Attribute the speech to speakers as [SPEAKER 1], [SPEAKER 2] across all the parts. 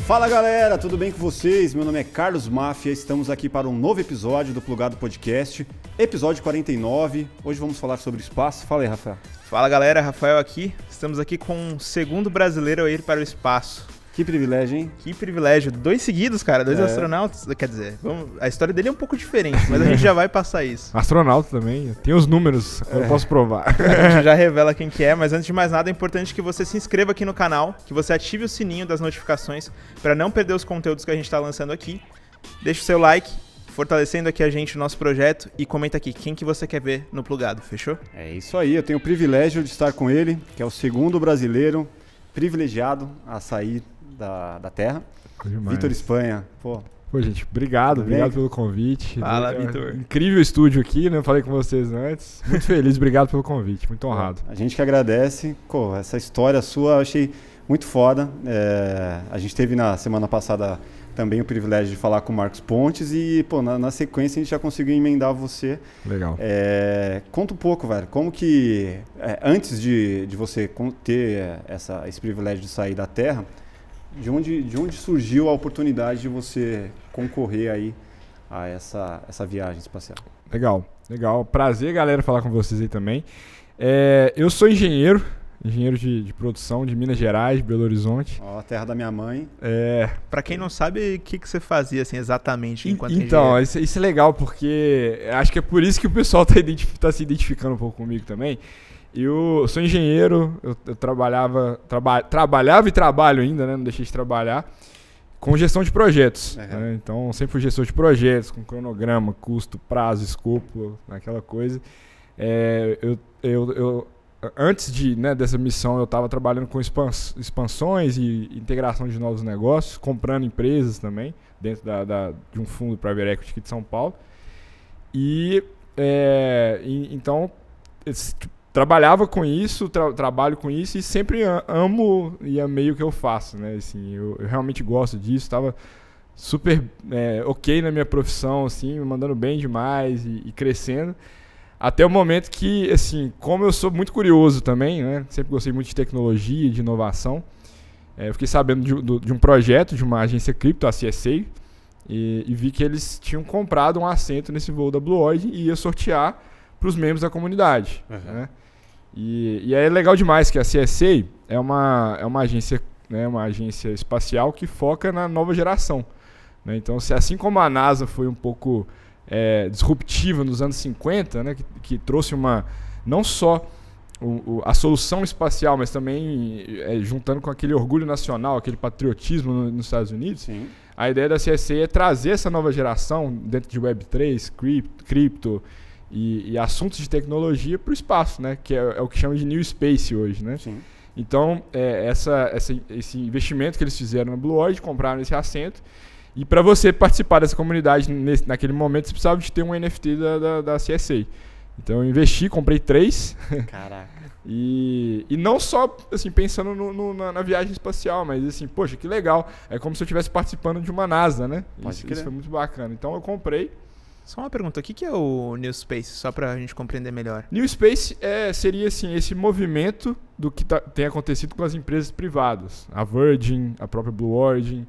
[SPEAKER 1] Fala galera, tudo bem com vocês? Meu nome é Carlos Máfia, estamos aqui para um novo episódio do Plugado Podcast, episódio 49. Hoje vamos falar sobre espaço. Fala aí, Rafael.
[SPEAKER 2] Fala galera, Rafael aqui. Estamos aqui com o segundo brasileiro a ir para o espaço.
[SPEAKER 1] Que privilégio, hein?
[SPEAKER 2] Que privilégio. 2 seguidos, cara. 2 astronautas. Quer dizer, a história dele é um pouco diferente, mas a gente já vai passar isso.
[SPEAKER 3] Astronauta também. Tem os números, eu posso provar.
[SPEAKER 2] A gente já revela quem que é, mas antes de mais nada é importante que você se inscreva aqui no canal, que você ative o sininho das notificações para não perder os conteúdos que a gente está lançando aqui. Deixa o seu like, fortalecendo aqui a gente, o nosso projeto, e comenta aqui quem que você quer ver no Plugado, fechou?
[SPEAKER 1] É isso aí, eu tenho o privilégio de estar com ele, que é o segundo brasileiro privilegiado a sair da Terra. Vitor Espanha. Pô,
[SPEAKER 3] gente, obrigado pelo convite.
[SPEAKER 2] Fala, Vitor.
[SPEAKER 3] Incrível estúdio aqui, né? Eu falei com vocês antes. Muito feliz, obrigado pelo convite, muito honrado.
[SPEAKER 1] A gente que agradece. Pô, essa história sua eu achei muito foda. A gente teve na semana passada também o privilégio de falar com o Marcos Pontes e, pô, na sequência a gente já conseguiu emendar você.
[SPEAKER 3] Legal.
[SPEAKER 1] Conta um pouco, velho, como que, antes de você ter esse privilégio de sair da Terra, de onde surgiu a oportunidade de você concorrer aí a essa viagem espacial?
[SPEAKER 3] Legal. Prazer, galera, falar com vocês aí também. Eu sou engenheiro de produção de Minas Gerais, Belo Horizonte.
[SPEAKER 1] Ó, a terra da minha mãe.
[SPEAKER 2] Pra quem não sabe, o que você fazia assim, exatamente enquanto
[SPEAKER 3] Então,
[SPEAKER 2] engenheiro?
[SPEAKER 3] isso é legal, porque acho que é por isso que o pessoal tá se identificando um pouco comigo também. Eu sou engenheiro, eu trabalhava e trabalho ainda, né? Não deixei de trabalhar, com gestão de projetos. Né? Então, sempre fui gestor de projetos, com cronograma, custo, prazo, escopo, aquela coisa. Antes dessa missão, eu estava trabalhando com expansões e integração de novos negócios, comprando empresas também, dentro de um fundo de private equity aqui de São Paulo. Então, trabalhava com isso, trabalho com isso e sempre amo e amei o que eu faço, né? Assim, eu realmente gosto disso, estava super ok na minha profissão, assim, me mandando bem demais e crescendo. Até o momento que, assim, como eu sou muito curioso também, né? Sempre gostei muito de tecnologia, de inovação. Eu fiquei sabendo de um projeto de uma agência cripto, a CSA, e vi que eles tinham comprado um assento nesse voo da Blue Origin e ia sortear para os membros da comunidade. Né? E é legal demais que a CSA é uma agência, né, uma agência espacial que foca na nova geração. Né? Então, assim como a NASA foi um pouco disruptiva nos anos 50, né, que trouxe não só a solução espacial, mas também juntando com aquele orgulho nacional, aquele patriotismo nos Estados Unidos. Sim. A ideia da CSA é trazer essa nova geração dentro de Web3, cripto e assuntos de tecnologia para o espaço, né? Que é o que chama de New Space hoje, né? Sim. Então, esse investimento que eles fizeram na Blue Origin, compraram esse assento, e para você participar dessa comunidade naquele momento, você precisava de ter um NFT da CSA. Então eu investi, comprei 3.
[SPEAKER 1] Caraca.
[SPEAKER 3] E não só assim, pensando na viagem espacial, mas assim, poxa, que legal. É como se eu estivesse participando de uma NASA, né? Isso foi muito bacana. Então eu comprei.
[SPEAKER 2] Só uma pergunta, o que é o New Space? Só pra gente compreender melhor.
[SPEAKER 3] New Space seria assim, esse movimento do que tem acontecido com as empresas privadas. A Virgin, a própria Blue Origin,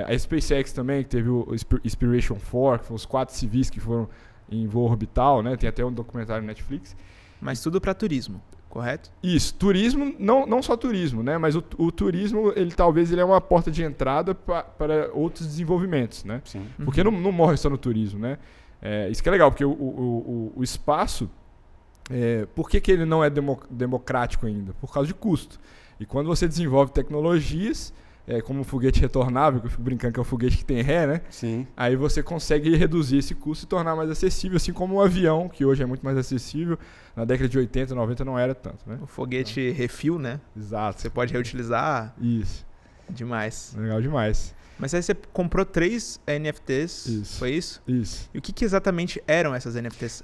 [SPEAKER 3] a SpaceX também, que teve o Inspiration 4, que foram os 4 civis que foram em voo orbital, né? Tem até um documentário no Netflix.
[SPEAKER 2] Mas tudo para turismo, correto?
[SPEAKER 3] Isso, turismo, não só turismo, né? Mas o turismo, talvez ele é uma porta de entrada para outros desenvolvimentos, né? Sim. Porque não morre só no turismo, né? Isso que é legal, porque o espaço, por que ele não é democrático ainda? Por causa de custo. E quando você desenvolve tecnologias, como o foguete retornável, que eu fico brincando que é o foguete que tem ré, né? Sim. Aí você consegue reduzir esse custo e tornar mais acessível, assim como um avião, que hoje é muito mais acessível. Na década de 80, 90 não era tanto, né?
[SPEAKER 2] O foguete refil, né?
[SPEAKER 3] Exato.
[SPEAKER 2] Você pode reutilizar.
[SPEAKER 3] Isso.
[SPEAKER 2] Demais.
[SPEAKER 3] Legal demais.
[SPEAKER 2] Mas aí você comprou 3 NFTs,
[SPEAKER 3] Isso.
[SPEAKER 2] foi isso?
[SPEAKER 3] Isso.
[SPEAKER 2] E o que exatamente eram essas NFTs?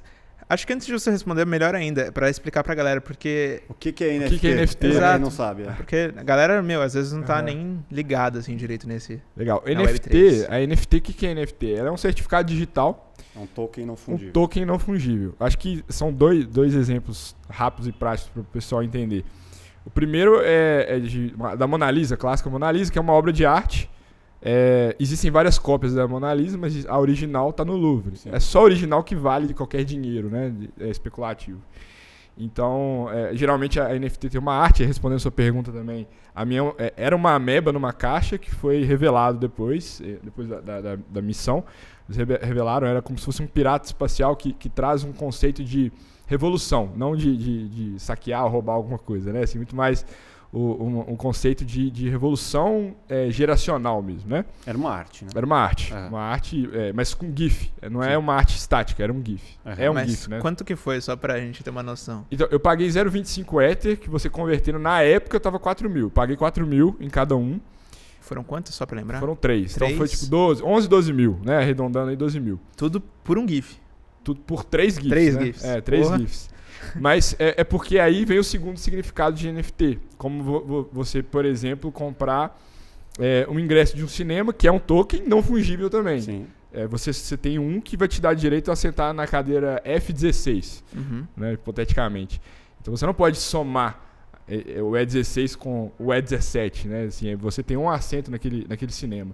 [SPEAKER 2] Acho que antes de você responder, melhor ainda, pra explicar pra galera, porque...
[SPEAKER 1] O que é NFT?
[SPEAKER 3] que é NFT?
[SPEAKER 1] Pra
[SPEAKER 2] Exato.
[SPEAKER 1] quem não sabe.
[SPEAKER 2] Porque a galera, às vezes não tá nem ligada, assim, direito nesse...
[SPEAKER 3] Legal.
[SPEAKER 2] Na
[SPEAKER 3] NFT,
[SPEAKER 2] Web3.
[SPEAKER 3] a NFT, o que é NFT? Ela é um certificado digital,
[SPEAKER 1] É um token não
[SPEAKER 3] um
[SPEAKER 1] fungível.
[SPEAKER 3] token não fungível. Acho que são dois exemplos rápidos e práticos para o pessoal entender. O primeiro é da Mona Lisa, clássica Mona Lisa, que é uma obra de arte. Existem várias cópias da Mona Lisa, mas a original está no Louvre.
[SPEAKER 1] Sim.
[SPEAKER 3] É só a original que vale de qualquer dinheiro, né? É especulativo. Então, geralmente a NFT tem uma arte, respondendo a sua pergunta também. A minha era uma ameba numa caixa que foi revelado depois da missão. Eles revelaram, era como se fosse um pirata espacial que traz um conceito de revolução, não de saquear ou roubar alguma coisa, né? Assim, muito mais um conceito de revolução geracional mesmo, né?
[SPEAKER 1] Era uma arte, né?
[SPEAKER 3] Era uma arte, mas com GIF. Não é uma arte estática, era um GIF. É um
[SPEAKER 2] Mas
[SPEAKER 3] GIF, né?
[SPEAKER 2] quanto que foi, só pra gente ter uma noção?
[SPEAKER 3] Então, eu paguei 0,25 Ether, que você convertendo na época tava 4 mil. Paguei 4 mil em cada um.
[SPEAKER 2] Foram quantos, só pra lembrar?
[SPEAKER 3] Foram 3. Então
[SPEAKER 2] 3?
[SPEAKER 3] foi tipo 12 mil, né? Arredondando aí 12 mil.
[SPEAKER 2] Tudo por um GIF.
[SPEAKER 3] Tudo por 3 GIFs.
[SPEAKER 2] 3
[SPEAKER 3] né?
[SPEAKER 2] GIFs.
[SPEAKER 3] 3
[SPEAKER 2] Porra.
[SPEAKER 3] GIFs. Mas é porque aí vem o segundo significado de NFT. Como você, por exemplo, comprar um ingresso de um cinema, que é um token não fungível também.
[SPEAKER 1] Sim.
[SPEAKER 3] Você tem um que vai te dar direito a sentar na cadeira F16, né, hipoteticamente. Então você não pode somar o E16 com o E17, né? Assim, você tem um assento naquele cinema.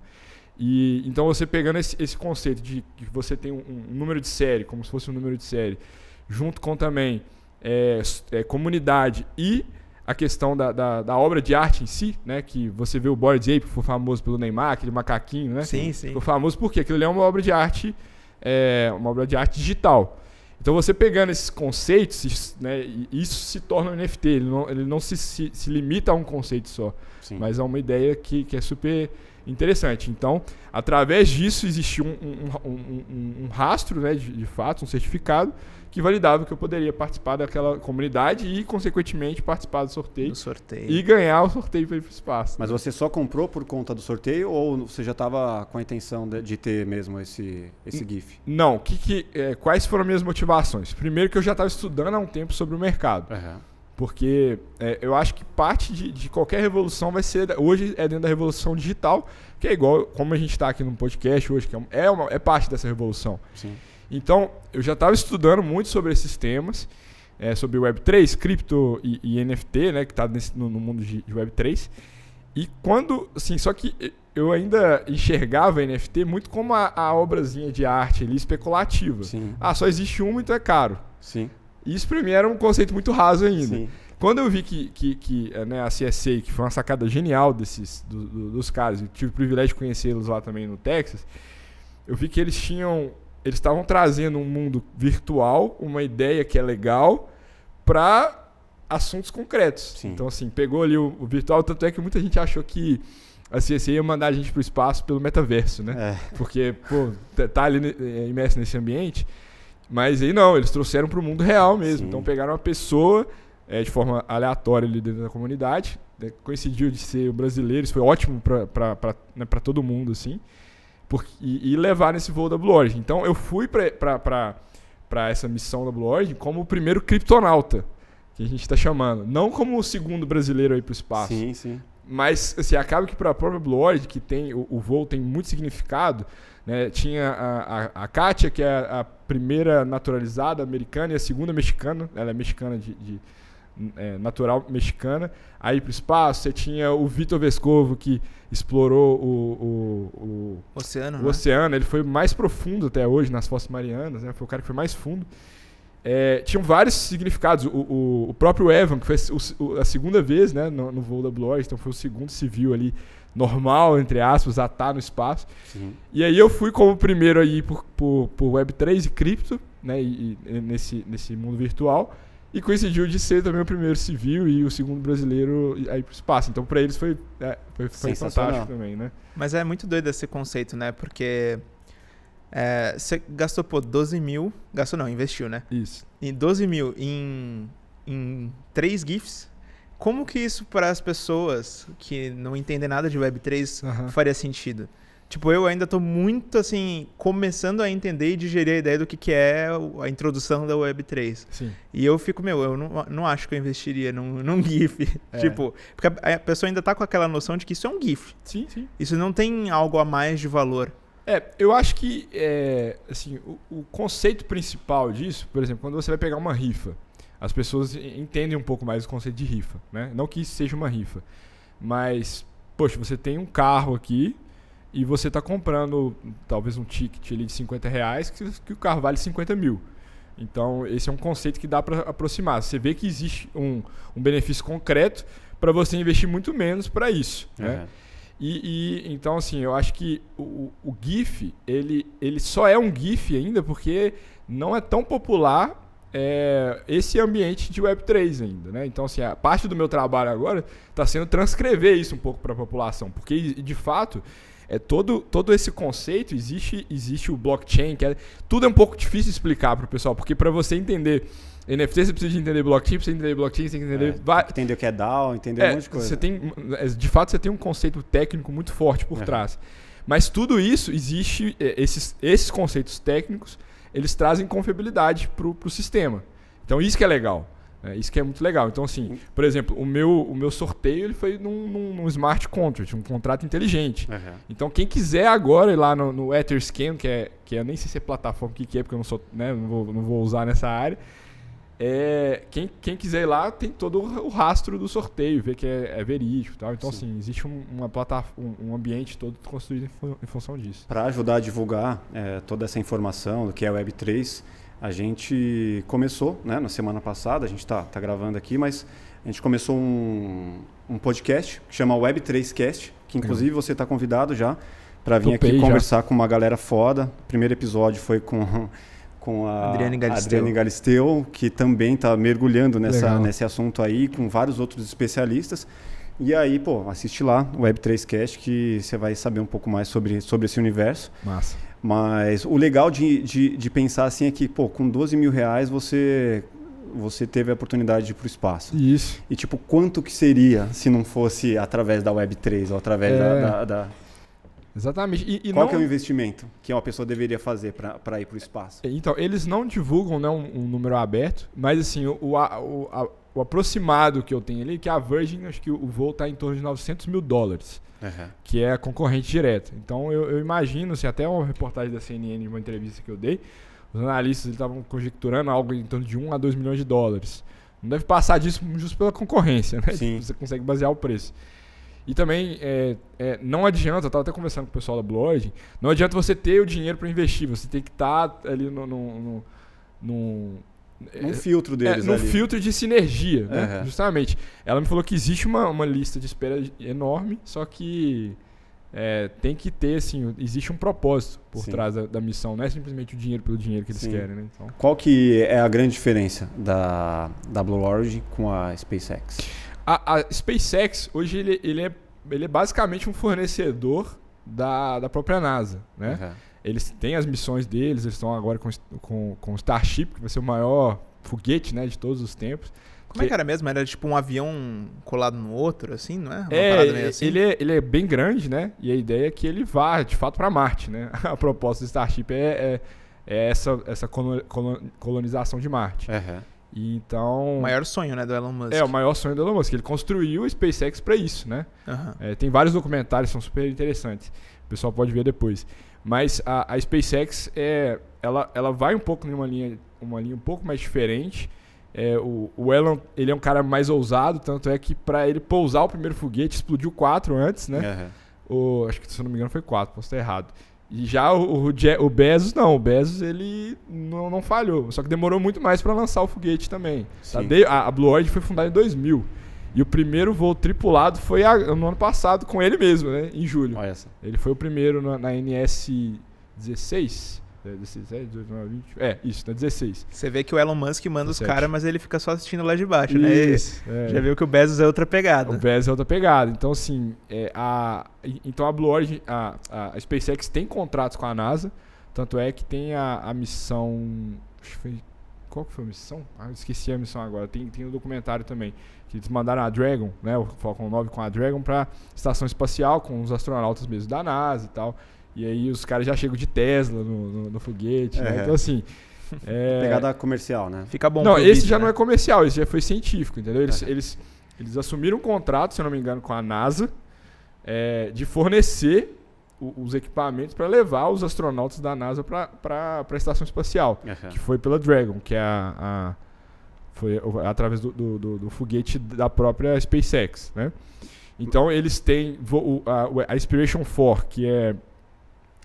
[SPEAKER 3] E então você pegando esse conceito de que você tem um número de série, como se fosse um número de série, junto com também comunidade e a questão da obra de arte em si, né? Que você vê o Bored Ape, que foi famoso pelo Neymar, aquele macaquinho, né?
[SPEAKER 2] Sim, sim.
[SPEAKER 3] Ficou famoso porque aquilo ali é uma obra de arte, digital. Então você pegando esses conceitos, né, isso se torna um NFT. Ele não se limita a um conceito só,
[SPEAKER 1] Sim.
[SPEAKER 3] mas a uma ideia que é super interessante. Então, através disso existiu um rastro, né, de fato, um certificado que validava que eu poderia participar daquela comunidade e, consequentemente, participar do sorteio. E ganhar o sorteio para ir para o espaço.
[SPEAKER 1] Mas você só comprou por conta do sorteio ou você já estava com a intenção de ter mesmo esse GIF?
[SPEAKER 3] Não. Quais foram as minhas motivações? Primeiro que eu já estava estudando há um tempo sobre o mercado.
[SPEAKER 1] Uhum.
[SPEAKER 3] Porque eu acho que parte de qualquer revolução vai ser... Hoje é dentro da revolução digital, que é igual como a gente está aqui no podcast hoje, que é parte dessa revolução.
[SPEAKER 1] Sim.
[SPEAKER 3] Então, eu já estava estudando muito sobre esses temas, sobre Web3, cripto e NFT, né, que está no mundo de Web3. E quando... Assim, só que eu ainda enxergava a NFT muito como a obrazinha de arte ali, especulativa.
[SPEAKER 1] Sim.
[SPEAKER 3] Só existe uma, então é caro.
[SPEAKER 1] Sim.
[SPEAKER 3] Isso para mim era um conceito muito raso ainda.
[SPEAKER 1] Sim.
[SPEAKER 3] Quando eu vi que né, a CSA, que foi uma sacada genial dos caras, eu tive o privilégio de conhecê-los lá também no Texas, eu vi que eles estavam trazendo um mundo virtual, uma ideia que é legal, para assuntos concretos.
[SPEAKER 1] Sim.
[SPEAKER 3] Então, assim, pegou ali o virtual, tanto é que muita gente achou que a CSA ia mandar a gente para o espaço pelo metaverso, né? Porque, tá ali imerso nesse ambiente. Mas aí não, eles trouxeram para o mundo real mesmo.
[SPEAKER 1] Sim.
[SPEAKER 3] Então pegaram uma pessoa de forma aleatória ali dentro da comunidade, né, coincidiu de ser brasileiro, isso foi ótimo para todo mundo, assim, e levar nesse voo da Blue Origin. Então eu fui para essa missão da Blue Origin como o primeiro criptonauta, que a gente está chamando. Não como o segundo brasileiro aí para o espaço.
[SPEAKER 1] Sim, sim.
[SPEAKER 3] Mas assim, acaba que para a própria Blue Origin, que tem o voo tem muito significado, né? Tinha a Kátia, que é a primeira naturalizada americana e a segunda mexicana. Ela é mexicana natural mexicana. Aí para o espaço, você tinha o Vitor Vescovo, que explorou o
[SPEAKER 2] oceano,
[SPEAKER 3] o oceano. Ele foi mais profundo até hoje nas Fossas Marianas, né? Foi o cara que foi mais fundo. Tinham vários significados. O próprio Evan, que foi a segunda vez, né, no voo da Blue Origin, então foi o segundo civil ali, normal, entre aspas, a estar no espaço.
[SPEAKER 1] Sim.
[SPEAKER 3] E aí eu fui como primeiro aí por Web3 e cripto, né, e nesse mundo virtual, e coincidiu de ser também o primeiro civil e o segundo brasileiro aí pro espaço. Então para eles foi fantástico também, né?
[SPEAKER 2] Mas é muito doido esse conceito, né? Porque você gastou, 12 mil... Gastou não, investiu, né?
[SPEAKER 3] Isso.
[SPEAKER 2] E 12 mil em 3 GIFs. Como que isso para as pessoas que não entendem nada de Web3 faria sentido? Tipo, eu ainda tô muito, assim, começando a entender e digerir a ideia do que é a introdução da Web3.
[SPEAKER 3] Sim.
[SPEAKER 2] E eu fico, eu não acho que eu investiria num GIF. Tipo, porque a pessoa ainda tá com aquela noção de que isso é um GIF.
[SPEAKER 3] Sim, sim.
[SPEAKER 2] Isso não tem algo a mais de valor.
[SPEAKER 3] Eu acho que assim, o conceito principal disso, por exemplo, quando você vai pegar uma rifa, as pessoas entendem um pouco mais o conceito de rifa, né? Não que isso seja uma rifa, mas, poxa, você tem um carro aqui e você está comprando talvez um ticket ali de R$50 que o carro vale 50 mil. Então, esse é um conceito que dá para aproximar. Você vê que existe um benefício concreto para você investir muito menos para isso, né? Então, assim, eu acho que o GIF, ele só é um GIF ainda porque não é tão popular esse ambiente de Web3 ainda, né? Então, assim, a parte do meu trabalho agora está sendo transcrever isso um pouco para a população, porque, de fato, todo esse conceito, existe o blockchain, tudo é um pouco difícil de explicar para o pessoal, porque para você entender NFT, você precisa de entender blockchain, você tem que entender...
[SPEAKER 1] Entender o que é DAO, entender um monte de coisa.
[SPEAKER 3] De fato, você tem um conceito técnico muito forte por trás. Mas tudo isso, existe... Esses conceitos técnicos, eles trazem confiabilidade para o sistema. Então, isso que é legal. Isso que é muito legal. Então, assim, por exemplo, o meu sorteio ele foi num smart contract, um contrato inteligente. Então, quem quiser agora ir lá no Etherscan, que eu nem sei se é plataforma, o que é, porque eu não sou, né, não vou usar nessa área. Quem quiser ir lá tem todo o rastro do sorteio, ver que é verídico e tal. Então, assim, existe uma plataforma, um ambiente todo construído em função disso.
[SPEAKER 1] Para ajudar a divulgar toda essa informação do que é a Web3, a gente começou, né, na semana passada, a gente está gravando aqui, mas a gente começou um podcast que chama Web3Cast, que inclusive você está convidado já para vir aqui conversar com uma galera foda. O primeiro episódio foi com a Adriane Galisteu, que também está mergulhando nesse assunto aí, com vários outros especialistas. E aí, assiste lá o Web3Cast, que você vai saber um pouco mais sobre esse universo.
[SPEAKER 3] Massa.
[SPEAKER 1] Mas o legal de pensar assim é que, com R$12 mil você teve a oportunidade de ir para o espaço.
[SPEAKER 3] Isso.
[SPEAKER 1] E, quanto que seria se não fosse através da Web3 ou através da...
[SPEAKER 3] Exatamente.
[SPEAKER 1] Qual que é o investimento que uma pessoa deveria fazer para ir para o espaço?
[SPEAKER 3] Então, eles não divulgam, né, um número aberto, mas assim, o aproximado que eu tenho ali, que a Virgin, acho que o voo está em torno de $900 mil, que é a concorrente direta. Então, eu imagino, assim, até uma reportagem da CNN, de uma entrevista que eu dei, os analistas estavam conjecturando algo em torno de $1 a $2 milhões. Não deve passar disso justo pela concorrência, né?
[SPEAKER 1] Sim.
[SPEAKER 3] Você consegue basear o preço. E também, não adianta, eu estava até conversando com o pessoal da Blue Origin, não adianta você ter o dinheiro para investir, você tem que estar ali num
[SPEAKER 1] filtro deles
[SPEAKER 3] num filtro de sinergia, né? Justamente. Ela me falou que existe uma lista de espera enorme, só que tem que ter, assim, existe um propósito por trás da missão, não é simplesmente o dinheiro pelo dinheiro que eles querem, né? Então,
[SPEAKER 1] qual que é a grande diferença da Blue Origin com a SpaceX?
[SPEAKER 3] A SpaceX, hoje, ele é basicamente um fornecedor da própria NASA, né? Eles têm as missões deles, eles estão agora com o Starship, que vai ser o maior foguete, né, de todos os tempos.
[SPEAKER 2] Como é que era mesmo? Era tipo um avião colado no outro, assim, não é? Uma parada meio assim?
[SPEAKER 3] Ele é bem grande, né? E a ideia é que ele vá, de fato, para Marte, né? A proposta do Starship é essa colonização de Marte. E então...
[SPEAKER 2] O maior sonho, né, do Elon Musk.
[SPEAKER 3] O maior sonho do Elon Musk. Ele construiu a SpaceX para isso, né? Tem vários documentários que são super interessantes. O pessoal pode ver depois. Mas a SpaceX, ela vai um pouco numa linha um pouco mais diferente. O Elon, ele é um cara mais ousado, tanto é que para ele pousar o primeiro foguete, explodiu 4 antes, né? Acho que, se eu não me engano, foi 4, posso estar errado. E já o Bezos, não. O Bezos, ele não falhou. Só que demorou muito mais para lançar o foguete também. A Blue Origin foi fundada em 2000. E o primeiro voo tripulado foi no ano passado, com ele mesmo, né? Em julho.
[SPEAKER 1] Olha essa.
[SPEAKER 3] Ele foi o primeiro na NS-16. 17, 19, 20. Isso, na 16.
[SPEAKER 2] Você vê que o Elon Musk manda
[SPEAKER 3] 17.
[SPEAKER 2] os caras, mas ele fica só assistindo lá de baixo, né? Já viu que o Bezos é outra pegada.
[SPEAKER 3] O Bezos é outra pegada. Então, assim, então a Blue Origin, a SpaceX tem contratos com a NASA, tanto é que tem a missão... Qual que foi a missão? Eu esqueci a missão agora. Tem um documentário também, que eles mandaram a Dragon, né, o Falcon 9 com a Dragon, para estação espacial, com os astronautas mesmo da NASA e tal. E aí os caras já chegam de Tesla no foguete, né? Então assim...
[SPEAKER 1] Pegada comercial, né?
[SPEAKER 2] Fica bom.
[SPEAKER 3] Não, esse já
[SPEAKER 2] né?
[SPEAKER 3] não é comercial, esse já foi científico, entendeu? Eles assumiram um contrato, se eu não me engano, com a NASA, de fornecer os equipamentos para levar os astronautas da NASA para a estação espacial, que foi pela Dragon, que é foi através do foguete da própria SpaceX, né? Então eles têm a Inspiration 4,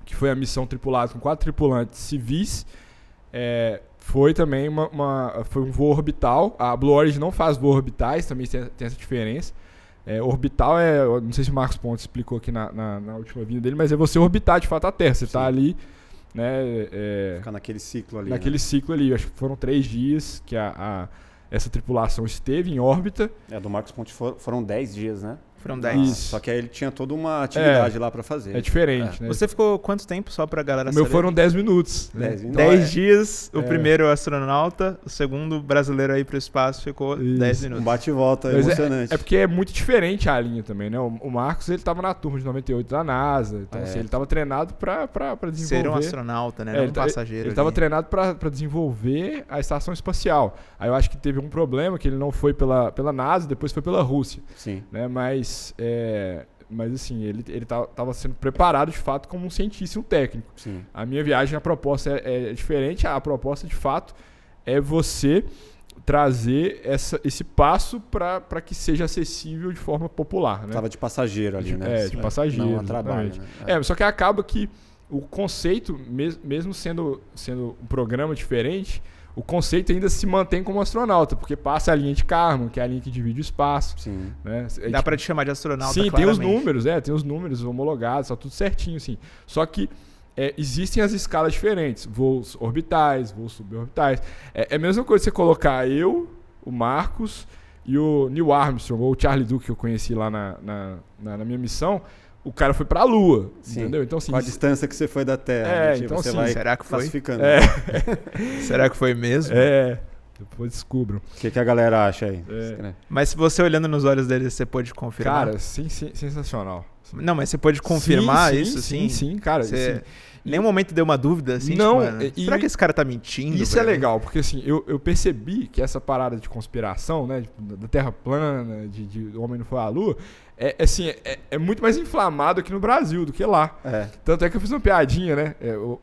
[SPEAKER 3] que foi a missão tripulada com 4 tripulantes civis, foi também foi um voo orbital. A Blue Origin não faz voos orbitais, também tem essa diferença. Orbital não sei se o Marcos Pontes explicou aqui na última vinda dele, mas é você orbitar de fato a Terra. Você está ali, né?
[SPEAKER 1] Ficar naquele ciclo ali.
[SPEAKER 3] Naquele ciclo ali. Acho que foram 3 dias que essa tripulação esteve em órbita.
[SPEAKER 1] Do Marcos Pontes foram 10 dias, né?
[SPEAKER 2] Foram 10.
[SPEAKER 1] Só que aí ele tinha toda uma atividade lá para fazer.
[SPEAKER 3] É diferente, né?
[SPEAKER 2] Você ficou quanto tempo só pra galera
[SPEAKER 3] saber? O meu foram 10 minutos.
[SPEAKER 2] 10 dias, o primeiro astronauta, o segundo brasileiro aí pro espaço ficou 10 minutos.
[SPEAKER 1] Um bate e volta emocionante.
[SPEAKER 3] É porque é muito diferente a linha também, né? O Marcos, ele tava na turma de 98 da NASA, então assim, ele tava treinado pra desenvolver...
[SPEAKER 2] Ser um astronauta, né? Não um passageiro.
[SPEAKER 3] Ele tava treinado pra desenvolver a estação espacial. Aí eu acho que teve um problema, que ele não foi pela NASA, depois foi pela Rússia.
[SPEAKER 1] Sim.
[SPEAKER 3] Né? Mas assim, ele estava sendo preparado de fato como um cientista e um técnico.
[SPEAKER 1] Sim.
[SPEAKER 3] A minha viagem, a proposta é diferente. A proposta de fato é você trazer esse passo para que seja acessível de forma popular. Né?
[SPEAKER 1] Tava de passageiro ali, né?
[SPEAKER 3] De passageiro.
[SPEAKER 1] Não a trabalho. Né?
[SPEAKER 3] Só que acaba que o conceito, mesmo sendo um programa diferente, o conceito ainda se mantém como astronauta, porque passa a linha de Kármán, que é a linha que divide o espaço.
[SPEAKER 1] Sim.
[SPEAKER 3] Né?
[SPEAKER 2] Dá pra te chamar de astronauta,
[SPEAKER 3] sim,
[SPEAKER 2] claramente.
[SPEAKER 3] tem os números homologados, tá tudo certinho, sim. Só que existem as escalas diferentes, voos orbitais, voos suborbitais. É a mesma coisa você colocar eu, o Marcos e o Neil Armstrong, ou o Charlie Duke, que eu conheci lá na minha missão. O cara foi pra Lua, entendeu? Então, assim,
[SPEAKER 1] com a distância que você foi da Terra.
[SPEAKER 3] Então,
[SPEAKER 1] você
[SPEAKER 3] assim,
[SPEAKER 1] vai
[SPEAKER 2] será que foi?
[SPEAKER 1] classificando.
[SPEAKER 2] Será que foi mesmo?
[SPEAKER 3] Depois descubram.
[SPEAKER 1] O que a galera acha aí?
[SPEAKER 2] Mas se você olhando nos olhos dele, você pode confirmar?
[SPEAKER 3] Cara, sensacional.
[SPEAKER 2] Não, mas você pode confirmar isso, sim?
[SPEAKER 3] Sim, cara.
[SPEAKER 2] Você... Em nenhum momento deu uma dúvida, assim?
[SPEAKER 3] Não.
[SPEAKER 2] Tipo, será que esse cara tá mentindo?
[SPEAKER 3] Isso é legal, porque assim, eu percebi que essa parada de conspiração, né, da Terra plana, de o homem não foi à Lua, é muito mais inflamado aqui no Brasil do que lá. Tanto é que eu fiz uma piadinha, né?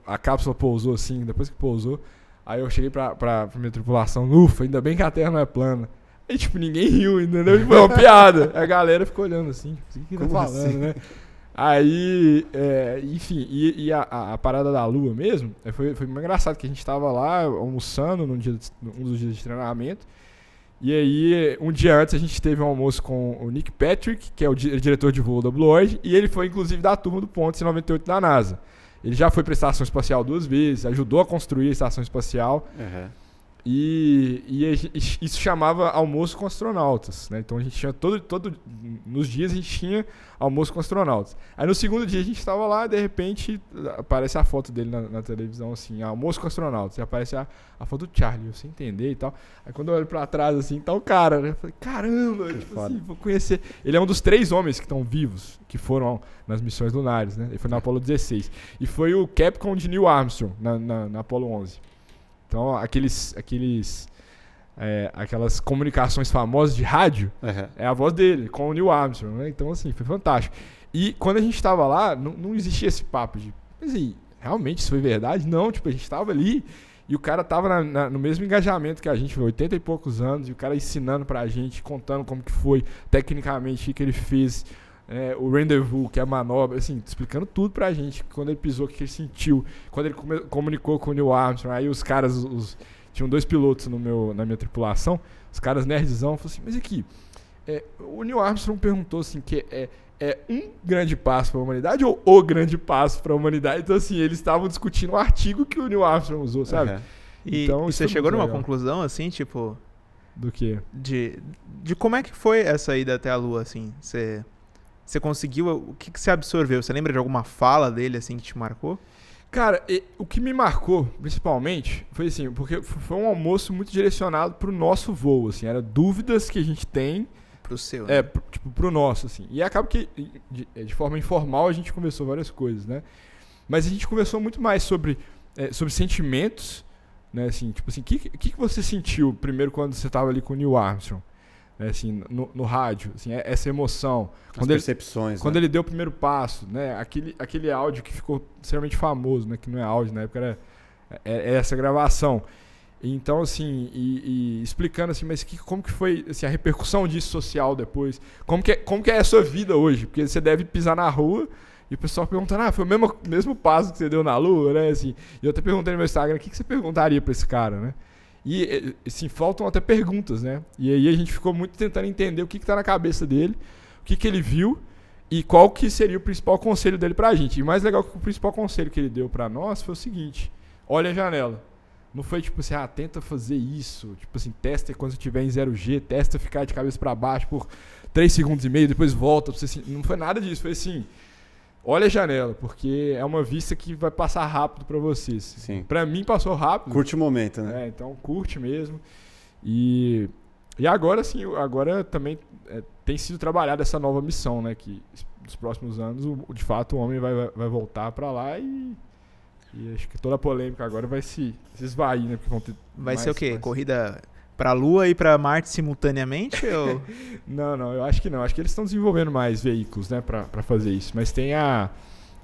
[SPEAKER 3] A cápsula pousou assim, depois que pousou, aí eu cheguei pra minha tripulação, ufa, ainda bem que a Terra não é plana. Aí, tipo, ninguém riu, entendeu? Foi uma piada. A galera ficou olhando assim, tipo, o que tá falando, assim? Né? Aí, enfim, e a parada da Lua mesmo, foi muito engraçado, que a gente tava lá almoçando um dos dias de treinamento, e aí, um dia antes, a gente teve um almoço com o Nick Patrick, que é o diretor de voo da Blue Origin, e ele foi, inclusive, da turma do Pontes 98 da NASA. Ele já foi para a Estação Espacial 2 vezes, ajudou a construir a Estação Espacial. E isso chamava almoço com astronautas, né? Então a gente tinha nos dias a gente tinha almoço com astronautas. Aí no segundo dia a gente estava lá, de repente aparece a foto dele na televisão, assim, almoço com astronautas. E aparece a foto do Charlie, eu sem entender e tal. Aí quando eu olho pra trás, assim, tá o cara, né? Eu falei, caramba, tipo assim, vou conhecer. Ele é um dos 3 homens que estão vivos, que foram nas missões lunares, né? Ele foi na Apollo 16. E foi o Capcom de Neil Armstrong na Apollo 11. Então, aquelas comunicações famosas de rádio, é a voz dele, com o Neil Armstrong, né? Então, assim, foi fantástico. E quando a gente estava lá, não existia esse papo de, mas aí, realmente isso foi verdade? Não, tipo, a gente estava ali e o cara estava no mesmo engajamento que a gente, foi 80 e poucos anos, e o cara ensinando pra gente, contando como que foi, tecnicamente, o que ele fez, o rendezvous, que é a manobra, assim, explicando tudo pra gente, quando ele pisou, o que ele sentiu, quando ele comunicou com o Neil Armstrong. Aí os caras, tinham 2 pilotos na minha tripulação, os caras nerdzão, falaram assim, mas aqui, o Neil Armstrong perguntou assim, que é um grande passo para a humanidade ou o grande passo para a humanidade? Então, assim, eles estavam discutindo o artigo que o Neil Armstrong usou, sabe?
[SPEAKER 2] Então, você chegou numa conclusão, assim, tipo...
[SPEAKER 3] Do quê?
[SPEAKER 2] De como é que foi essa ida até a Lua, assim? Você conseguiu... O que você absorveu? Você lembra de alguma fala dele, assim, que te marcou?
[SPEAKER 3] Cara, o que me marcou, principalmente, foi assim, porque foi um almoço muito direcionado pro nosso voo, assim, era dúvidas que a gente tem...
[SPEAKER 2] Pro seu, né?
[SPEAKER 3] Tipo, pro nosso, assim. E acaba que, de forma informal, a gente conversou várias coisas, né? Mas a gente conversou muito mais sobre sentimentos, né? Assim, tipo assim, o que você sentiu primeiro quando você estava ali com o Neil Armstrong? Né? Assim, no rádio, assim, essa emoção.
[SPEAKER 1] As percepções.
[SPEAKER 3] Quando ele deu o primeiro passo, né? Aquele áudio que ficou extremamente famoso, né? Que não é áudio, na época era essa gravação. Então, assim, e explicando assim, mas como que foi assim, a repercussão disso social depois? Como que é a sua vida hoje? Porque você deve pisar na rua e o pessoal perguntando, foi o mesmo passo que você deu na lua, né? Assim, e eu até perguntei no meu Instagram, o que você perguntaria pra esse cara, né? E, assim, faltam até perguntas, né? E aí a gente ficou muito tentando entender o que tá na cabeça dele, o que ele viu e qual que seria o principal conselho dele pra gente. E mais legal que o principal conselho que ele deu pra nós foi o seguinte, olha a janela. Não foi tipo assim, tenta fazer isso, tipo assim, testa quando você estiver em 0G, testa ficar de cabeça para baixo por 3 segundos e meio, depois volta. Assim, não foi nada disso, foi assim, olha a janela, porque é uma vista que vai passar rápido para vocês.
[SPEAKER 1] Sim.
[SPEAKER 3] Para mim passou rápido.
[SPEAKER 1] Curte o momento, né?
[SPEAKER 3] Então curte mesmo. E agora sim, agora também tem sido trabalhada essa nova missão, né? Que nos próximos anos, de fato, o homem vai voltar para lá e acho que toda a polêmica agora vai se esvair, né? Porque vão ter
[SPEAKER 2] vai ser o quê? Corrida pra Lua e pra Marte simultaneamente? Ou...
[SPEAKER 3] Não, eu acho que não. Acho que eles estão desenvolvendo mais veículos, né, pra fazer isso. Mas tem a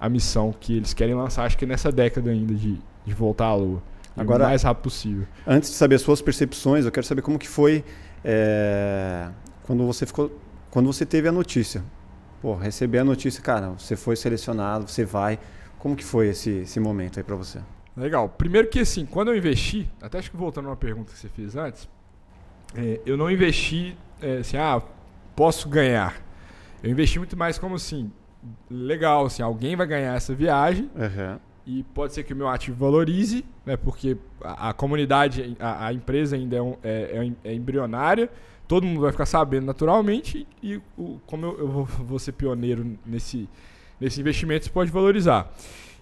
[SPEAKER 3] missão que eles querem lançar, acho que nessa década ainda, de voltar à Lua.
[SPEAKER 1] Agora,
[SPEAKER 3] o mais rápido possível.
[SPEAKER 1] Antes de saber as suas percepções, eu quero saber como que foi quando você teve a notícia. Pô, receber a notícia, cara, você foi selecionado, você vai... Como que foi esse momento aí pra você?
[SPEAKER 3] Legal. Primeiro que assim, quando eu investi, até acho que voltando a uma pergunta que você fez antes, eu não investi assim, posso ganhar. Eu investi muito mais como assim, legal, assim, alguém vai ganhar essa viagem e pode ser que o meu ativo valorize, né, porque a comunidade, a empresa ainda é embrionária, todo mundo vai ficar sabendo naturalmente e como eu vou ser pioneiro nesse investimento, isso pode valorizar.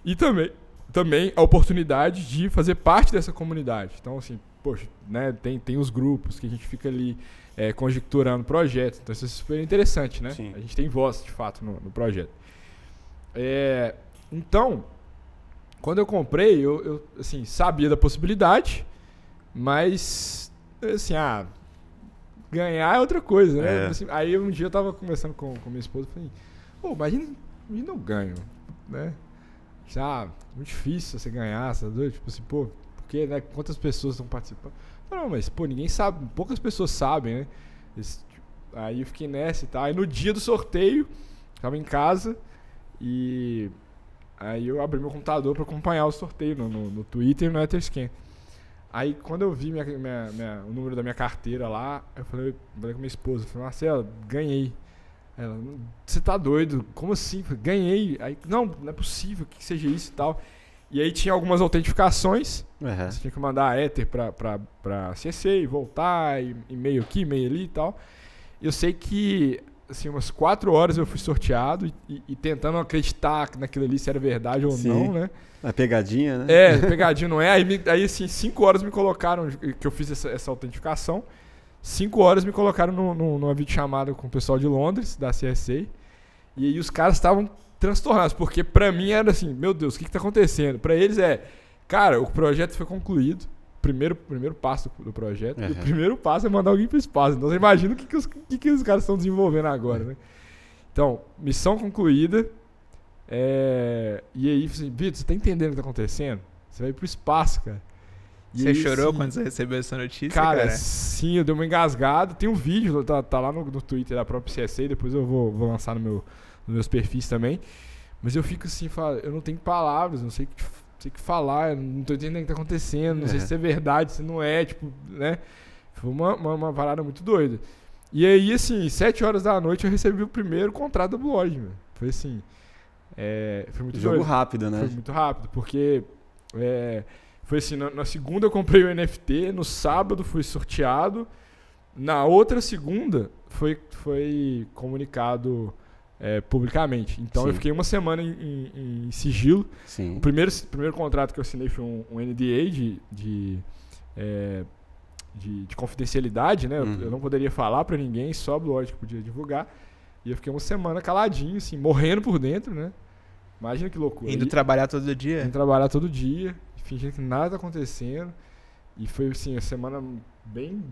[SPEAKER 3] E também a oportunidade de fazer parte dessa comunidade. Então, assim, poxa, né, tem os grupos que a gente fica ali conjecturando projetos. Então, isso é super interessante, né?
[SPEAKER 1] Sim.
[SPEAKER 3] A gente tem voz, de fato, no projeto. Então, quando eu comprei, eu assim, sabia da possibilidade, mas, assim, ganhar é outra coisa, né? Assim, aí, um dia eu tava conversando com minha esposa e falei, imagina eu ganho, né? Muito difícil você ganhar, sabe? Tipo assim, porque, né? Quantas pessoas estão participando? Não, mas, ninguém sabe, poucas pessoas sabem, né? Aí eu fiquei nessa e tal. Aí no dia do sorteio, tava em casa e aí eu abri meu computador para acompanhar o sorteio no Twitter e no Etherscan. Aí quando eu vi o número da minha carteira lá, eu falei com minha esposa, Marcela, ganhei. Ela, você tá doido? Como assim? Ganhei. Aí, não é possível que seja isso e tal. E aí tinha algumas autentificações. Você tinha que mandar Ether pra CC e voltar, e-mail aqui, e-mail ali e tal. Eu sei que, assim, umas 4 horas eu fui sorteado e tentando acreditar naquilo ali, se era verdade ou não, né?
[SPEAKER 1] A pegadinha, né?
[SPEAKER 3] Pegadinha não é. Aí assim, 5 horas me colocaram, que eu fiz essa autentificação. 5 horas me colocaram numa videochamada com o pessoal de Londres, da CSA. E aí os caras estavam transtornados, porque pra mim era assim, meu Deus, o que tá acontecendo? Pra eles cara, o projeto foi concluído, primeiro passo do projeto, e o primeiro passo é mandar alguém pro espaço. Então você imagina o que os caras estão desenvolvendo agora, né? Então, missão concluída. E aí, assim, Vitor, você tá entendendo o que tá acontecendo? Você vai pro espaço, cara.
[SPEAKER 2] Você chorou quando você recebeu essa notícia,
[SPEAKER 3] cara? Sim, eu dei uma engasgada. Tem um vídeo, tá lá no Twitter da própria CSA, depois eu vou lançar nos meus perfis também. Mas eu fico assim, eu não tenho palavras, não sei o que falar, não tô entendendo o que tá acontecendo, não sei se é verdade, se não é, tipo, né? Foi uma parada muito doida. E aí, assim, 7 horas da noite eu recebi o primeiro contrato da Blue Origin, velho. Foi assim, foi muito
[SPEAKER 1] Jogo
[SPEAKER 3] doido.
[SPEAKER 1] rápido, né?
[SPEAKER 3] Foi muito rápido, porque... Foi assim, na segunda eu comprei o NFT, no sábado fui sorteado, na outra segunda foi comunicado publicamente. Então eu fiquei uma semana em sigilo.
[SPEAKER 1] Sim.
[SPEAKER 3] O primeiro contrato que eu assinei foi um NDA de confidencialidade, né? Eu não poderia falar pra ninguém, só a Blue Origin que podia divulgar. E eu fiquei uma semana caladinho, assim, morrendo por dentro, né? Imagina que loucura.
[SPEAKER 2] Indo trabalhar todo dia?
[SPEAKER 3] Indo trabalhar todo dia, fingindo que nada tá acontecendo. E foi, assim, uma semana bem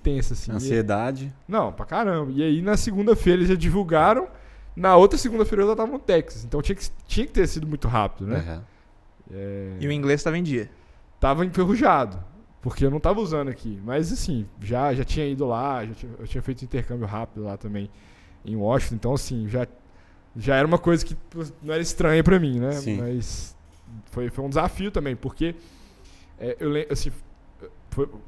[SPEAKER 3] tensa, assim.
[SPEAKER 1] Ansiedade.
[SPEAKER 3] Não, pra caramba. E aí, na segunda-feira, eles já divulgaram. Na outra segunda-feira, eu já tava no Texas. Então, tinha que ter sido muito rápido, né?
[SPEAKER 2] E o inglês tava em dia?
[SPEAKER 3] Tava enferrujado. Porque eu não tava usando aqui. Mas, assim, já tinha ido lá. Eu tinha feito intercâmbio rápido lá também, em Washington. Então, assim, já era uma coisa que não era estranha pra mim, né?
[SPEAKER 1] Sim.
[SPEAKER 3] Mas foi um desafio também, porque eu lembro, assim,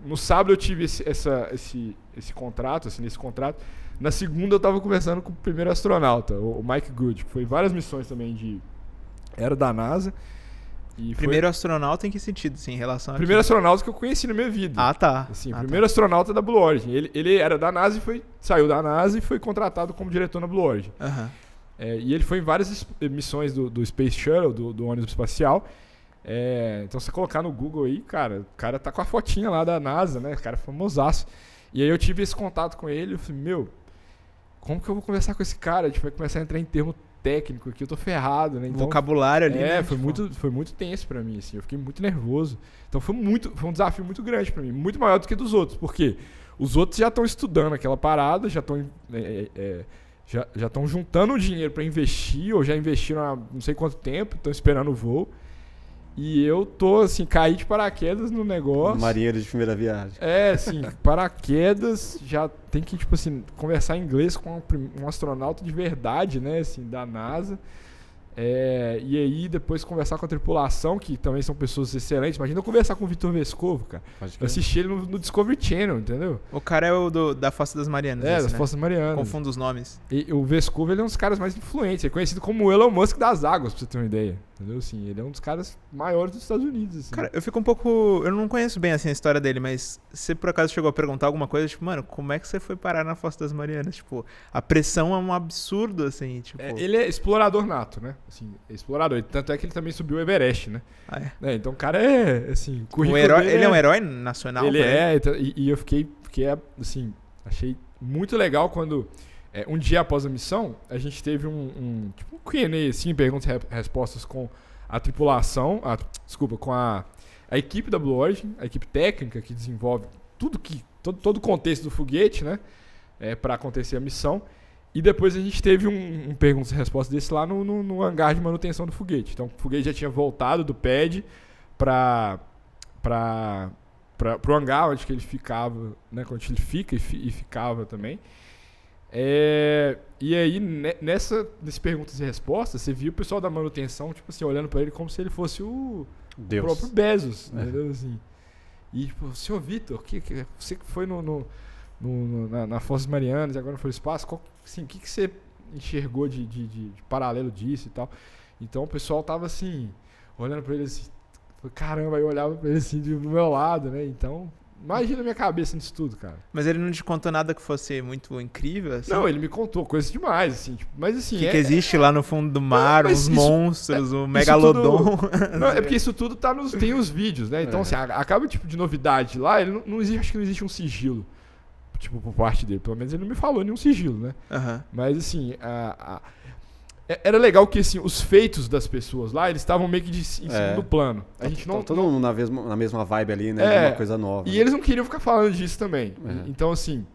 [SPEAKER 3] no sábado eu tive esse contrato, assim, nesse contrato. Na segunda eu tava conversando com o primeiro astronauta, o Mike Good, que foi várias missões também era da NASA. E
[SPEAKER 2] primeiro astronauta em que sentido, assim, em relação a...
[SPEAKER 3] Primeiro astronauta que eu conheci na minha vida.
[SPEAKER 2] Ah, tá.
[SPEAKER 3] Assim, o primeiro astronauta da Blue Origin. Ele era da NASA saiu da NASA e foi contratado como diretor na Blue Origin. E ele foi em várias missões do Space Shuttle, do ônibus espacial. Então, se você colocar no Google aí, cara, o cara tá com a fotinha lá da NASA, né? O cara é famosaço. E aí eu tive esse contato com ele, eu falei, meu, como que eu vou conversar com esse cara? A gente vai começar a entrar em termo técnico aqui, eu tô ferrado, né? Então,
[SPEAKER 2] vocabulário ali, né?
[SPEAKER 3] Foi muito tenso pra mim, assim, eu fiquei muito nervoso. Então foi um desafio muito grande pra mim, muito maior do que dos outros, porque os outros já estão estudando aquela parada, já estão juntando dinheiro pra investir, ou já investiram há não sei quanto tempo, estão esperando o voo. E eu tô, assim, caí de paraquedas no negócio.
[SPEAKER 1] Marinheiro de primeira viagem.
[SPEAKER 3] Assim, paraquedas, já tem que, tipo assim, conversar inglês com um astronauta de verdade, né, assim, da NASA. E aí depois conversar com a tripulação, que também são pessoas excelentes. Imagina eu conversar com o Vitor Vescovo, cara. Eu assisti ele no Discovery Channel, entendeu?
[SPEAKER 2] O cara é o da Fossa das Marianas.
[SPEAKER 3] Das Fossas Marianas.
[SPEAKER 2] Confundo os nomes.
[SPEAKER 3] E o Vescovo, ele é um dos caras mais influentes. Ele é conhecido como o Elon Musk das águas, pra você ter uma ideia. Entendeu? Assim, ele é um dos caras maiores dos Estados Unidos. Assim.
[SPEAKER 2] Cara, eu fico um pouco... Eu não conheço bem, assim, a história dele, mas você por acaso chegou a perguntar alguma coisa, tipo, mano, como é que você foi parar na Fossa das Marianas? Tipo, a pressão é um absurdo, assim, tipo...
[SPEAKER 3] Ele é explorador nato, né? Assim, explorador. Tanto é que ele também subiu o Everest, né? Então o cara assim...
[SPEAKER 2] Ele é um herói nacional.
[SPEAKER 3] Ele e eu fiquei, assim, achei muito legal quando... um dia após a missão, a gente teve tipo um Q&A, assim, perguntas e respostas com a tripulação, com a equipe da Blue Origin, a equipe técnica que desenvolve todo o contexto do foguete, né, para acontecer a missão. E depois a gente teve um perguntas e respostas desse lá no hangar de manutenção do foguete. Então o foguete já tinha voltado do pad para o hangar onde que ele ficava, né, onde ele fica e ficava também. E aí, nesse perguntas e respostas, você viu o pessoal da manutenção, tipo assim, olhando pra ele como se ele fosse o próprio Bezos, entendeu? Assim. E, tipo, senhor Vitor, você que foi na Fossas Marianas e agora foi no espaço, o que você enxergou de paralelo disso e tal? Então, o pessoal tava, assim, olhando pra ele assim, caramba, eu olhava pra ele assim, do meu lado, né? Então... Imagina a minha cabeça nisso tudo, cara.
[SPEAKER 2] Mas ele não te contou nada que fosse muito incrível? Assim?
[SPEAKER 3] Não, ele me contou coisas demais, assim. Tipo, mas assim...
[SPEAKER 2] que existe lá no fundo do mar, os monstros, o megalodon.
[SPEAKER 3] Não, é porque isso tudo tem os vídeos, né? Então, assim, acaba tipo de novidade lá, ele não existe, acho que não existe um sigilo, tipo, por parte dele. Pelo menos ele não me falou nenhum sigilo, né? Mas, assim, era legal que, assim, os feitos das pessoas lá, eles estavam meio que em segundo plano. A gente
[SPEAKER 1] todo mundo na mesma vibe ali, né? Uma coisa nova.
[SPEAKER 3] E eles não queriam ficar falando disso também. Então, assim,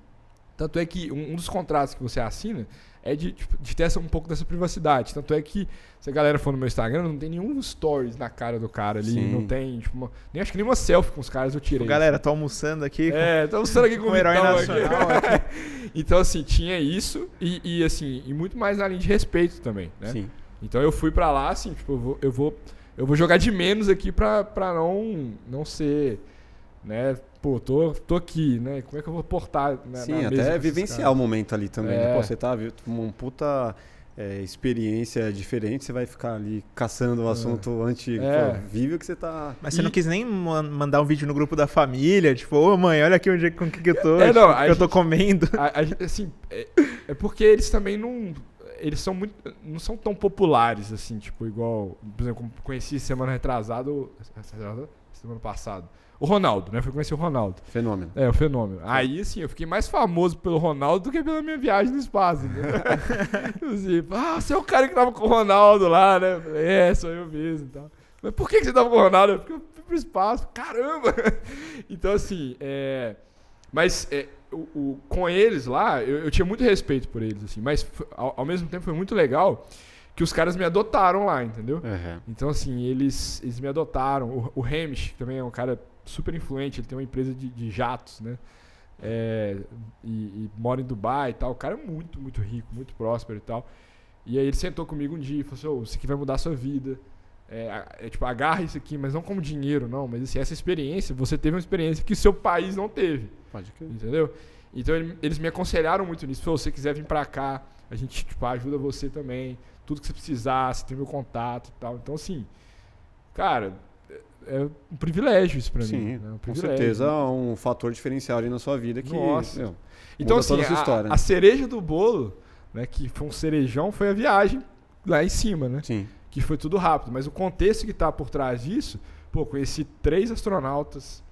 [SPEAKER 3] tanto é que um dos contratos que você assina é de ter um pouco dessa privacidade. Tanto é que, se a galera for no meu Instagram, não tem nenhum stories na cara do cara ali. Sim. Não tem, tipo, nem acho que nenhuma selfie com os caras eu tirei.
[SPEAKER 2] Galera, tô almoçando aqui.
[SPEAKER 3] Tô almoçando aqui com
[SPEAKER 2] o herói nacional.
[SPEAKER 3] Então, assim, tinha isso e, assim, e muito mais na linha de respeito também, né?
[SPEAKER 1] Sim.
[SPEAKER 3] Então eu fui pra lá, assim, tipo, eu vou jogar de menos aqui pra não ser, né? Pô, tô aqui, né? Como é que eu vou portar, né?
[SPEAKER 1] Sim, até vivenciar o momento ali também, né? Pô, você tá uma puta experiência diferente, você vai ficar ali caçando o assunto vive o que você tá...
[SPEAKER 2] Mas você não quis nem mandar um vídeo no grupo da família, tipo, ô mãe, olha aqui com o que eu tô, eu tô comendo.
[SPEAKER 3] Assim, é porque eles também não... eles são não são tão populares, assim, tipo, igual, por exemplo, conheci semana passada, o Ronaldo, né? Fui conhecer o Ronaldo.
[SPEAKER 1] Fenômeno.
[SPEAKER 3] O Fenômeno. Aí, assim, eu fiquei mais famoso pelo Ronaldo do que pela minha viagem no espaço, né? Assim, você é o cara que tava com o Ronaldo lá, né? Eu falei, sou eu mesmo e tal. Mas por que você tava com o Ronaldo? Porque eu fui pro espaço. Caramba! Então, assim, mas com eles lá, eu tinha muito respeito por eles, assim, mas ao mesmo tempo foi muito legal que os caras me adotaram lá, entendeu?
[SPEAKER 1] Uhum.
[SPEAKER 3] Então, assim, eles me adotaram. O Hamish também é um cara super influente, ele tem uma empresa de jatos, né? E mora em Dubai e tal. O cara é muito, muito rico, muito próspero e tal. E aí ele sentou comigo um dia e falou assim, isso aqui vai mudar a sua vida. Tipo, agarra isso aqui, mas não como dinheiro, não. Mas assim, essa experiência, você teve uma experiência que o seu país não teve.
[SPEAKER 1] Pode crer.
[SPEAKER 3] Entendeu? Então eles me aconselharam muito nisso. Falou, se você quiser vir pra cá, a gente tipo, ajuda você também. Tudo que você precisar, você tem meu contato e tal. Então, assim, cara, é um privilégio isso pra mim.
[SPEAKER 1] Sim,
[SPEAKER 3] né?
[SPEAKER 1] com certeza um fator diferencial ali na sua vida que
[SPEAKER 3] então, assim,
[SPEAKER 1] toda a sua história, né?
[SPEAKER 3] a cereja do bolo, né, que foi um cerejão, foi a viagem lá em cima, né?
[SPEAKER 1] Sim.
[SPEAKER 3] Que foi tudo rápido. Mas o contexto que tá por trás disso, conheci 3 astronautas,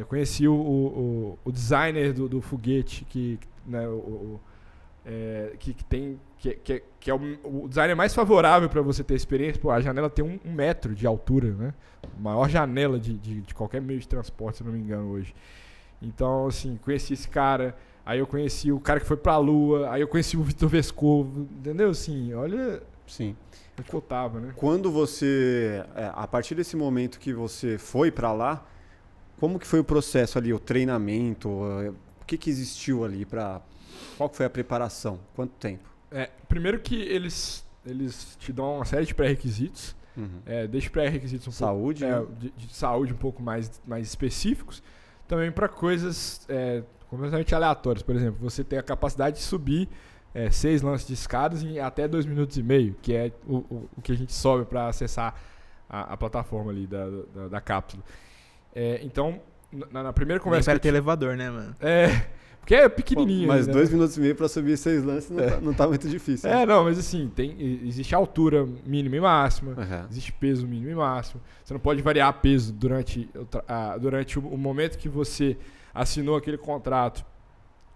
[SPEAKER 3] conheci o designer do foguete, que, né, que é o designer mais favorável para você ter experiência. A janela tem 1 metro de altura, né? A maior janela de qualquer meio de transporte, se não me engano, hoje. Então, assim, conheci esse cara, aí eu conheci o cara que foi pra Lua, aí eu conheci o Vitor Vescovo, entendeu? Assim, olha...
[SPEAKER 1] Sim.
[SPEAKER 3] Eu tava, né?
[SPEAKER 1] Quando você... a partir desse momento que você foi pra lá, como que foi o processo ali, o treinamento? O que existiu ali para... Qual que foi a preparação? Quanto tempo?
[SPEAKER 3] Primeiro que eles te dão uma série de pré-requisitos. Desde pré-requisitos
[SPEAKER 1] saúde,
[SPEAKER 3] pouco... de saúde um pouco mais específicos. Também para coisas completamente aleatórias. Por exemplo, você tem a capacidade de subir 6 lances de escadas em até 2 minutos e meio, que é o que a gente sobe para acessar a plataforma ali da cápsula. Então, na primeira conversa...
[SPEAKER 2] Nem para ter elevador, né, mano?
[SPEAKER 3] Porque é pequenininho.
[SPEAKER 1] Mas
[SPEAKER 3] né?
[SPEAKER 1] 2 minutos e meio para subir 6 lances não tá muito difícil. Né?
[SPEAKER 3] Não, mas assim, existe altura mínima e máxima,
[SPEAKER 1] Uhum.
[SPEAKER 3] existe peso mínimo e máximo. Você não pode variar peso durante o momento que você assinou aquele contrato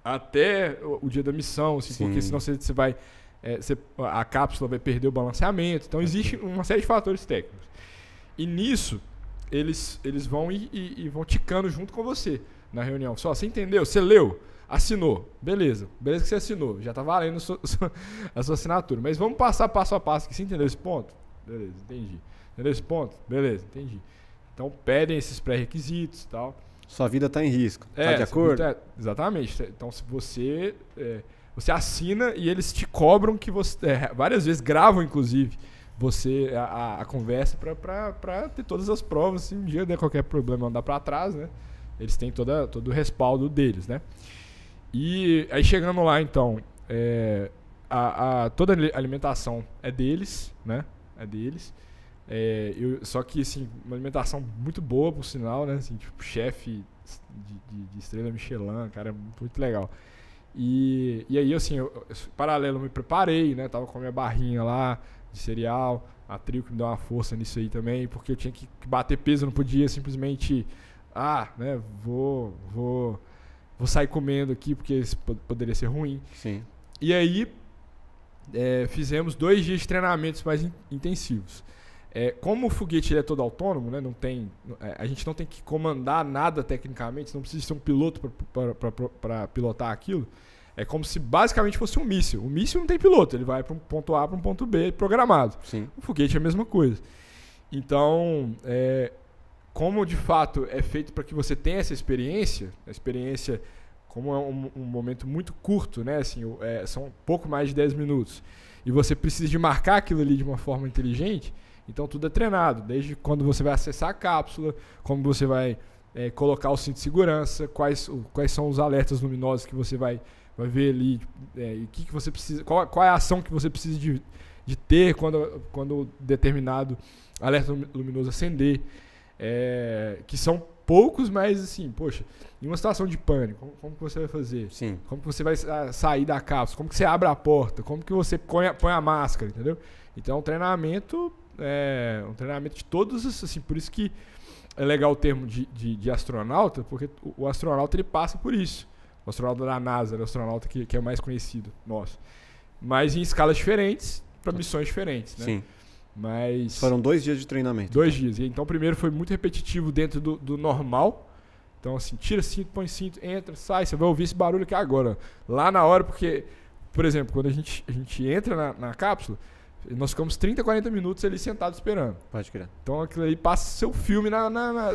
[SPEAKER 3] até o dia da missão, assim, porque senão você vai... a cápsula vai perder o balanceamento. Então existe uma série de fatores técnicos. E nisso, eles vão e vão ticando junto com você na reunião. Só, você entendeu? Você leu? Assinou. Beleza que você assinou. Já tá valendo a sua assinatura. Mas vamos passar passo a passo aqui. Você entendeu esse ponto? Beleza, entendi. Entendeu esse ponto? Beleza, entendi. Então pedem esses pré-requisitos e tal.
[SPEAKER 1] Sua vida tá em risco. Tá de acordo?
[SPEAKER 3] Exatamente. Então se você assina e eles te cobram que você... várias vezes gravam, inclusive, você a conversa para ter todas as provas. Se um dia der qualquer problema andar para trás, né? Eles têm todo o respaldo deles, né? E aí chegando lá, então, toda a alimentação é deles, né? É deles. Só que, assim, uma alimentação muito boa, por sinal, né? Assim, tipo, chefe de estrela Michelin, cara, muito legal. E aí, assim, paralelo, eu me preparei, né? Tava com a minha barrinha lá de cereal, a Trio que me deu uma força nisso aí também, porque eu tinha que bater peso, não podia simplesmente... né, vou sair comendo aqui porque isso poderia ser ruim.
[SPEAKER 1] Sim.
[SPEAKER 3] E aí fizemos 2 dias de treinamentos mais intensivos. Como o foguete ele é todo autônomo, né, a gente não tem que comandar nada tecnicamente, não precisa ser um piloto para pilotar aquilo. É como se basicamente fosse um míssil. O míssil não tem piloto, ele vai para um ponto A para um ponto B programado.
[SPEAKER 1] Sim.
[SPEAKER 3] O foguete é a mesma coisa. Então, como de fato é feito para que você tenha essa experiência, a experiência, como é um momento muito curto, né? Assim, são um pouco mais de 10 minutos, e você precisa de marcar aquilo ali de uma forma inteligente, então tudo é treinado, desde quando você vai acessar a cápsula, como você vai colocar o cinto de segurança, quais são os alertas luminosos que você vai ver ali, e que você precisa, qual é a ação que você precisa de ter quando determinado alerta luminoso acender. Que são poucos, mas assim, poxa, em uma situação de pânico, como que você vai fazer?
[SPEAKER 1] Sim.
[SPEAKER 3] Como que você vai sair da cápsula? Como que você abre a porta? Como que você põe a máscara, entendeu? Então é um treinamento de todos, assim, por isso que é legal o termo de astronauta, porque o astronauta ele passa por isso. O astronauta da NASA, o astronauta que é o mais conhecido nosso. Mas em escalas diferentes, para missões diferentes, né?
[SPEAKER 1] Sim.
[SPEAKER 3] Mas
[SPEAKER 1] foram 2 dias de treinamento.
[SPEAKER 3] 2 dias. Então, o primeiro foi muito repetitivo dentro do normal. Então, assim, tira cinto, põe cinto, entra, sai. Você vai ouvir esse barulho aqui agora. Lá na hora, porque, por exemplo, quando a gente entra na cápsula, nós ficamos 30, 40 minutos ali sentados esperando.
[SPEAKER 1] Pode crer.
[SPEAKER 3] Então, aquilo aí passa seu filme,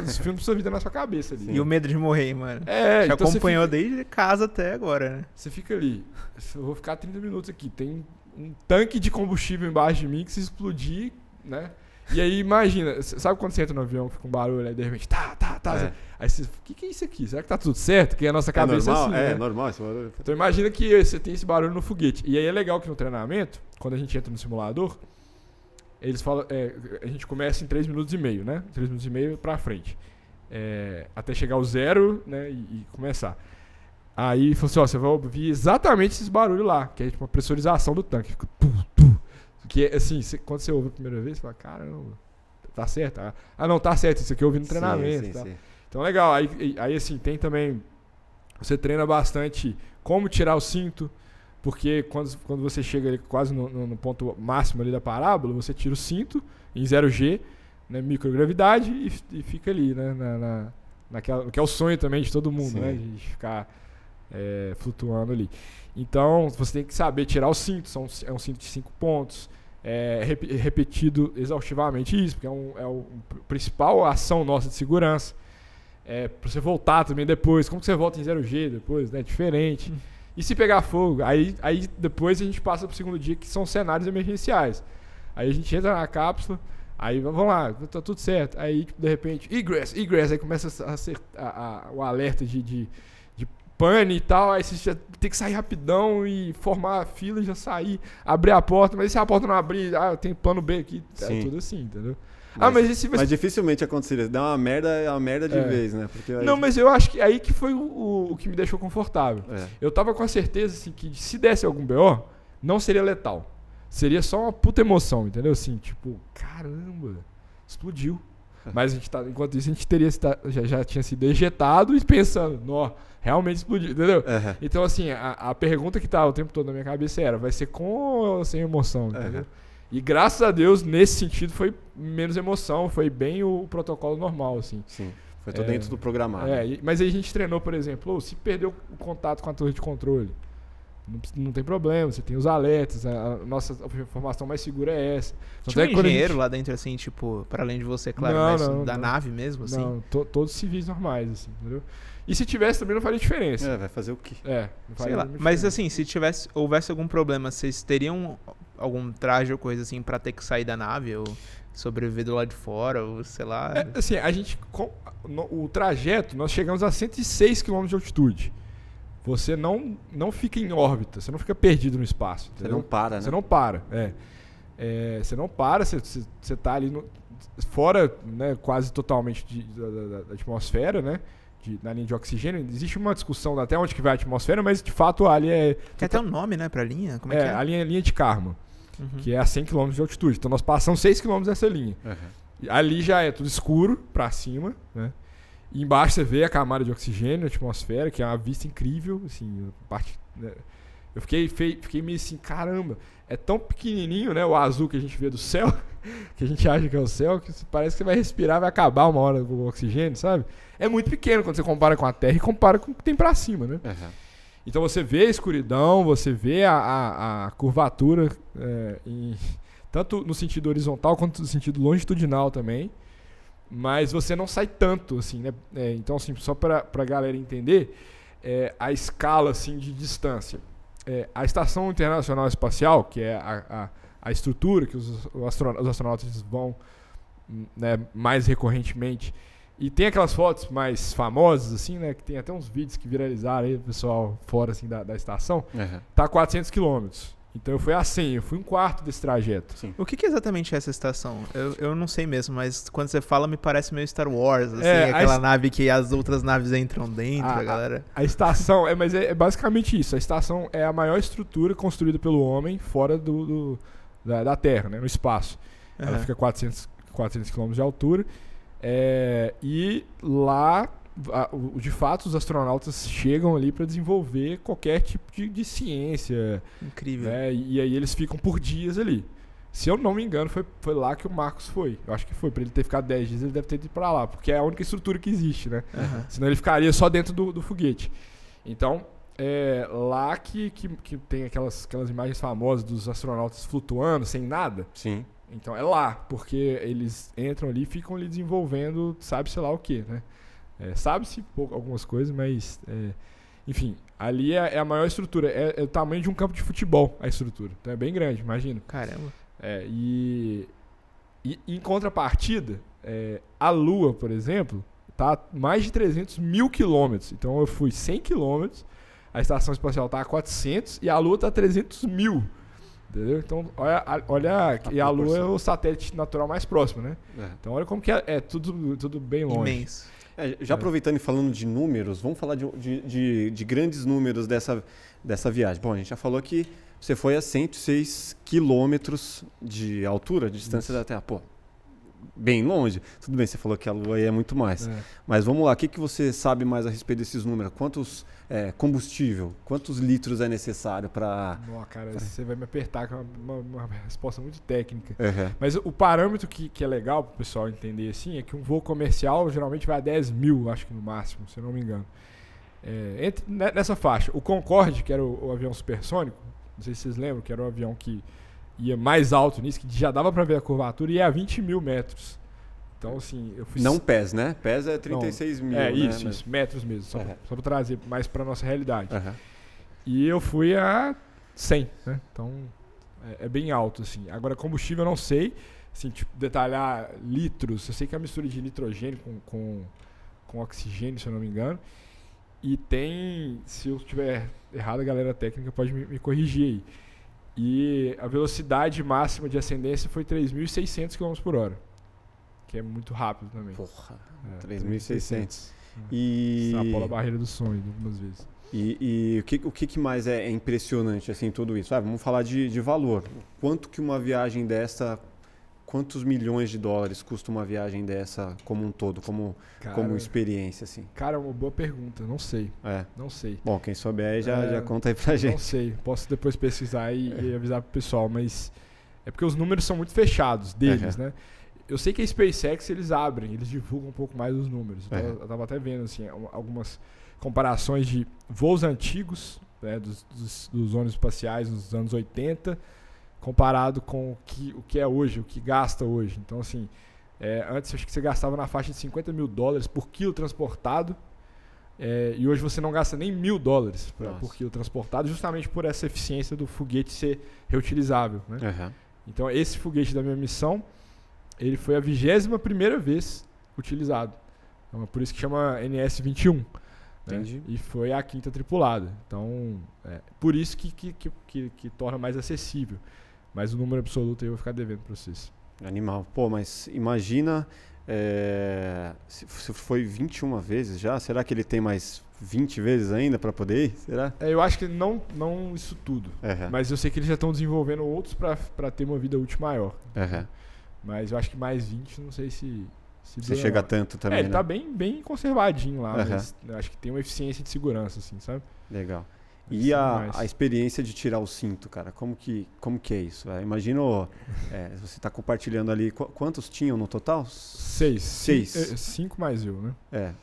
[SPEAKER 3] os filmes da sua vida na sua cabeça ali.
[SPEAKER 2] E o medo de morrer, mano.
[SPEAKER 3] Você
[SPEAKER 2] então acompanhou desde casa até agora, né?
[SPEAKER 3] Você fica ali. Eu vou ficar 30 minutos aqui. Tem um tanque de combustível embaixo de mim que se explodir, né? E aí, imagina, sabe quando você entra no avião, fica um barulho, aí de repente, tá. Aí você, o que é isso aqui? Será que tá tudo certo? Que a nossa cabeça
[SPEAKER 1] normal,
[SPEAKER 3] assim, né?
[SPEAKER 1] Normal esse barulho.
[SPEAKER 3] Então imagina que você tem esse barulho no foguete. E aí é legal que no treinamento, quando a gente entra no simulador, eles falam, a gente começa em 3 minutos e meio, né? 3 minutos e meio pra frente. Até chegar ao 0, né? E começar. Aí falou assim, ó, você vai ouvir exatamente esses barulhos lá, que é tipo uma pressurização do tanque. Fica que é assim, quando você ouve a primeira vez, você fala, caramba, tá certo? Não, tá certo, isso aqui eu ouvi no treinamento. Sim, tá? Sim. Então legal, aí assim, tem também, você treina bastante como tirar o cinto, porque quando você chega ali quase no ponto máximo ali da parábola, você tira o cinto em 0G, né, microgravidade, e fica ali, né, naquela, que é o sonho também de todo mundo, né, de ficar flutuando ali. Então, você tem que saber tirar o cinto, é um cinto de 5 pontos, repetido exaustivamente isso, porque é a principal ação nossa de segurança. Para você voltar também depois, como que você volta em 0G depois, né, diferente. E se pegar fogo, aí depois a gente passa pro segundo dia, que são cenários emergenciais. Aí a gente entra na cápsula, aí vamos lá, tá tudo certo. Aí, tipo, de repente, egress, aí começa a ser o alerta de pane e tal, aí você já tem que sair rapidão e formar a fila e já sair, abrir a porta, mas se a porta não abrir, tem plano B aqui, tudo assim, entendeu?
[SPEAKER 1] Mas dificilmente aconteceria, dá uma merda de vez, né? Porque
[SPEAKER 3] não, mas eu acho que aí que foi o que me deixou confortável. Eu tava com a certeza, assim, que se desse algum BO, não seria letal. Seria só uma puta emoção, entendeu? Assim, tipo, caramba, explodiu. Mas enquanto isso, a gente já tinha sido ejetado e pensando, realmente explodiu, entendeu? Uhum. Então, assim, a pergunta que tava o tempo todo na minha cabeça era, vai ser com ou sem emoção, entendeu? E graças a Deus, nesse sentido, foi menos emoção, foi bem o protocolo normal, assim.
[SPEAKER 1] Sim, foi tudo dentro do programado.
[SPEAKER 3] Mas aí a gente treinou, por exemplo, se perdeu o contato com a torre de controle, não tem problema, você tem os alertas, a nossa informação mais segura é essa.
[SPEAKER 2] Tinha um engenheiro lá dentro, assim, tipo, para além de você, claro, da nave mesmo, assim?
[SPEAKER 3] Não, todos civis normais, assim, entendeu? E se tivesse também não faria diferença.
[SPEAKER 1] Vai fazer o quê?
[SPEAKER 3] Não faria.
[SPEAKER 2] Sei lá, mas assim, se houvesse algum problema, vocês teriam algum traje ou coisa assim pra ter que sair da nave ou sobreviver do lado de fora, ou sei lá?
[SPEAKER 3] Assim, a gente, o trajeto, nós chegamos a 106 km de altitude. Você não fica em órbita, você não fica perdido no espaço.
[SPEAKER 1] Você não para, né?
[SPEAKER 3] Você não para, você não para, você tá ali fora, né, quase totalmente da atmosfera, né? Na linha de oxigênio. Existe uma discussão até onde que vai a atmosfera, mas de fato ali
[SPEAKER 2] tem até um nome, né, pra linha? Como é que é?
[SPEAKER 3] A linha de Kármán, que é a 100 km de altitude. Então nós passamos 6 km dessa linha. Ali já é tudo escuro pra cima, né? E embaixo você vê a camada de oxigênio, a atmosfera, que é uma vista incrível, assim, parte, né? Eu fiquei meio assim, caramba, é tão pequenininho, né, o azul que a gente vê do céu, que a gente acha que é o céu, que parece que você vai respirar, vai acabar uma hora o oxigênio, sabe? É muito pequeno quando você compara com a Terra e compara com o que tem pra cima, né? Então você vê a escuridão, você vê a curvatura, tanto no sentido horizontal quanto no sentido longitudinal também, mas você não sai tanto, assim, né? Então, assim, só pra galera entender, a escala, assim, de distância. A Estação Internacional Espacial, que é a estrutura que os astronautas vão, né, mais recorrentemente, e tem aquelas fotos mais famosas, assim, né, que tem até uns vídeos que viralizaram aí, o pessoal fora, assim, da estação, tá a 400 km. Então eu fui a 100, eu fui um quarto desse trajeto.
[SPEAKER 1] Sim.
[SPEAKER 2] O que é essa estação? Eu não sei mesmo, mas quando você fala me parece meio Star Wars, assim, aquela nave que as outras naves entram dentro, a galera...
[SPEAKER 3] A estação, mas é basicamente isso. A estação é a maior estrutura construída pelo homem fora da Terra, né, no espaço.
[SPEAKER 2] Uhum.
[SPEAKER 3] Ela fica a 400 km de altura. E lá, de fato, os astronautas chegam ali para desenvolver qualquer tipo de ciência.
[SPEAKER 2] Incrível.
[SPEAKER 3] Né? E aí eles ficam por dias ali. Se eu não me engano, foi lá que o Marcos foi. Eu acho que foi. Para ele ter ficado 10 dias, ele deve ter ido para lá. Porque é a única estrutura que existe, né?
[SPEAKER 2] Uhum.
[SPEAKER 3] Senão ele ficaria só dentro do foguete. Então, é lá que tem aquelas imagens famosas dos astronautas flutuando, sem nada.
[SPEAKER 1] Sim.
[SPEAKER 3] Então é lá, porque eles entram ali e ficam ali desenvolvendo, sabe-se lá o que, né? Sabe-se algumas coisas, mas... enfim, ali é a maior estrutura. É o tamanho de um campo de futebol, a estrutura. Então é bem grande, imagina.
[SPEAKER 2] Caramba.
[SPEAKER 3] E em contrapartida, a Lua, por exemplo, tá a mais de 300 mil quilômetros. Então eu fui 100 quilômetros, a estação espacial tá a 400 e a Lua tá a 300 mil. Entendeu? Então, olha e a Lua é o satélite natural mais próximo, né? Então, olha como que é tudo bem longe.
[SPEAKER 2] Imenso.
[SPEAKER 1] Já aproveitando e falando de números, vamos falar de grandes números dessa viagem. Bom, a gente já falou que você foi a 106 quilômetros de altura, de distância da Terra. Pô, bem longe. Tudo bem, você falou que a Lua aí é muito mais. Mas vamos lá, o que você sabe mais a respeito desses números? Quantos combustível, quantos litros é necessário para...
[SPEAKER 3] Não, cara, você vai me apertar com uma resposta muito técnica.
[SPEAKER 1] Uhum.
[SPEAKER 3] Mas o parâmetro que é legal para o pessoal entender assim é que um voo comercial geralmente vai a 10 mil, acho que no máximo, se eu não me engano. Nessa faixa. O Concorde, que era o avião supersônico, não sei se vocês lembram, que era o avião que ia mais alto nisso, que já dava para ver a curvatura, e ia a 20 mil metros. Então, assim, eu fui...
[SPEAKER 1] Não pés, né? Pés é 36 mil, né?
[SPEAKER 3] Isso, metros mesmo, só para trazer mais para nossa realidade.
[SPEAKER 1] Uhum.
[SPEAKER 3] E eu fui a 100, né? Então, é bem alto, assim. Agora, combustível eu não sei, assim, tipo, detalhar litros. Eu sei que é a mistura de nitrogênio com oxigênio, se eu não me engano. E tem, se eu estiver errado, a galera técnica pode me corrigir aí. E a velocidade máxima de ascendência foi 3.600 km por hora. Que é muito rápido também.
[SPEAKER 1] Porra, 3.600.
[SPEAKER 3] Extrapola a barreira do som algumas vezes.
[SPEAKER 1] E o que mais é impressionante assim tudo isso? Vamos falar de valor. Quanto que uma viagem dessa, quantos milhões de dólares custa uma viagem dessa como um todo, como experiência assim? Cara,
[SPEAKER 3] uma boa pergunta, não sei. Não sei.
[SPEAKER 1] Bom, quem souber aí já conta aí pra gente.
[SPEAKER 3] Não sei, posso depois pesquisar e avisar pro pessoal, mas é porque os números são muito fechados deles, né? Eu sei que a SpaceX eles divulgam um pouco mais os números. Então, eu tava até vendo assim, algumas comparações de voos antigos, né, dos ônibus espaciais nos anos 80, comparado com o que é hoje, o que gasta hoje. Então, assim, antes acho que você gastava na faixa de $50 mil por quilo transportado, e hoje você não gasta nem $1.000 por quilo transportado, justamente por essa eficiência do foguete ser reutilizável, né? Então, esse foguete da minha missão, ele foi a 21ª vez utilizado. Então, por isso que chama NS-21. Né? E foi a 5ª tripulada. Então, por isso que torna mais acessível. Mas o número absoluto aí eu vou ficar devendo para vocês.
[SPEAKER 1] Animal. Pô, mas imagina se foi 21 vezes já, será que ele tem mais 20 vezes ainda para poder ir? Será?
[SPEAKER 3] Eu acho que não isso tudo. Mas eu sei que eles já estão desenvolvendo outros para ter uma vida útil maior. Mas eu acho que mais 20, não sei se
[SPEAKER 1] você chega tanto também.
[SPEAKER 3] Ele tá bem conservadinho lá, mas eu acho que tem uma eficiência de segurança, assim, sabe?
[SPEAKER 1] Legal. E a experiência de tirar o cinto, cara, como que é isso? Imagina, você tá compartilhando ali, quantos tinham no total?
[SPEAKER 3] 6. 5 mais eu, né?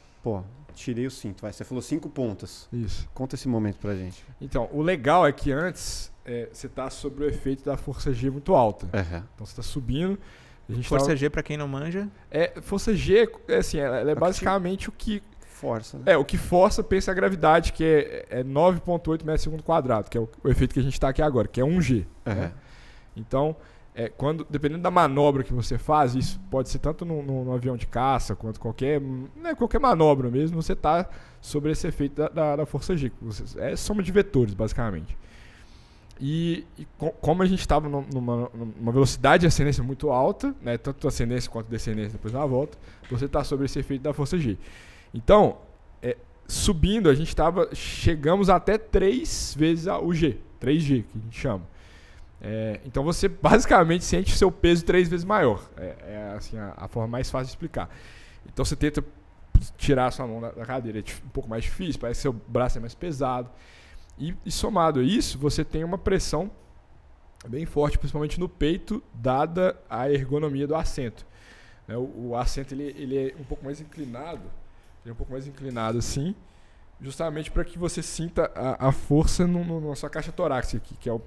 [SPEAKER 1] Tirei o cinto, você falou 5 pontas.
[SPEAKER 3] Isso.
[SPEAKER 1] Conta esse momento pra gente.
[SPEAKER 3] Então, o legal é que antes você tá sob o efeito da força G muito alta. Então você tá subindo.
[SPEAKER 2] Força G, pra quem não manja?
[SPEAKER 3] Força G, assim, ela é basicamente o que...
[SPEAKER 1] Força. Né?
[SPEAKER 3] O que força, pensa a gravidade, que é 9,8 metros por segundo quadrado, que é o efeito que a gente está aqui agora, que é 1G. Né? Então, dependendo da manobra que você faz, isso pode ser tanto no avião de caça, quanto qualquer manobra mesmo, você está sobre esse efeito da força G. É soma de vetores, basicamente. Como a gente estava numa velocidade de ascendência muito alta, né, tanto ascendência quanto descendência depois da volta, você está sobre esse efeito da força G. Então, subindo, chegamos até 3 vezes o G, 3G que a gente chama. Então você basicamente sente o seu peso 3 vezes maior. Assim, a forma mais fácil de explicar. Então você tenta tirar a sua mão da cadeira, é um pouco mais difícil, parece que seu braço é mais pesado. E somado a isso, você tem uma pressão bem forte, principalmente no peito, dada a ergonomia do assento. O assento ele é um pouco mais inclinado, assim, justamente para que você sinta a força na sua caixa torácica, que é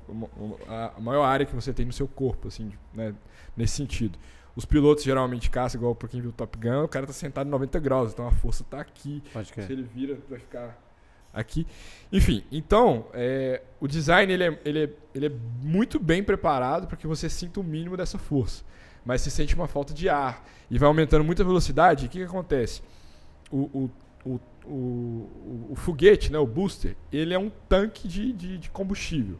[SPEAKER 3] a maior área que você tem no seu corpo, assim, né, nesse sentido. Os pilotos geralmente caçam, igual para quem viu o Top Gun, o cara está sentado em 90 graus, então a força está aqui. Se ele vira, vai ficar aqui. Enfim, então, o design ele é muito bem preparado para que você sinta o mínimo dessa força. Mas você sente uma falta de ar e vai aumentando muita velocidade. E o que acontece? O foguete, né, o booster, ele é um tanque de combustível.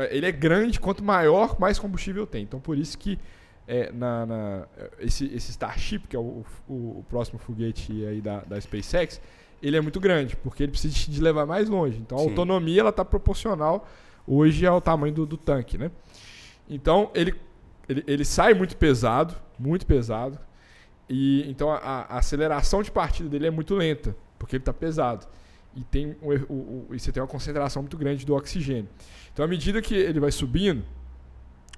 [SPEAKER 3] Ele é grande, quanto maior, mais combustível tem. Então, por isso que esse Starship, que é o próximo foguete aí da SpaceX, ele é muito grande, porque ele precisa de levar mais longe. Então, a autonomia está proporcional hoje ao tamanho do tanque, né? Então, ele sai muito pesado, e então a aceleração de partida dele é muito lenta, porque ele está pesado. E você tem uma concentração muito grande do oxigênio. Então, à medida que ele vai subindo,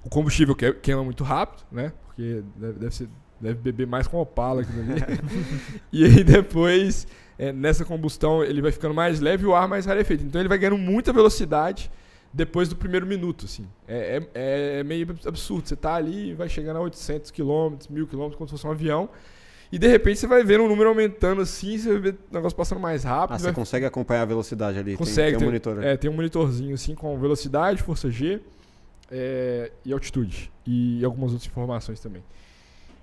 [SPEAKER 3] o combustível queima muito rápido, né? Porque deve beber mais com Opala aquilo ali. E aí depois, nessa combustão, ele vai ficando mais leve e o ar mais rarefeito. Então ele vai ganhando muita velocidade depois do primeiro minuto, assim. É meio absurdo. Você tá ali e vai chegando a 800 km, 1000 km, como se fosse um avião. E de repente você vai vendo o número aumentando assim, você vai ver o negócio passando mais rápido.
[SPEAKER 1] Você consegue acompanhar a velocidade ali?
[SPEAKER 3] Consegue.
[SPEAKER 1] Tem um monitor ali.
[SPEAKER 3] Tem um monitorzinho assim com velocidade, força G e altitude. E algumas outras informações também.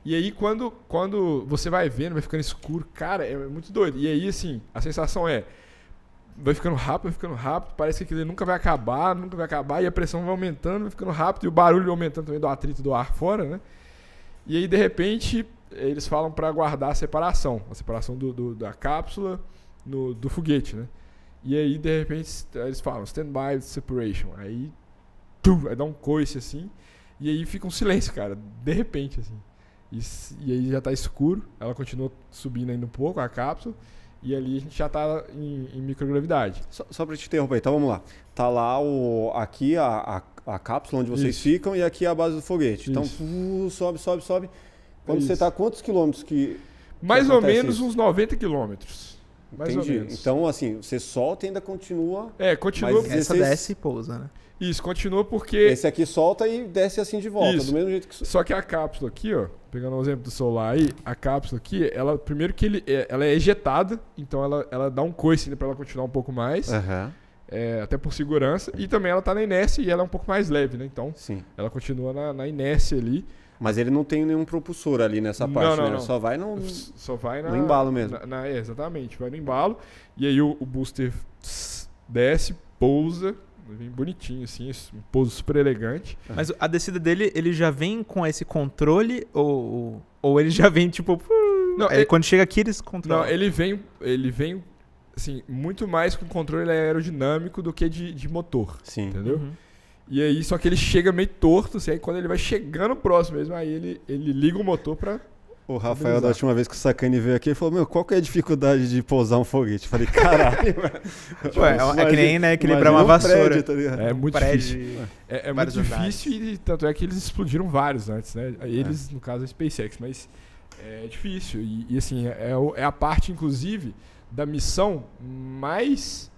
[SPEAKER 3] E aí quando você vai vendo, vai ficando escuro, cara, é muito doido. E aí assim, a sensação vai ficando rápido, parece que aquilo nunca vai acabar, e a pressão vai aumentando, vai ficando rápido, e o barulho vai aumentando também do atrito do ar fora, né? E aí, de repente, eles falam para guardar a separação da cápsula do foguete, né? E aí, de repente, eles falam standby separation. Aí dá um coice assim, e aí fica um silêncio, cara, de repente, assim. E aí já tá escuro, ela continua subindo ainda um pouco, a cápsula, e ali a gente já tá em microgravidade.
[SPEAKER 1] Só para te interromper, então vamos lá. Tá lá aqui a cápsula onde vocês ficam e aqui a base do foguete. Então sobe. Quando você tá a quantos quilômetros
[SPEAKER 3] mais ou menos uns 90 quilômetros.
[SPEAKER 1] Entendi. Então, assim, você solta e ainda continua.
[SPEAKER 3] Continua.
[SPEAKER 2] Mas essa desce e pousa, né?
[SPEAKER 3] Isso, continua porque...
[SPEAKER 1] Esse aqui solta e desce assim de volta, do mesmo jeito que...
[SPEAKER 3] Só que a cápsula aqui, ó, pegando o exemplo do celular aí, a cápsula aqui, ela, primeiro que ela é ejetada, então ela dá um coice para ela continuar um pouco mais, até por segurança, e também ela tá na inércia e ela é um pouco mais leve, né? Então, ela continua na inércia ali.
[SPEAKER 1] Mas ele não tem nenhum propulsor ali nessa parte,
[SPEAKER 3] não,
[SPEAKER 1] né?
[SPEAKER 3] Não.
[SPEAKER 1] Só vai no
[SPEAKER 3] embalo mesmo. Exatamente, vai no embalo. E aí o booster desce, pousa, vem bonitinho assim, um pouso super elegante.
[SPEAKER 2] Mas a descida dele, ele já vem com esse controle ou ele já vem tipo... Não, quando chega aqui eles controlam?
[SPEAKER 3] Não, ele vem assim, muito mais com controle aerodinâmico do que de motor.
[SPEAKER 1] Sim.
[SPEAKER 3] Entendeu? E aí, só que ele chega meio torto, assim, aí quando ele vai chegando próximo mesmo, aí ele liga o motor pra...
[SPEAKER 1] O Rafael, da última vez que o Sacani veio aqui, ele falou, qual que é a dificuldade de pousar um foguete? Eu falei, caralho,
[SPEAKER 2] é que nem, né, equilibrar uma vassoura.
[SPEAKER 1] Prédio, tá ligado?
[SPEAKER 3] É muito difícil. É muito difícil e tanto é que eles explodiram vários antes, né? Eles, no caso, a SpaceX, mas é difícil. E assim, é a parte, inclusive, da missão mais...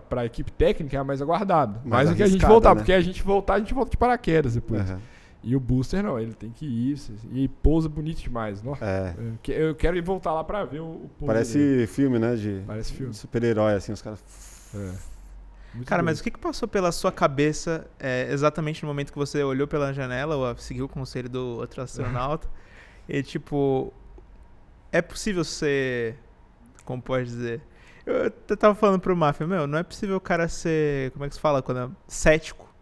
[SPEAKER 3] Pra equipe técnica é a mais aguardada. Mais do que a gente voltar, né? Porque a gente volta de paraquedas depois. E o booster não, ele tem que ir e pousa bonito demais. Eu quero ir voltar lá pra ver o pouso.
[SPEAKER 1] Parece dele. Filme, né?
[SPEAKER 3] Parece filme.
[SPEAKER 1] Super-herói, assim, os caras...
[SPEAKER 2] Cara, mas o que passou pela sua cabeça exatamente no momento que você olhou pela janela ou seguiu o conselho do outro astronauta? E tipo, é possível ser, como pode dizer... Eu tava falando pro Mafia, não é possível o cara ser, como é que se fala, cético,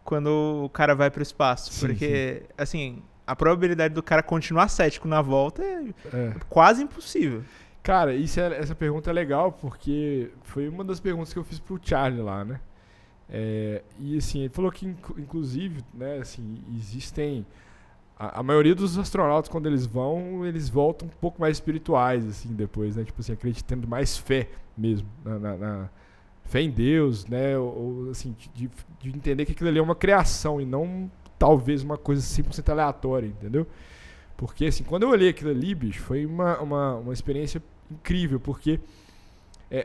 [SPEAKER 2] quando o cara vai pro espaço.
[SPEAKER 3] Sim,
[SPEAKER 2] porque, assim, a probabilidade do cara continuar cético na volta é quase impossível.
[SPEAKER 3] Cara, essa pergunta é legal, porque foi uma das perguntas que eu fiz pro Charlie lá, né? E assim, ele falou que, inclusive, né, assim, existem... A maioria dos astronautas, quando eles voltam um pouco mais espirituais, assim, depois, né? Tipo assim, acreditando mais fé mesmo, na fé em Deus, né? Ou assim, de entender que aquilo ali é uma criação e não, talvez, uma coisa 100% aleatória, entendeu? Porque, assim, quando eu olhei aquilo ali, bicho, foi uma experiência incrível, porque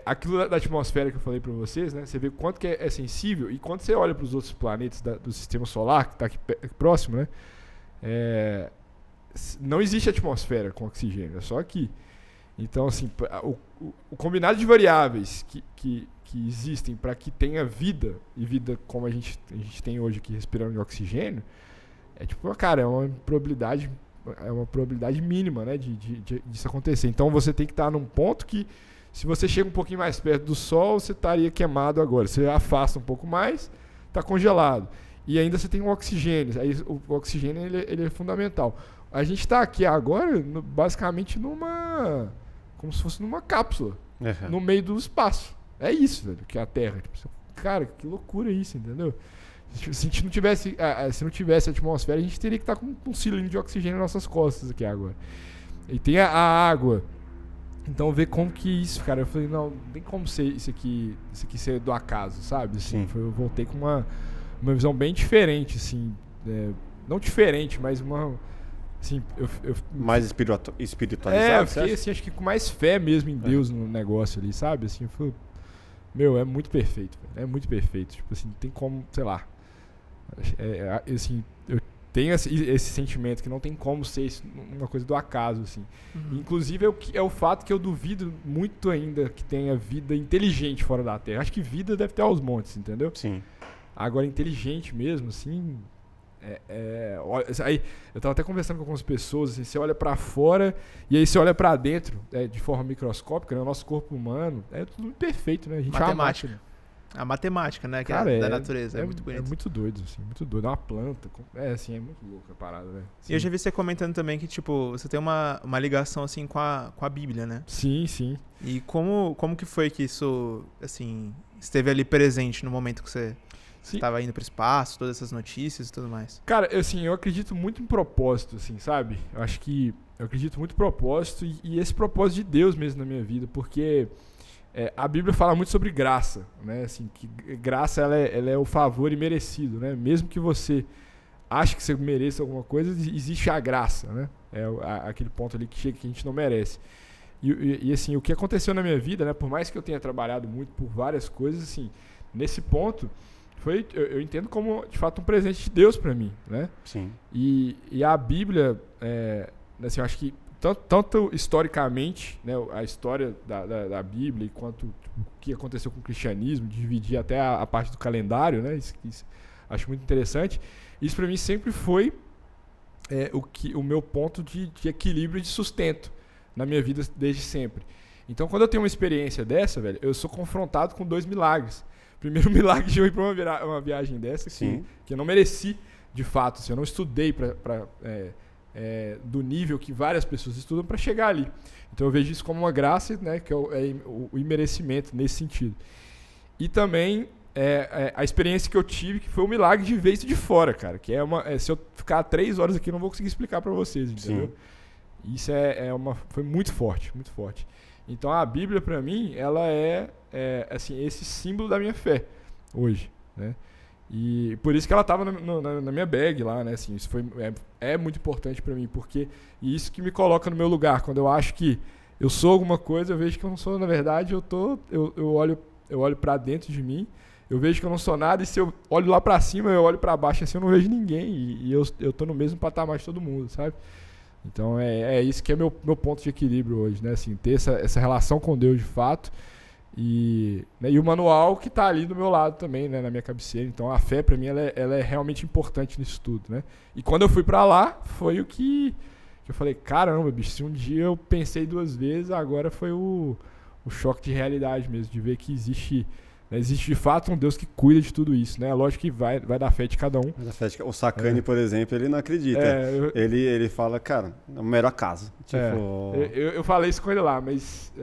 [SPEAKER 3] aquilo da atmosfera que eu falei pra vocês, né? Você vê quanto que é sensível, e quando você olha para os outros planetas do sistema solar, que tá aqui próximo, né? Não existe atmosfera com oxigênio, é só aqui. Então, assim, o combinado de variáveis que existem para que tenha vida, e vida como a gente tem hoje aqui respirando de oxigênio, tipo, cara, é uma probabilidade mínima, né, disso acontecer. Então você tem que estar num ponto que, se você chega um pouquinho mais perto do Sol, você estaria queimado agora. Você afasta um pouco mais, está congelado. E ainda você tem o oxigênio. Aí o oxigênio ele é fundamental. A gente está aqui agora, basicamente, como se fosse numa cápsula, no meio do espaço. É isso, velho, que é a Terra. Tipo, cara, que loucura isso, entendeu? Se a gente não tivesse, se não tivesse atmosfera, a gente teria que estar com um cilindro de oxigênio nas nossas costas aqui agora. E tem a água. Então, ver como que isso, cara. Eu falei, não tem como ser isso aqui ser do acaso, sabe? Assim, eu voltei com uma visão bem diferente, assim, não diferente, mas assim,
[SPEAKER 1] mais espiritualizado,
[SPEAKER 3] eu fiquei, assim, acho que com mais fé mesmo em Deus no negócio ali, sabe? Assim, eu falei, é muito perfeito, velho, é muito perfeito, tipo assim, não tem como, sei lá, assim, eu tenho esse sentimento que não tem como ser uma coisa do acaso, assim. Inclusive é o fato que eu duvido muito ainda que tenha vida inteligente fora da Terra. Acho que vida deve ter aos montes, entendeu?
[SPEAKER 1] Sim.
[SPEAKER 3] Agora, inteligente mesmo, assim... aí, eu tava até conversando com algumas pessoas, assim, você olha pra fora e aí você olha pra dentro, de forma microscópica, né? O nosso corpo humano é tudo perfeito, né? A gente
[SPEAKER 2] matemática. A matemática, né? Que cara, da natureza. É muito bonito.
[SPEAKER 3] É muito doido, assim, muito doido. É uma planta. Assim, é muito louca a parada, né?
[SPEAKER 2] E eu já vi você comentando também que, tipo, você tem uma ligação, assim, com a Bíblia, né?
[SPEAKER 3] Sim, sim.
[SPEAKER 2] E como que foi que isso, assim, esteve ali presente no momento que você... Tava indo pro espaço, todas essas notícias e tudo mais.
[SPEAKER 3] Cara, assim, eu acredito muito em propósito, assim, sabe? Eu acredito muito em propósito e esse propósito de Deus mesmo na minha vida, porque a Bíblia fala muito sobre graça, né? Assim, que graça ela é o favor imerecido, né? Mesmo que você ache que você mereça alguma coisa, existe a graça, né? Aquele ponto ali que chega que a gente não merece. E assim, o que aconteceu na minha vida, né? Por mais que eu tenha trabalhado muito por várias coisas, assim, nesse ponto... eu entendo como, de fato, um presente de Deus para mim, né?
[SPEAKER 1] Sim.
[SPEAKER 3] E a Bíblia, assim, eu acho que tanto historicamente, né, a história da Bíblia, quanto o que aconteceu com o cristianismo, dividir até a parte do calendário, né? Isso acho muito interessante. Isso para mim sempre foi o meu ponto de equilíbrio e de sustento na minha vida desde sempre. Então, quando eu tenho uma experiência dessa, velho, eu sou confrontado com 2 milagres. Primeiro milagre de eu ir para uma viagem dessa, que eu não mereci, de fato. Assim, eu não estudei do nível que várias pessoas estudam para chegar ali. Então eu vejo isso como uma graça, né, que é o imerecimento nesse sentido. E também a experiência que eu tive, que foi um milagre de ver isso de fora, cara. Que se eu ficar 3 horas aqui, eu não vou conseguir explicar para vocês, entendeu? Sim. Isso foi muito forte, muito forte. Então a Bíblia, para mim, ela assim, esse símbolo da minha fé hoje, né? E por isso que ela estava na minha bag lá, né? Assim, isso é muito importante para mim, porque isso que me coloca no meu lugar. Quando eu acho que eu sou alguma coisa, eu vejo que eu não sou, na verdade, eu olho para dentro de mim, eu vejo que eu não sou nada, e se eu olho lá para cima, eu olho para baixo, assim, eu não vejo ninguém, e eu tô no mesmo patamar de todo mundo, sabe? Então é isso que é meu ponto de equilíbrio hoje, né? Assim, ter essa relação com Deus de fato e o manual que está ali do meu lado também, né? Na minha cabeceira. Então a fé para mim ela é realmente importante nisso tudo, né? E quando eu fui para lá foi o que eu falei, caramba, bicho, se um dia eu pensei 2 vezes, agora foi o o choque de realidade mesmo, de ver que existe de fato um Deus que cuida de tudo isso, né? Lógico que vai dar fé de cada um.
[SPEAKER 1] O Sakane, por exemplo, ele não acredita. Ele fala, cara, é um mero acaso. Tipo...
[SPEAKER 3] Eu falei isso com ele lá, mas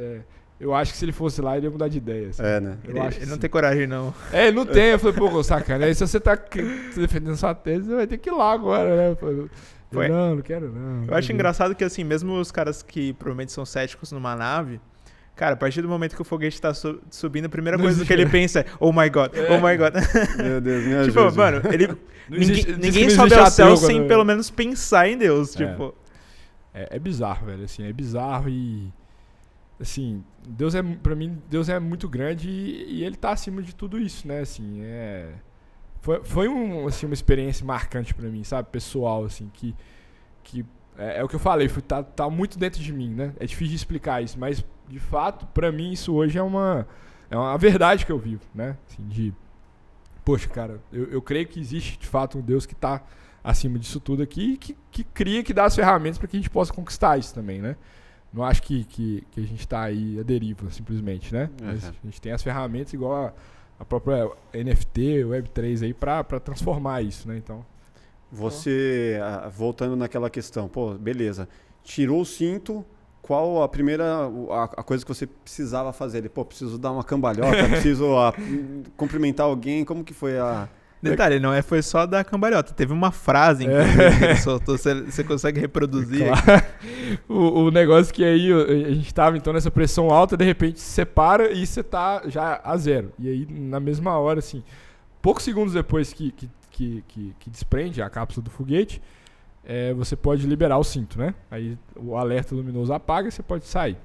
[SPEAKER 3] eu acho que se ele fosse lá, ele ia mudar de ideia. Assim.
[SPEAKER 1] Né?
[SPEAKER 2] Ele não tem coragem, não.
[SPEAKER 3] Ele não tem. Eu falei, pô, Sakane, aí se você tá defendendo sua tese, você vai ter que ir lá agora, né? Não quero não.
[SPEAKER 2] Eu acho engraçado que, assim, mesmo os caras que provavelmente são céticos numa nave... Cara, a partir do momento que o foguete tá subindo, a primeira coisa que ele pensa é oh my God, oh my God.
[SPEAKER 1] Meu Deus, me ajude.
[SPEAKER 2] Tipo, mano, ninguém sobe ao céu sem pelo menos pensar em Deus, tipo.
[SPEAKER 3] É bizarro, velho, assim, é bizarro e... Assim, pra mim, Deus é muito grande e ele tá acima de tudo isso, né, assim, Foi assim, uma experiência marcante pra mim, sabe, pessoal, assim, que é o que eu falei, tá muito dentro de mim, né? É difícil de explicar isso, mas de fato, pra mim isso hoje é uma verdade que eu vivo, né? Assim, poxa, cara, eu creio que existe de fato um Deus que tá acima disso tudo aqui e que cria, que dá as ferramentas para que a gente possa conquistar isso também, né? Não acho que a gente tá aí à deriva, simplesmente, né? Mas a gente tem as ferramentas igual a própria NFT, Web3 aí pra transformar isso, né? Então...
[SPEAKER 1] Você, voltando naquela questão, pô, beleza, tirou o cinto, qual a primeira a coisa que você precisava fazer? Ele, pô, preciso dar uma cambalhota, preciso cumprimentar alguém, como que foi a...
[SPEAKER 2] Detalhe, não foi só da cambalhota, teve uma frase que ele soltou, você consegue reproduzir?
[SPEAKER 3] Claro. O negócio que aí a gente tava então nessa pressão alta, de repente se separa e você tá já a zero. E aí na mesma hora, assim, poucos segundos depois que desprende a cápsula do foguete, você pode liberar o cinto, né? Aí o alerta luminoso apaga e você pode sair.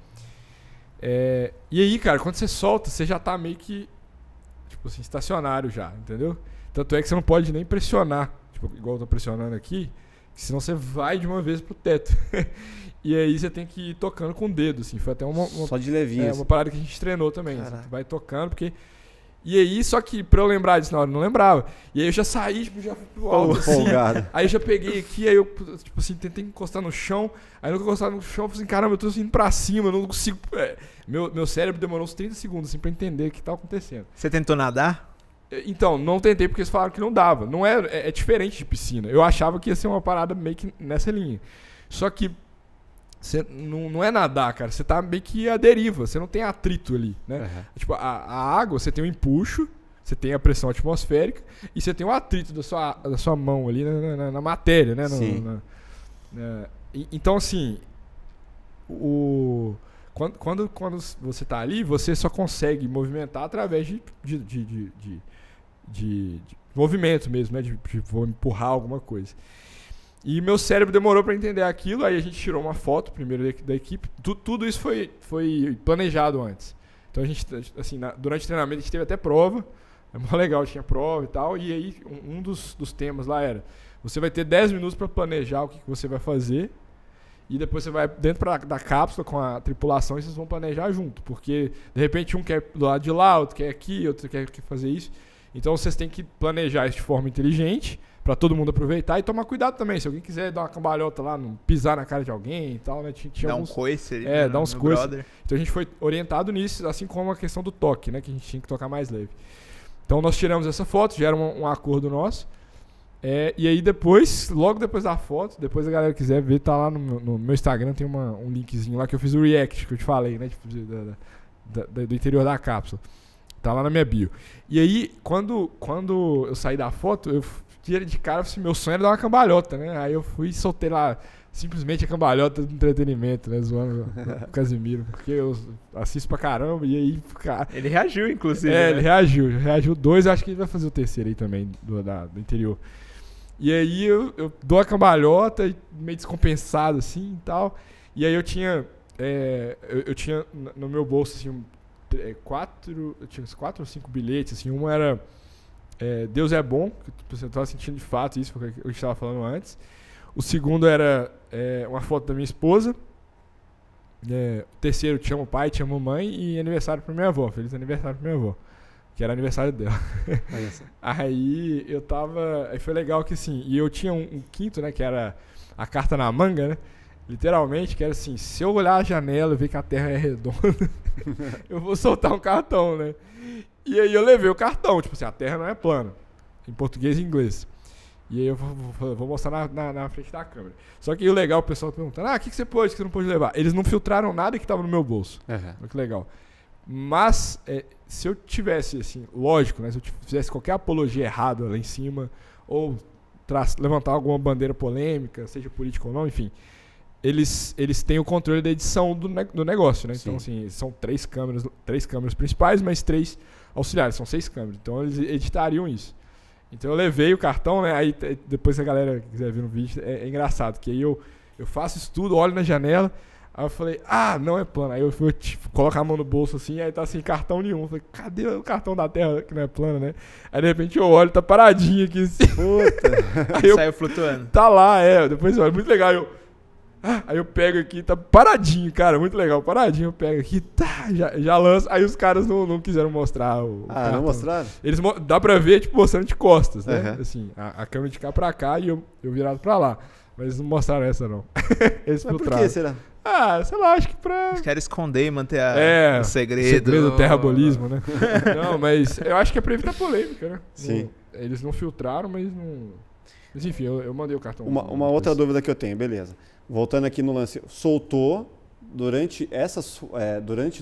[SPEAKER 3] E aí, cara, quando você solta, você já tá meio que, tipo assim, estacionário já, entendeu? Tanto é que você não pode nem pressionar, tipo, igual eu tô pressionando aqui, senão você vai de uma vez pro teto. E aí você tem que ir tocando com o dedo, assim. Foi até uma
[SPEAKER 1] só de levinho.
[SPEAKER 3] Uma parada que a gente treinou também. Você vai tocando, porque... E aí, só que pra eu lembrar disso na hora, eu não lembrava. E aí eu já saí, tipo, já fui pro alto, assim. Aí eu já peguei aqui, aí eu, tipo assim, tentei encostar no chão. Aí no que eu encostar no chão, eu falei assim, caramba, eu tô indo pra cima, eu não consigo... Meu cérebro demorou uns 30 segundos, assim, pra entender o que tá acontecendo.
[SPEAKER 2] Você tentou nadar?
[SPEAKER 3] Então, não tentei porque eles falaram que não dava. Não é diferente de piscina. Eu achava que ia ser uma parada meio que nessa linha. Só que você não é nadar, cara. Você tá meio que à deriva. Você não tem atrito ali, né? Uhum. Tipo, a água, você tem o empuxo, você tem a pressão atmosférica e você tem o atrito da sua mão ali na matéria, né?
[SPEAKER 1] Sim.
[SPEAKER 3] Então, assim, quando você tá ali, você só consegue movimentar através de movimento mesmo, né? Vou empurrar alguma coisa. E meu cérebro demorou para entender aquilo, aí a gente tirou uma foto primeiro da equipe. Tudo isso foi planejado antes. Então a gente, assim, durante o treinamento a gente teve até prova. É muito legal, tinha prova e tal. E aí um dos temas lá era: você vai ter 10 minutos para planejar o que você vai fazer. E depois você vai dentro da cápsula com a tripulação e vocês vão planejar junto. Porque de repente um quer do lado de lá, outro quer aqui, outro quer fazer isso. Então vocês têm que planejar isso de forma inteligente, pra todo mundo aproveitar e tomar cuidado também. Se alguém quiser dar uma cambalhota lá, não pisar na cara de alguém e tal, né?
[SPEAKER 2] Dá um coice ali.
[SPEAKER 3] Dá uns coices. Então a gente foi orientado nisso, assim como a questão do toque, né? Que a gente tinha que tocar mais leve. Então nós tiramos essa foto, já era um acordo nosso. E aí logo depois da foto, depois a galera quiser ver, tá lá no meu Instagram, tem um linkzinho lá que eu fiz o react, que eu te falei, né? Tipo, do interior da cápsula. Tá lá na minha bio. E aí, quando eu saí da foto, eu tirei de cara, assim, meu sonho era dar uma cambalhota, né? Aí eu fui e soltei lá, simplesmente a cambalhota do entretenimento, né? Zoando o Casimiro. Porque eu assisto pra caramba, e aí... Cara,
[SPEAKER 2] ele reagiu, inclusive. Né?
[SPEAKER 3] Ele reagiu 2, eu acho que ele vai fazer o terceiro aí também, do interior. E aí eu dou a cambalhota, meio descompensado, assim, e tal. E aí eu tinha no meu bolso, assim, eu tinha uns 4 ou 5 bilhetes, assim. Uma era Deus é bom, que eu estava sentindo de fato isso, porque eu estava falando antes. O segundo era uma foto da minha esposa. O terceiro, te amo pai, te amo mãe, e aniversário pra minha avó, feliz aniversário pra minha avó, que era aniversário dela. Aí eu tava, aí foi legal que assim, e eu tinha um quinto, né, que era a carta na manga, né. Literalmente, que era assim, se eu olhar a janela e ver que a Terra é redonda, eu vou soltar um cartão, né? E aí eu levei o cartão, tipo assim, a Terra não é plana, em português e inglês. E aí eu vou mostrar na frente da câmera. Só que o legal, o pessoal perguntando, o que você pôde, o que você não pôde levar? Eles não filtraram nada que estava no meu bolso. Olha que legal. Mas, se eu tivesse, assim, lógico, né? Se eu fizesse qualquer apologia errada lá em cima, ou levantar alguma bandeira polêmica, seja política ou não, enfim, eles têm o controle da edição do negócio, né? Sim. Então, assim, são três câmeras principais, mas 3 auxiliares, são 6 câmeras. Então, eles editariam isso. Então, eu levei o cartão, né? Aí, depois, se a galera quiser ver no vídeo, é engraçado, que aí eu faço isso tudo, olho na janela, aí eu falei, não é plano. Aí eu fui, coloco a mão no bolso assim, aí tá sem cartão nenhum. Eu falei, cadê o cartão da Terra que não é plano, né? Aí de repente eu olho, tá paradinho aqui assim. Puta. Aí
[SPEAKER 2] saiu flutuando.
[SPEAKER 3] Tá lá, depois eu olho, muito legal. Aí eu pego aqui, tá paradinho, cara, muito legal, paradinho. Eu pego aqui, já lanço. Aí os caras não quiseram mostrar o cartão.
[SPEAKER 1] Não mostraram?
[SPEAKER 3] Dá pra ver, tipo, mostrando de costas, né? Assim, a câmera de cá pra cá e eu virado pra lá. Mas eles não mostraram essa, não. Eles
[SPEAKER 1] Mas por que será?
[SPEAKER 3] Sei lá, acho que pra...
[SPEAKER 2] Eles querem esconder e manter o segredo.
[SPEAKER 3] O segredo do terrabolismo, né? Não, mas eu acho que é pra evitar polêmica, né?
[SPEAKER 1] Sim.
[SPEAKER 3] Eles não filtraram, mas não... Mas enfim, eu mandei o cartão.
[SPEAKER 1] Uma outra dúvida que eu tenho, beleza. Voltando aqui no lance, soltou durante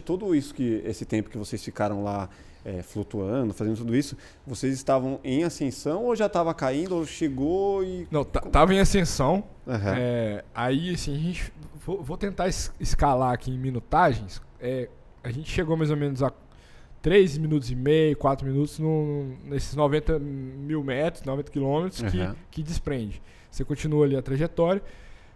[SPEAKER 1] todo esse tempo que vocês ficaram lá flutuando, fazendo tudo isso, vocês estavam em ascensão ou já estava caindo ou chegou e...
[SPEAKER 3] Não, tava em ascensão. Aí, assim, vou tentar escalar aqui em minutagens. A gente chegou mais ou menos a 3 minutos e meio, 4 minutos nesses 90 mil metros, 90 quilômetros que desprende. Você continua ali a trajetória,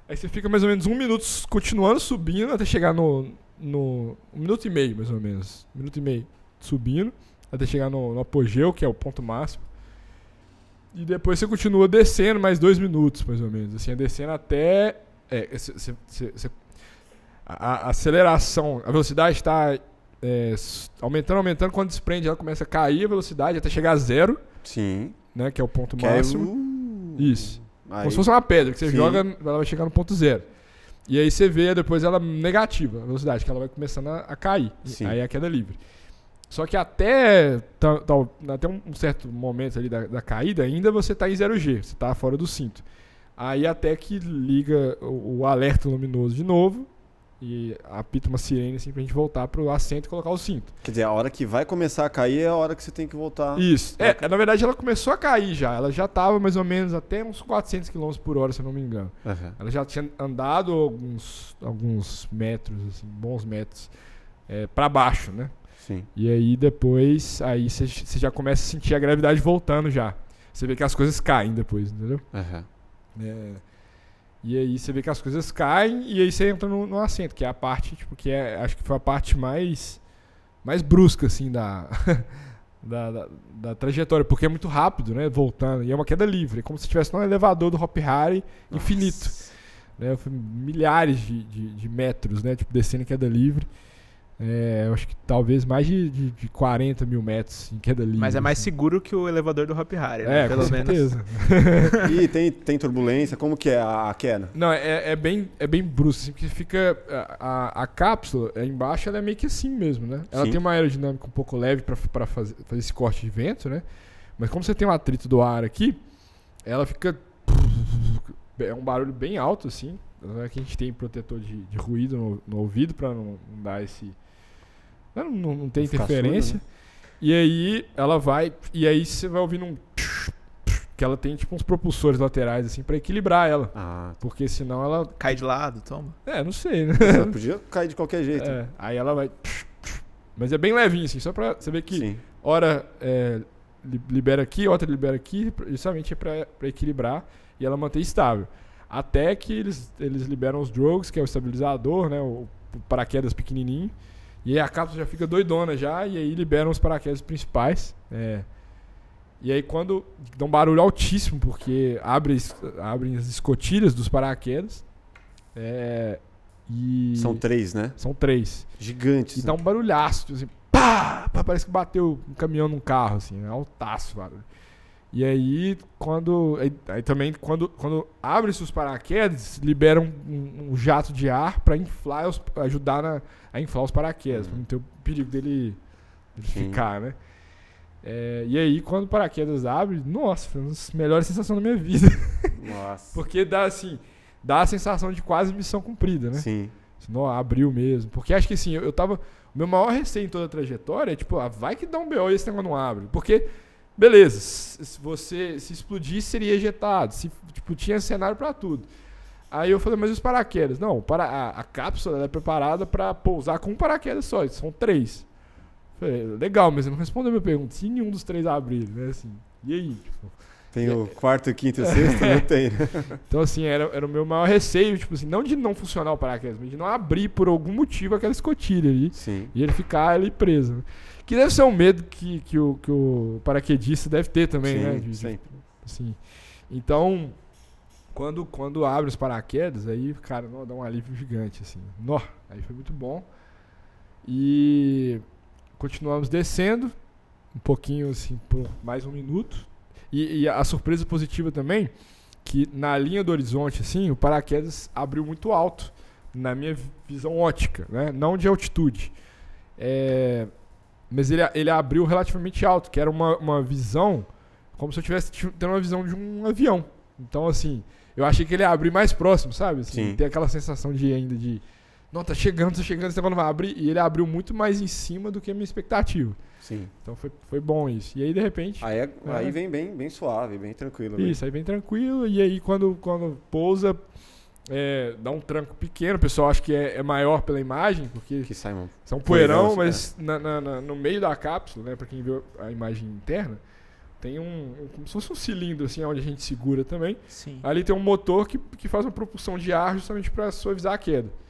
[SPEAKER 3] aí você fica mais ou menos 1 minuto continuando subindo até chegar no 1 minuto e meio, mais ou menos. 1 minuto e meio subindo até chegar no apogeu, que é o ponto máximo. E depois você continua descendo mais 2 minutos, mais ou menos. Assim, descendo até... a aceleração, a velocidade está... aumentando, quando desprende ela começa a cair a velocidade até chegar a 0.
[SPEAKER 1] Sim.
[SPEAKER 3] Né, que é o ponto máximo. Isso. Aí, como se fosse uma pedra, que você joga, ela vai chegar no ponto 0. E aí você vê depois ela negativa, a velocidade, que ela vai começando a cair. Aí é a queda livre. Só que até um certo momento ali da caída, ainda você está em 0G, você está fora do cinto. Aí até que liga o alerta luminoso de novo, e apita uma sirene assim pra gente voltar pro assento e colocar o cinto.
[SPEAKER 1] Quer dizer, a hora que vai começar a cair é a hora que você tem que voltar.
[SPEAKER 3] Isso. Na verdade ela começou a cair já. Ela já tava mais ou menos até uns 400 km por hora, se eu não me engano. Ela já tinha andado alguns metros, assim, bons metros, pra baixo, né?
[SPEAKER 1] Sim.
[SPEAKER 3] E aí depois, você já começa a sentir a gravidade voltando já. Você vê que as coisas caem depois, entendeu? E aí você vê que as coisas caem e aí você entra no assento, que é a parte, tipo, acho que foi a parte mais brusca, assim, da trajetória, porque é muito rápido, né, voltando, e é uma queda livre, é como se estivesse num elevador do Hopi Hari infinito, né, milhares de metros, né, tipo, descendo em queda livre. Eu acho que talvez mais de 40 mil metros em queda livre.
[SPEAKER 2] Mas é mais seguro que o elevador do Hopi Hari, né? Pelo menos.
[SPEAKER 3] Certeza.
[SPEAKER 1] E tem turbulência? Como que é a queda?
[SPEAKER 3] Não, é bem brusco, assim, porque fica... A cápsula embaixo, ela é meio que assim mesmo, né? Ela tem uma aerodinâmica um pouco leve para fazer esse corte de vento, né? Mas como você tem um atrito do ar aqui, ela fica... É um barulho bem alto, assim. Aqui a gente tem protetor de ruído no ouvido para não dar esse... Não tem interferência. Surdo, né? E aí ela vai... E aí você vai ouvindo um... Que ela tem tipo uns propulsores laterais assim para equilibrar ela. Porque senão ela...
[SPEAKER 2] Cai de lado, toma.
[SPEAKER 3] Não sei, né?
[SPEAKER 1] Ela podia cair de qualquer jeito.
[SPEAKER 3] Aí ela vai... Mas é bem levinho assim, só pra você ver que hora libera aqui, outra libera aqui, justamente para equilibrar e ela manter estável. Até que eles liberam os drogues, que é o estabilizador, né? O paraquedas pequenininho. E aí a cápsula já fica doidona já, e aí liberam os paraquedas principais. E aí quando dá um barulho altíssimo, porque abrem as escotilhas dos paraquedas.
[SPEAKER 1] São 3, né?
[SPEAKER 3] São 3.
[SPEAKER 1] Gigantes.
[SPEAKER 3] E dá um barulhaço, assim, pá! Parece que bateu um caminhão num carro, assim, altaço o barulho. E aí, também, quando abre-se os paraquedas, libera um jato de ar para ajudar a inflar os paraquedas, para não ter o perigo dele ficar, né? E aí, quando o paraquedas abre, nossa, foi uma das melhores sensações da minha vida.
[SPEAKER 1] Nossa.
[SPEAKER 3] Porque dá a sensação de quase missão cumprida, né?
[SPEAKER 1] Sim.
[SPEAKER 3] Não, abriu mesmo. Porque acho que assim, o meu maior receio em toda a trajetória é tipo, vai que dá um BO e esse negócio não abre. Porque, beleza, se explodisse seria ejetado. Tinha cenário pra tudo. Aí eu falei, mas e os paraquedas? Não, a cápsula ela é preparada pra pousar com um paraquedas só, são 3. Falei, legal, mas não respondeu a minha pergunta. Se nenhum dos 3 abrir, né? Assim, e aí? Tipo,
[SPEAKER 1] tem o quarto, quinto e sexto? Não tem, né?
[SPEAKER 3] Então, assim, era o meu maior receio, tipo assim, não de não funcionar o paraquedas, mas de não abrir por algum motivo aquela escotilha ali.
[SPEAKER 1] Sim.
[SPEAKER 3] E ele ficar ali preso. Né? Que deve ser um medo que o paraquedista deve ter também,
[SPEAKER 1] sim,
[SPEAKER 3] né?
[SPEAKER 1] Sim.
[SPEAKER 3] Assim. Então, quando abre os paraquedas, aí, cara, dá um alívio gigante, assim. Aí foi muito bom. E continuamos descendo, um pouquinho, assim, por mais um minuto. E a surpresa positiva também, que na linha do horizonte, assim, o paraquedas abriu muito alto, na minha visão ótica, né? Não de altitude. Mas ele abriu relativamente alto, que era uma visão, como se eu estivesse tendo uma visão de um avião. Então, assim, eu achei que ele ia abrir mais próximo, sabe? Assim, ter aquela sensação de não, tá chegando, esse negócio não vai abrir. E ele abriu muito mais em cima do que a minha expectativa.
[SPEAKER 1] Sim.
[SPEAKER 3] Então foi bom isso. E aí, de repente...
[SPEAKER 1] Aí vem bem suave, bem tranquilo.
[SPEAKER 3] Isso, aí bem tranquilo. E aí, quando pousa, dá um tranco pequeno. O pessoal acha que é maior pela imagem, porque
[SPEAKER 1] que sai
[SPEAKER 3] são poeirão, mas no meio da cápsula, né, pra quem viu a imagem interna, tem como se fosse um cilindro, assim, onde a gente segura também.
[SPEAKER 2] Sim.
[SPEAKER 3] Ali tem um motor que faz uma propulsão de ar justamente para suavizar a queda.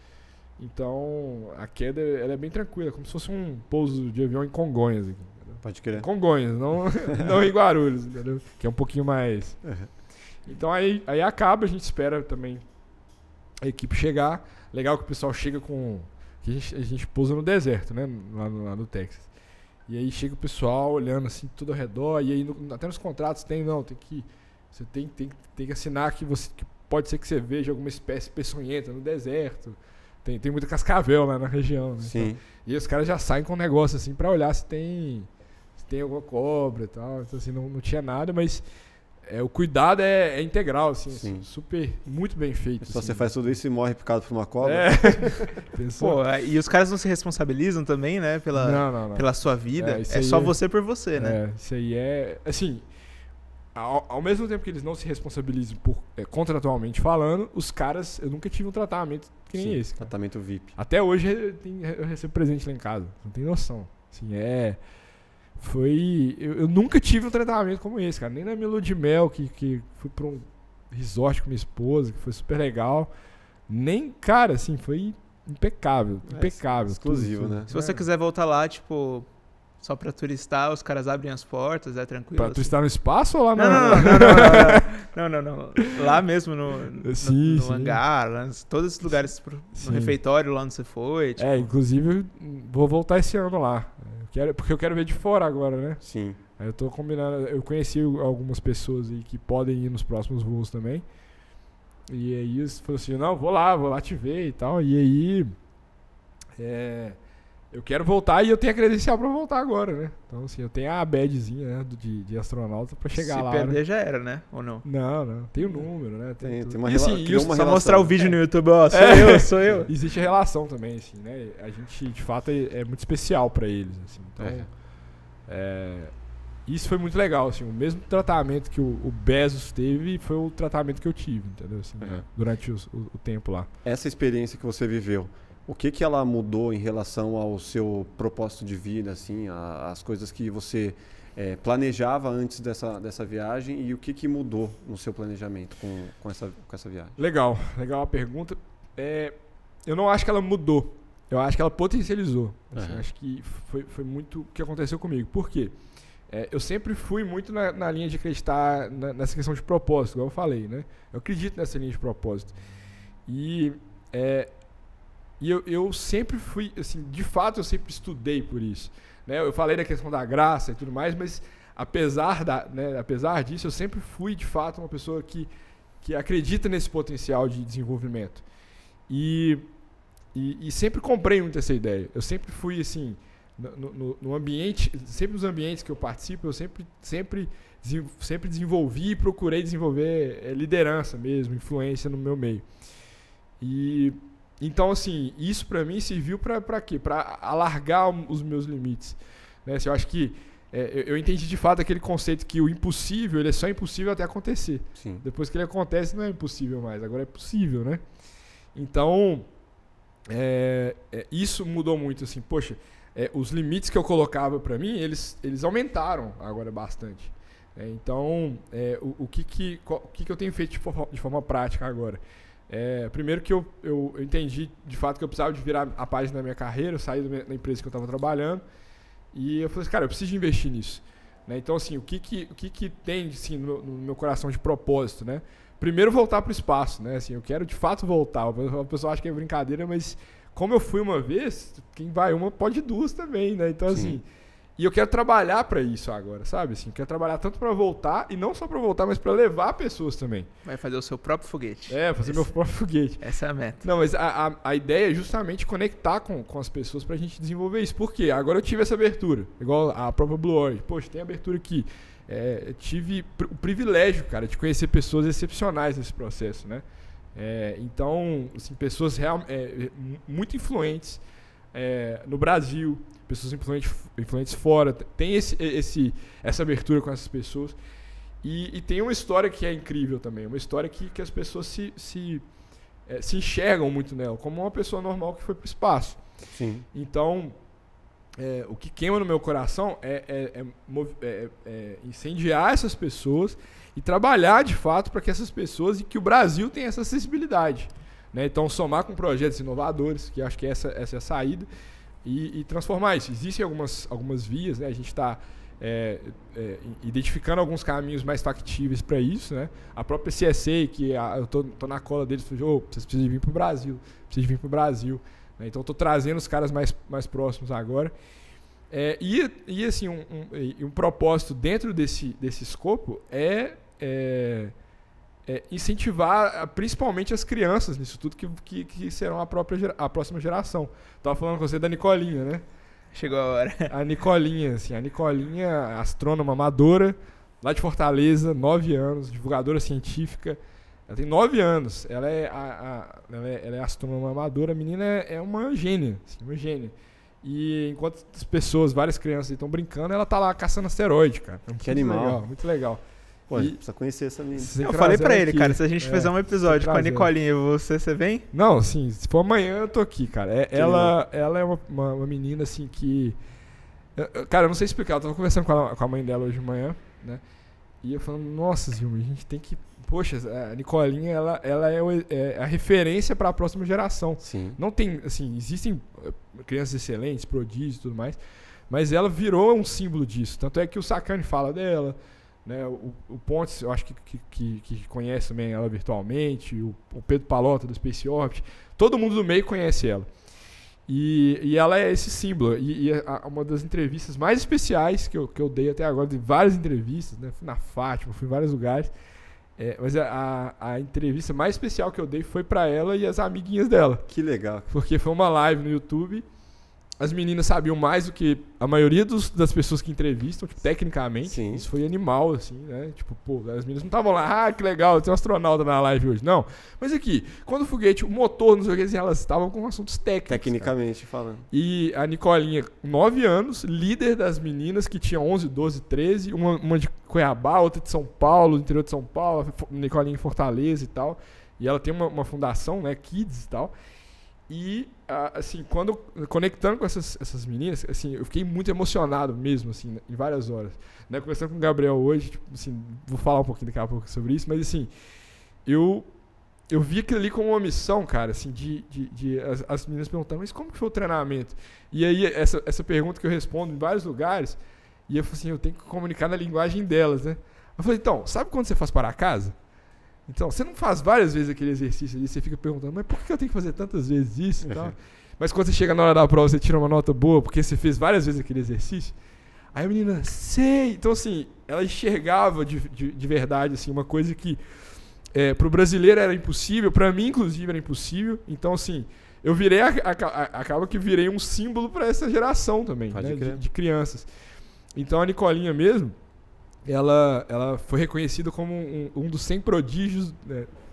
[SPEAKER 3] Então, a queda ela é bem tranquila, como se fosse um pouso de avião em Congonhas. Entendeu?
[SPEAKER 1] Pode crer.
[SPEAKER 3] Congonhas, não em Guarulhos, entendeu? Que é um pouquinho mais...
[SPEAKER 1] Uhum.
[SPEAKER 3] Então, aí acaba, a gente espera também a equipe chegar. Legal que o pessoal chega com... A gente pousa no deserto, né? Lá no Texas. E aí chega o pessoal olhando assim tudo ao redor. E aí até nos contratos você tem que assinar que pode ser que você veja alguma espécie peçonhenta no deserto. Tem muita cascavel lá na região, né?
[SPEAKER 1] Sim.
[SPEAKER 3] Então, e os caras já saem com um negócio assim pra olhar se tem alguma cobra e tal. Então assim, não tinha nada, mas o cuidado é integral, assim, super, muito bem feito.
[SPEAKER 1] Só
[SPEAKER 3] assim.
[SPEAKER 1] você faz tudo isso e morre picado por uma cobra.
[SPEAKER 2] Pô, e os caras não se responsabilizam também, né? Pela sua vida. É só você por você, né?
[SPEAKER 3] Isso aí assim, ao mesmo tempo que eles não se responsabilizam por contratualmente falando, os caras, eu nunca tive um tratamento que nem esse. Cara.
[SPEAKER 1] Tratamento VIP.
[SPEAKER 3] Até hoje eu recebo presente lá em casa, não tem noção. Assim, eu nunca tive um tratamento como esse, cara. Nem na minha lua de mel, que fui pra um resort com minha esposa, que foi super legal. Nem, cara, assim, foi impecável. Impecável.
[SPEAKER 1] Exclusivo,
[SPEAKER 3] tudo.
[SPEAKER 1] né?
[SPEAKER 2] Se você quiser voltar lá, tipo, só pra turistar, os caras abrem as portas, é tranquilo.
[SPEAKER 3] Pra turistar no espaço ou lá
[SPEAKER 2] Não. Lá mesmo no hangar, lá, todos esses lugares, no refeitório lá onde você foi. Tipo...
[SPEAKER 3] inclusive, vou voltar esse ano lá. Porque eu quero ver de fora agora, né?
[SPEAKER 1] Sim.
[SPEAKER 3] Aí eu tô combinando. Eu conheci algumas pessoas aí que podem ir nos próximos voos também. E aí eles falaram assim, não, vou lá te ver e tal. E aí eu quero voltar e eu tenho a credencial pra voltar agora, né? Então assim, eu tenho a badgezinha, né, de astronauta pra chegar lá.
[SPEAKER 2] Se perder,
[SPEAKER 3] né?
[SPEAKER 2] já era, né? Ou não?
[SPEAKER 3] Não. Tem o número, né?
[SPEAKER 1] Tem
[SPEAKER 3] tudo.
[SPEAKER 1] uma
[SPEAKER 3] E, assim,
[SPEAKER 1] relação.
[SPEAKER 2] Só mostrar o vídeo no YouTube, ó, sou eu.
[SPEAKER 3] Existe a relação também, assim, né? A gente, de fato, é muito especial pra eles, assim. Então, isso foi muito legal, assim. O mesmo tratamento que o Bezos teve foi o tratamento que eu tive, entendeu? Assim, durante o tempo lá.
[SPEAKER 1] Essa experiência que você viveu, o que ela mudou em relação ao seu propósito de vida, assim, as coisas que você planejava antes dessa viagem e o que mudou no seu planejamento com essa viagem? Legal
[SPEAKER 3] a pergunta. Eu não acho que ela mudou, eu acho que ela potencializou. Assim, acho que foi muito o que aconteceu comigo. Por quê? Eu sempre fui muito na linha de acreditar nessa questão de propósito, igual eu falei, né? Eu acredito nessa linha de propósito. E eu sempre fui, assim, de fato eu sempre estudei por isso. Né? Eu falei da questão da graça e tudo mais, mas apesar disso, eu sempre fui, de fato, uma pessoa que acredita nesse potencial de desenvolvimento. E sempre comprei muito essa ideia. Eu sempre fui, assim, no ambiente, sempre nos ambientes que eu participo, eu sempre desenvolvi e procurei desenvolver liderança mesmo, influência no meu meio. E então, assim, isso para mim serviu para quê? Para alargar os meus limites. Né? Assim, eu acho que eu entendi de fato aquele conceito que o impossível, ele é só impossível até acontecer.
[SPEAKER 1] Sim.
[SPEAKER 3] Depois que ele acontece, não é impossível mais, agora é possível, né? Então, isso mudou muito, assim, poxa, os limites que eu colocava para mim, eles aumentaram agora bastante. Então, o que eu tenho feito de forma prática agora? Primeiro que eu entendi de fato que eu precisava de virar a página da minha carreira, eu saí da empresa que eu estava trabalhando e eu falei assim, cara, eu preciso investir nisso. Né? Então, assim, o que tem assim, no meu coração de propósito, né? Primeiro, voltar para o espaço, né? Assim, eu quero de fato voltar. O pessoal acha que é brincadeira, mas como eu fui uma vez, quem vai uma pode duas também, né? Então, assim, e eu quero trabalhar para isso agora, sabe? Assim, eu quero trabalhar tanto para voltar, e não só para voltar, mas para levar pessoas também.
[SPEAKER 2] Vai fazer o seu próprio foguete.
[SPEAKER 3] Fazer meu próprio foguete.
[SPEAKER 2] Essa é a meta.
[SPEAKER 3] Não, mas a ideia é justamente conectar com as pessoas pra gente desenvolver isso. Por quê? Agora eu tive essa abertura, igual a própria Blue Orange. Poxa, tem abertura aqui. Eu tive o privilégio, cara, de conhecer pessoas excepcionais nesse processo, né? Então, assim, pessoas muito influentes no Brasil, pessoas influentes fora. Tem essa abertura com essas pessoas. E tem uma história que é incrível também. Uma história que as pessoas se enxergam muito nela, como uma pessoa normal que foi para o espaço.
[SPEAKER 1] Sim.
[SPEAKER 3] Então, o que queima no meu coração é incendiar essas pessoas e trabalhar de fato para que essas pessoas e que o Brasil tenha essa acessibilidade. Né? Então, somar com projetos inovadores, que acho que essa é a saída, e transformar isso. Existem algumas vias, né? A gente está identificando alguns caminhos mais factíveis para isso. Né? A própria CSA, que eu tô na cola deles, falou, vocês precisam vir para o Brasil. Né? Então, estou trazendo os caras mais próximos agora. E assim, um propósito dentro desse escopo incentivar principalmente as crianças nisso tudo que serão a próxima geração. Estava falando com você da Nicolinha, né?
[SPEAKER 2] Chegou a hora.
[SPEAKER 3] A Nicolinha, astrônoma amadora, lá de Fortaleza, 9 anos, divulgadora científica. Ela tem 9 anos. Ela é astrônoma amadora. A menina é uma gênia, assim, uma gênia. E enquanto as pessoas, várias crianças estão brincando, ela tá lá caçando asteroide, cara.
[SPEAKER 1] Que animal.
[SPEAKER 3] Muito legal.
[SPEAKER 1] Pô, precisa conhecer essa menina.
[SPEAKER 2] Eu falei pra ele, cara, se a gente fizer um episódio com a Nicolinha, você vem?
[SPEAKER 3] Não, assim, se for amanhã eu tô aqui, cara. Ela é uma menina, assim, que... Cara, eu não sei explicar. Eu tava conversando com a mãe dela hoje de manhã, né? E eu falando, nossa, Zilma, a gente tem que... Poxa, a Nicolinha, ela é a referência para a próxima geração.
[SPEAKER 1] Sim.
[SPEAKER 3] Não tem, assim, existem crianças excelentes, prodígios e tudo mais, mas ela virou um símbolo disso. Tanto é que o Sacani fala dela, né? O Pontes, eu acho que conhece também ela virtualmente, o Pedro Palota do Space Orbit, todo mundo do meio conhece ela. E ela é esse símbolo. E uma das entrevistas mais especiais que eu dei até agora, de várias entrevistas, né? Fui na Fátima, fui em vários lugares. Mas a entrevista mais especial que eu dei foi pra ela e as amiguinhas dela.
[SPEAKER 1] Que legal.
[SPEAKER 3] Porque foi uma live no YouTube. As meninas sabiam mais do que a maioria das pessoas que entrevistam, tipo, tecnicamente.
[SPEAKER 1] Sim.
[SPEAKER 3] Isso foi animal, assim, né? Tipo, pô, as meninas não estavam lá, que legal, tem um astronauta na live hoje. Não. Mas aqui, quando o foguete, o motor, não sei o que, assim, elas estavam com assuntos técnicos.
[SPEAKER 1] Tecnicamente falando.
[SPEAKER 3] E a Nicolinha, 9 anos, líder das meninas que tinham 11, 12, 13, uma de Cuiabá, outra de São Paulo, do interior de São Paulo, Nicolinha em Fortaleza e tal. E ela tem uma fundação, né, Kids e tal. E, assim, conectando com essas meninas, assim, eu fiquei muito emocionado mesmo, assim, em várias horas. Né? Conversando com o Gabriel hoje, tipo, assim, vou falar um pouquinho daqui a pouco sobre isso, mas, assim, eu vi aquilo ali como uma missão, cara, assim, as meninas perguntando, mas como que foi o treinamento? E aí, essa pergunta que eu respondo em vários lugares, e eu falei assim, eu tenho que comunicar na linguagem delas, né? Eu falei, então, sabe quando você faz para casa? Então, você não faz várias vezes aquele exercício ali, você fica perguntando, mas por que eu tenho que fazer tantas vezes isso e tal? Mas quando você chega na hora da prova, você tira uma nota boa porque você fez várias vezes aquele exercício. Aí a menina, sei. Então, assim, ela enxergava de verdade, assim, uma coisa que pro brasileiro era impossível, pra mim, inclusive, era impossível. Então, assim, eu virei, acaba que virei um símbolo pra essa geração também, né, de crianças. Então, a Nicolinha mesmo, ela foi reconhecida como um dos 100 prodígios,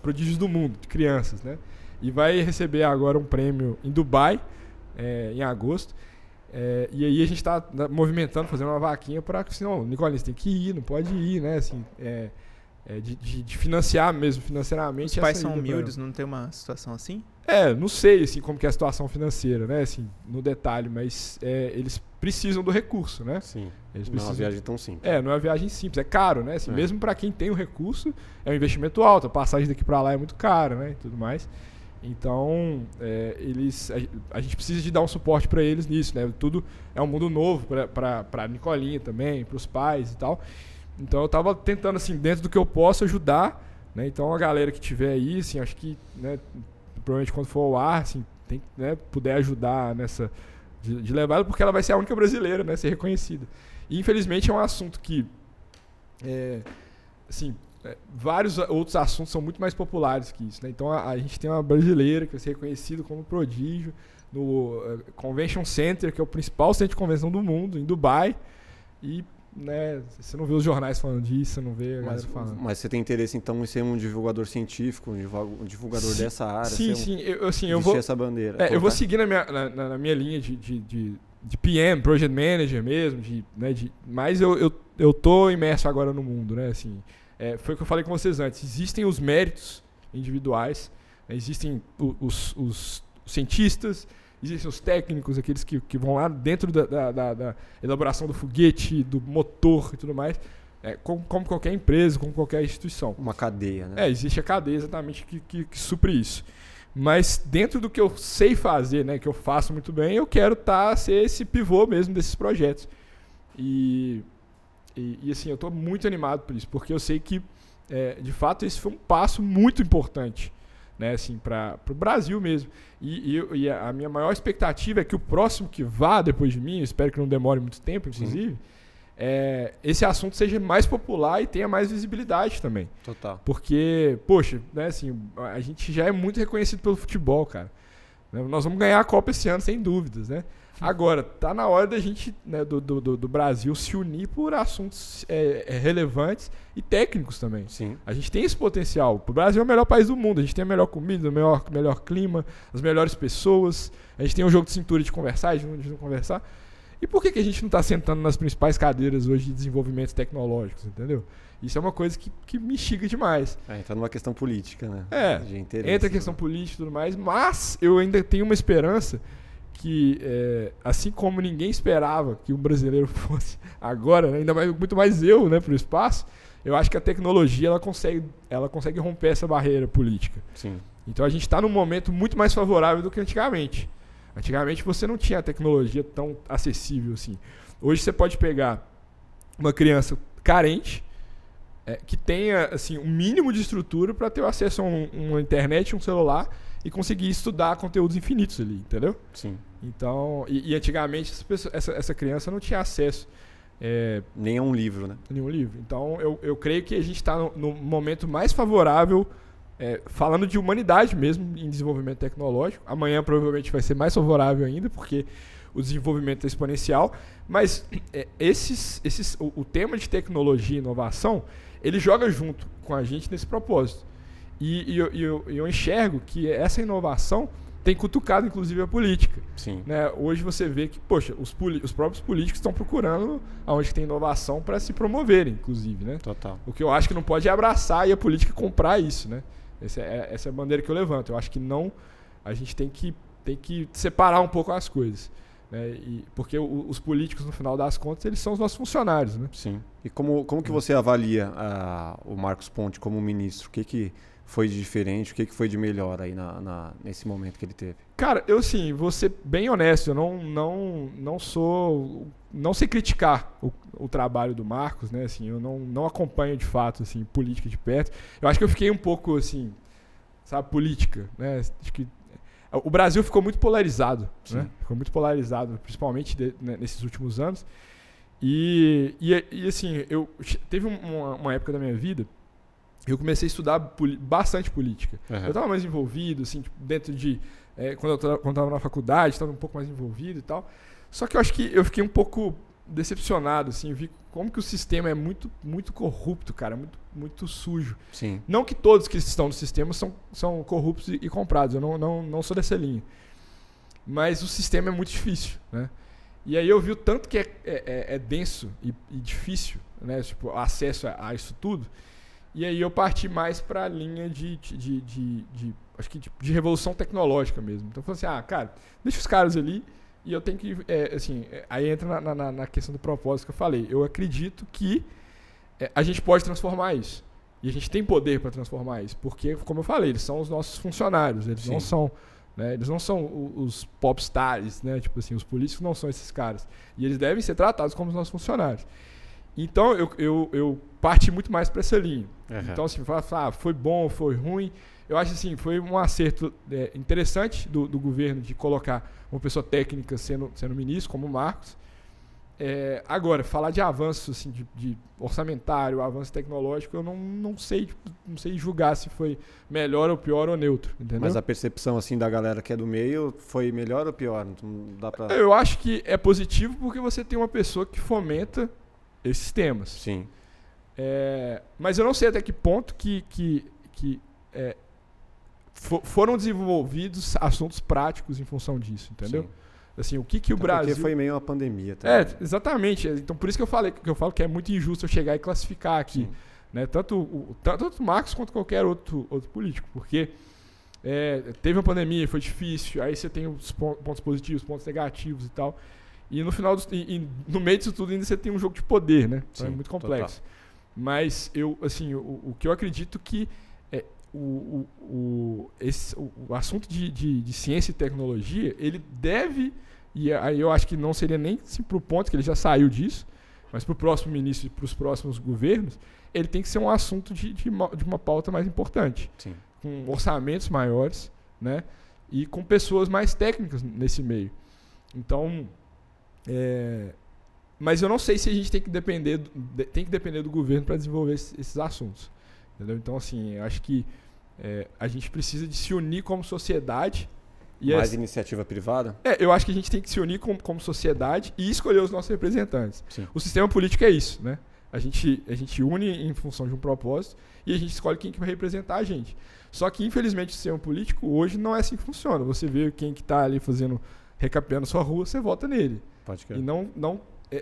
[SPEAKER 3] prodígios do mundo, de crianças, né? E vai receber agora um prêmio em Dubai, em agosto. E aí a gente está movimentando, fazendo uma vaquinha para que, assim, não, Nicolinha, você tem que ir, não pode ir, né? Assim, de financiar mesmo, financeiramente.
[SPEAKER 2] Os pais são humildes, não tem uma situação assim?
[SPEAKER 3] Não sei, assim, como que é a situação financeira, né? Assim, no detalhe, mas eles precisam do recurso, né?
[SPEAKER 1] Sim,
[SPEAKER 3] eles
[SPEAKER 1] não é uma viagem tão simples.
[SPEAKER 3] Não é uma viagem simples, é caro, né? Assim, mesmo para quem tem o recurso, é um investimento alto, a passagem daqui para lá é muito cara, né? E tudo mais. Então, a gente precisa de dar um suporte para eles nisso, né? Tudo é um mundo novo para a Nicolinha também, para os pais e tal. Então, eu estava tentando, assim, dentro do que eu posso, ajudar, né? Então, a galera que tiver aí, assim, acho que, né, provavelmente quando for ao ar, assim, tem, né, puder ajudar nessa de levar ela, porque ela vai ser a única brasileira, né, ser reconhecida. E, infelizmente, é um assunto que, assim, vários outros assuntos são muito mais populares que isso, né? Então a gente tem uma brasileira que vai ser reconhecida como prodígio no Convention Center, que é o principal centro de convenção do mundo, em Dubai. E, né, você não vê os jornais falando disso, você não vê a galera falando.
[SPEAKER 1] Mas você tem interesse, então, em ser um divulgador científico, um divulgador dessa área?
[SPEAKER 3] Sim. Eu vou
[SPEAKER 1] essa bandeira.
[SPEAKER 3] Eu vou seguir na minha linha de PM, Project Manager mesmo, mas eu tô imerso agora no mundo, né? Assim, foi o que eu falei com vocês antes. Existem os méritos individuais, né? Existem os cientistas, existem os técnicos, aqueles que vão lá dentro da elaboração do foguete, do motor e tudo mais, como qualquer empresa, como qualquer instituição.
[SPEAKER 1] Uma cadeia, né?
[SPEAKER 3] Existe a cadeia exatamente que supre isso. Mas dentro do que eu sei fazer, né, que eu faço muito bem, eu quero ser esse pivô mesmo desses projetos. E assim, eu estou muito animado por isso, porque eu sei que, de fato, esse foi um passo muito importante, né, assim, para o Brasil mesmo. E a minha maior expectativa é que o próximo que vá depois de mim, eu espero que não demore muito tempo, inclusive, esse assunto seja mais popular e tenha mais visibilidade também.
[SPEAKER 1] Total.
[SPEAKER 3] Porque, poxa, né, assim, a gente já é muito reconhecido pelo futebol, cara. Nós vamos ganhar a Copa esse ano, sem dúvidas, né? Agora, tá na hora da gente, né, do Brasil se unir por assuntos relevantes e técnicos também.
[SPEAKER 1] Sim.
[SPEAKER 3] A gente tem esse potencial. O Brasil é o melhor país do mundo. A gente tem a melhor comida, o melhor clima, as melhores pessoas. A gente tem um jogo de cintura de conversar, de não conversar. E por que a gente não está sentando nas principais cadeiras hoje de desenvolvimentos tecnológicos, entendeu? Isso é uma coisa que me instiga demais.
[SPEAKER 1] Entra numa questão política, né?
[SPEAKER 3] De interesse, entra a questão política e tudo mais, mas eu ainda tenho uma esperança que, assim como ninguém esperava que um brasileiro fosse agora, né, ainda mais, muito mais eu, né, para o espaço, eu acho que a tecnologia ela consegue romper essa barreira política.
[SPEAKER 1] Sim.
[SPEAKER 3] Então a gente está num momento muito mais favorável do que antigamente. Antigamente você não tinha a tecnologia tão acessível assim. Hoje você pode pegar uma criança carente, que tenha assim, um mínimo de estrutura para ter acesso a uma internet, um celular e conseguir estudar conteúdos infinitos ali, entendeu?
[SPEAKER 1] Sim.
[SPEAKER 3] Então, e antigamente essa criança não tinha acesso.
[SPEAKER 1] Nem a um livro, né?
[SPEAKER 3] Nenhum livro. Então eu creio que a gente está no momento mais favorável, falando de humanidade mesmo, em desenvolvimento tecnológico. Amanhã provavelmente vai ser mais favorável ainda, porque o desenvolvimento é exponencial. Mas o tema de tecnologia e inovação, ele joga junto com a gente nesse propósito. E eu enxergo que essa inovação tem cutucado, inclusive, a política.
[SPEAKER 1] Sim.
[SPEAKER 3] Né? Hoje você vê que, poxa, os próprios políticos estão procurando aonde tem inovação para se promoverem, inclusive. Né?
[SPEAKER 1] Total. O
[SPEAKER 3] que eu acho que não pode é abraçar e a política comprar isso. Né? Essa é a bandeira que eu levanto. Eu acho que não, a gente tem que separar um pouco as coisas. Né? Porque os políticos, no final das contas, eles são os nossos funcionários. Né?
[SPEAKER 1] Sim. E como que você avalia o Marcos Ponte como ministro? O que foi de diferente? O que foi de melhor aí nesse momento que ele teve?
[SPEAKER 3] Cara, eu sim, vou ser bem honesto, eu não sei criticar o trabalho do Marcos, né? Assim, eu não acompanho de fato assim, política de perto. Eu acho que eu fiquei um pouco assim, sabe, política, né? Acho que o Brasil ficou muito polarizado, né? Ficou muito polarizado, principalmente nesses últimos anos. E assim, teve uma época da minha vida eu comecei a estudar bastante política. Eu estava mais envolvido, assim, tipo, dentro de... quando eu estava na faculdade, estava um pouco mais envolvido e tal. Só que eu acho que eu fiquei um pouco decepcionado, assim, vi como que o sistema é muito, muito corrupto, cara, muito, muito sujo.
[SPEAKER 1] Sim.
[SPEAKER 3] Não que todos que estão no sistema são corruptos e comprados, eu não sou dessa linha. Mas o sistema é muito difícil, né? E aí eu vi o tanto que é denso e difícil, né? Tipo, acesso a isso tudo. E aí eu parti mais para a linha acho que de revolução tecnológica mesmo. Então eu falei assim, cara, deixa os caras ali e eu tenho que, aí entra na questão do propósito que eu falei. Eu acredito que a gente pode transformar isso. E a gente tem poder para transformar isso. Porque, como eu falei, eles são os nossos funcionários, eles não são... Né? Eles não são os popstars, né? Tipo assim, os políticos não são esses caras. E eles devem ser tratados como os nossos funcionários. Então, eu parti muito mais para essa linha. Então, assim, falar, foi bom, foi ruim. Eu acho assim, foi um acerto interessante do governo de colocar uma pessoa técnica sendo ministro, como o Marcos. Agora, falar de avanço assim, de orçamentário, avanço tecnológico, eu não sei julgar se foi melhor ou pior ou neutro, entendeu?
[SPEAKER 1] Mas a percepção assim da galera que é do meio foi melhor ou pior? Não dá pra...
[SPEAKER 3] Eu acho que é positivo porque você tem uma pessoa que fomenta esses temas.
[SPEAKER 1] Sim.
[SPEAKER 3] Mas eu não sei até que ponto que foram desenvolvidos assuntos práticos em função disso, entendeu? Sim. Assim, o que o Brasil...
[SPEAKER 1] Porque foi meio uma pandemia também.
[SPEAKER 3] Exatamente. Então, por isso que eu falo que é muito injusto eu chegar e classificar aqui. Né? Tanto o Marcos quanto qualquer outro político. Porque teve uma pandemia, foi difícil, aí você tem os pontos positivos, pontos negativos e tal. E no final, no meio disso tudo ainda você tem um jogo de poder, né? Então é muito complexo. Total. Mas o que eu acredito que o assunto de ciência e tecnologia, ele deve, e aí eu acho que não seria nem assim, para o ponto que ele já saiu disso, mas para o próximo ministro e para os próximos governos, ele tem que ser um assunto de uma pauta mais importante. Sim. Com orçamentos maiores, né? E com pessoas mais técnicas nesse meio. Então, mas eu não sei se a gente tem que depender do governo para desenvolver esses assuntos. Entendeu? Então, assim, eu acho que a gente precisa de se unir como sociedade.
[SPEAKER 1] Mais iniciativa privada?
[SPEAKER 3] Eu acho que a gente tem que se unir como sociedade e escolher os nossos representantes.
[SPEAKER 1] Sim.
[SPEAKER 3] O sistema político é isso, né? A gente une em função de um propósito e a gente escolhe quem que vai representar a gente. Só que, infelizmente, o sistema político hoje não é assim que funciona. Você vê quem que está ali recapeando sua rua, você vota nele.
[SPEAKER 1] Pode crer.
[SPEAKER 3] E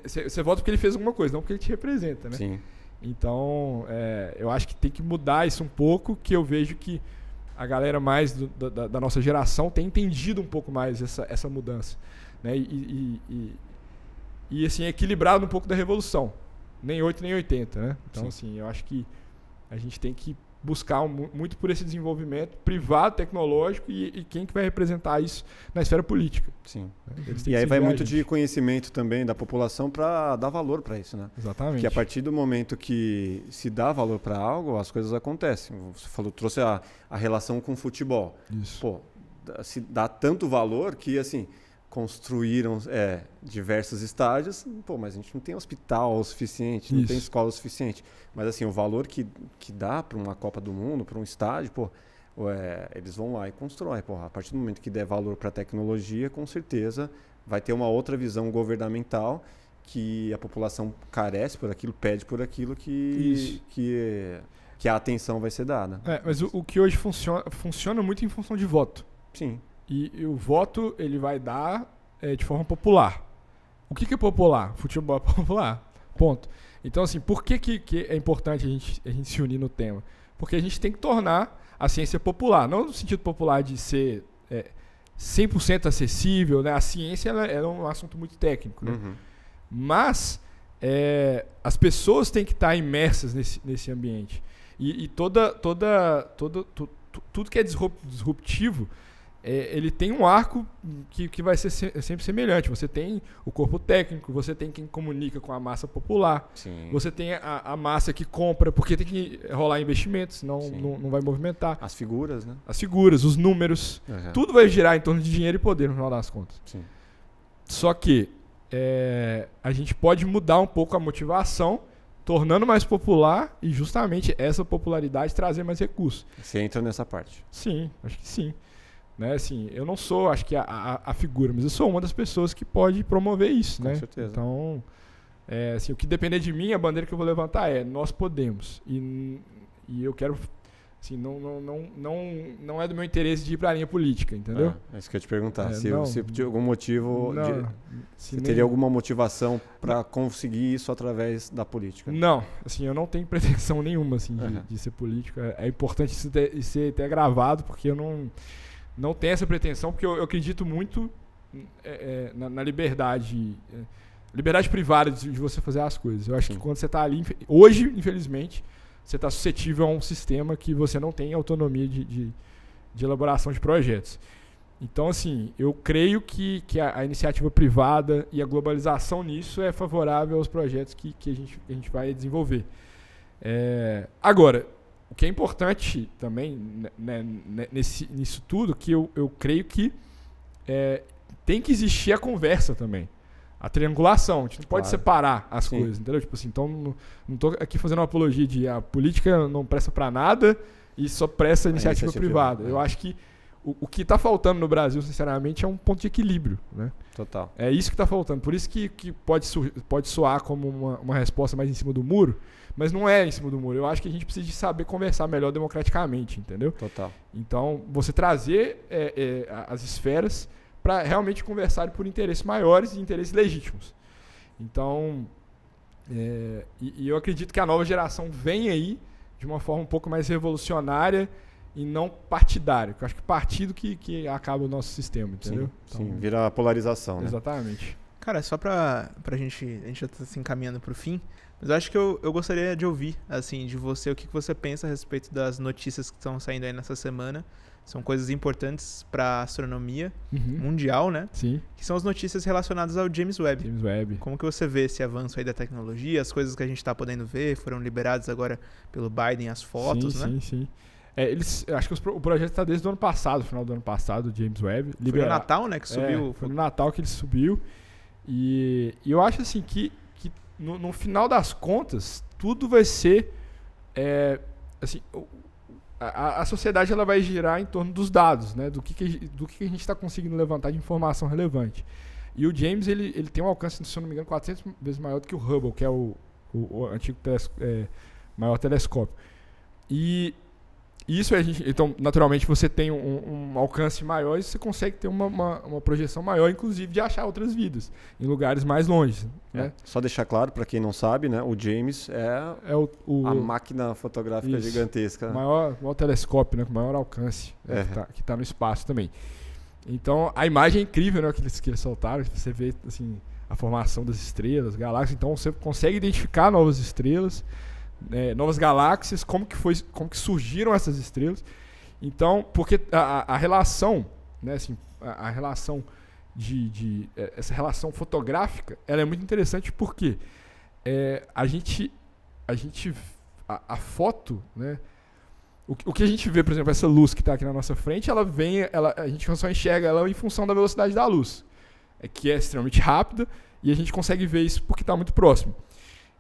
[SPEAKER 3] você vota porque ele fez alguma coisa, não porque ele te representa, né?
[SPEAKER 1] Sim.
[SPEAKER 3] Então, eu acho que tem que mudar isso um pouco, que eu vejo que a galera mais da nossa geração tem entendido um pouco mais essa mudança. Né? E assim, equilibrado um pouco da revolução. Nem 8, nem 80, né? Então, sim, assim, eu acho que a gente tem que buscar muito por esse desenvolvimento privado, tecnológico e quem que vai representar isso na esfera política.
[SPEAKER 1] Sim. E aí vai muito de conhecimento também da população para dar valor para isso, né?
[SPEAKER 3] Exatamente.
[SPEAKER 1] Porque a partir do momento que se dá valor para algo, as coisas acontecem. Você trouxe a relação com o futebol.
[SPEAKER 3] Isso.
[SPEAKER 1] Pô, se dá tanto valor que, assim, construíram diversos estádios, mas a gente não tem hospital o suficiente, não tem escola o suficiente. Mas assim, o valor que dá para uma Copa do Mundo, para um estádio, eles vão lá e constroem. A partir do momento que der valor para a tecnologia, com certeza vai ter uma outra visão governamental que a população carece por aquilo, pede por aquilo que a atenção vai ser dada.
[SPEAKER 3] Mas o que hoje funciona muito em função de voto.
[SPEAKER 1] Sim.
[SPEAKER 3] E o voto ele vai dar de forma popular. O que é popular? Futebol é popular. Ponto. Então, assim, por que é importante a gente se unir no tema? Porque a gente tem que tornar a ciência popular. Não no sentido popular de ser 100% acessível, né? A ciência ela é um assunto muito técnico, né?
[SPEAKER 1] Uhum.
[SPEAKER 3] Mas as pessoas têm que estar imersas nesse ambiente. E tudo que é disruptivo, ele tem um arco que vai ser sempre semelhante. Você tem o corpo técnico, você tem quem comunica com a massa popular,
[SPEAKER 1] sim,
[SPEAKER 3] você tem a massa que compra, porque tem que rolar investimentos, senão não vai movimentar.
[SPEAKER 1] As figuras, né?
[SPEAKER 3] As figuras, os números, tudo vai girar em torno de dinheiro e poder no final das contas.
[SPEAKER 1] Sim.
[SPEAKER 3] Só que a gente pode mudar um pouco a motivação, tornando mais popular e justamente essa popularidade trazer mais recursos.
[SPEAKER 1] Você entra nessa parte?
[SPEAKER 3] Sim, acho que sim. Né, assim, eu não sou, acho que a figura, mas eu sou uma das pessoas que pode promover isso.
[SPEAKER 1] Com
[SPEAKER 3] né?
[SPEAKER 1] certeza.
[SPEAKER 3] Então, assim, o que depender de mim, a bandeira que eu vou levantar é nós podemos. E eu quero... Assim, não é do meu interesse de ir para a linha política, entendeu?
[SPEAKER 1] É isso que eu ia te perguntar. Se
[SPEAKER 3] não,
[SPEAKER 1] de algum motivo...
[SPEAKER 3] se
[SPEAKER 1] você teria alguma motivação para conseguir isso através da política?
[SPEAKER 3] Não, assim, eu não tenho pretensão nenhuma assim, de ser político. É importante isso ser até gravado, porque eu não tenho essa pretensão, porque eu acredito muito na liberdade... liberdade privada de você fazer as coisas. Eu acho que quando você está ali... Hoje, infelizmente... Você está suscetível a um sistema que você não tem autonomia de elaboração de projetos. Então, assim, eu creio que a iniciativa privada e a globalização nisso é favorável aos projetos que a gente vai desenvolver. Agora, o que é importante também né, nisso tudo, que eu creio que tem que existir a conversa também. A triangulação, a gente não pode separar as coisas, entendeu? Tipo assim, então não tô aqui fazendo uma apologia de a política não presta para nada e só presta a iniciativa privada. Eu acho que o que está faltando no Brasil, sinceramente, é um ponto de equilíbrio, né?
[SPEAKER 1] Total. É
[SPEAKER 3] isso que está faltando. Por isso que pode soar como uma resposta mais em cima do muro, mas não é em cima do muro. Eu acho que a gente precisa de saber conversar melhor democraticamente, entendeu?
[SPEAKER 1] Total.
[SPEAKER 3] Então, você trazer as esferas para realmente conversarem por interesses maiores e interesses legítimos. Então, eu acredito que a nova geração vem aí de uma forma um pouco mais revolucionária e não partidária. Eu acho que partido que acaba o nosso sistema, entendeu?
[SPEAKER 1] Sim, vira a polarização, né?
[SPEAKER 3] Exatamente.
[SPEAKER 2] Cara, só pra gente já tá se encaminhando pro fim, mas eu acho que eu gostaria de ouvir, assim, de você, o que você pensa a respeito das notícias que estão saindo aí nessa semana. São coisas importantes para a astronomia mundial, né?
[SPEAKER 3] Sim.
[SPEAKER 2] Que são as notícias relacionadas ao James Webb.
[SPEAKER 3] James Webb.
[SPEAKER 2] Como que você vê esse avanço aí da tecnologia, as coisas que a gente está podendo ver, foram liberadas agora pelo Biden, as fotos, né?
[SPEAKER 3] Sim. Acho que o projeto está desde o ano passado, final do ano passado, o James Webb.
[SPEAKER 2] Foi no Natal, né, que subiu?
[SPEAKER 3] Foi no Natal que ele subiu. E eu acho assim que no final das contas, tudo vai ser... assim, a sociedade ela vai girar em torno dos dados, né? Do que a gente está conseguindo levantar de informação relevante. E o James ele tem um alcance, se eu não me engano, 400 vezes maior do que o Hubble, que é o antigo maior telescópio. E isso então, naturalmente, você tem um alcance maior e você consegue ter uma projeção maior, inclusive de achar outras vidas em lugares mais longe. Né?
[SPEAKER 1] Só deixar claro, para quem não sabe, né, o James é a máquina fotográfica gigantesca.
[SPEAKER 3] O maior telescópio, né, com maior alcance, que está no espaço também. Então, a imagem é incrível, né, que eles soltaram. Você vê assim, a formação das estrelas, galáxias. Então, você consegue identificar novas estrelas, novas galáxias, como que surgiram essas estrelas. Então, porque a relação, né, assim, a relação essa relação fotográfica, ela é muito interessante porque a foto, né, o que a gente vê, por exemplo, essa luz que está aqui na nossa frente, a gente só enxerga ela em função da velocidade da luz, que é extremamente rápida, e a gente consegue ver isso porque está muito próximo.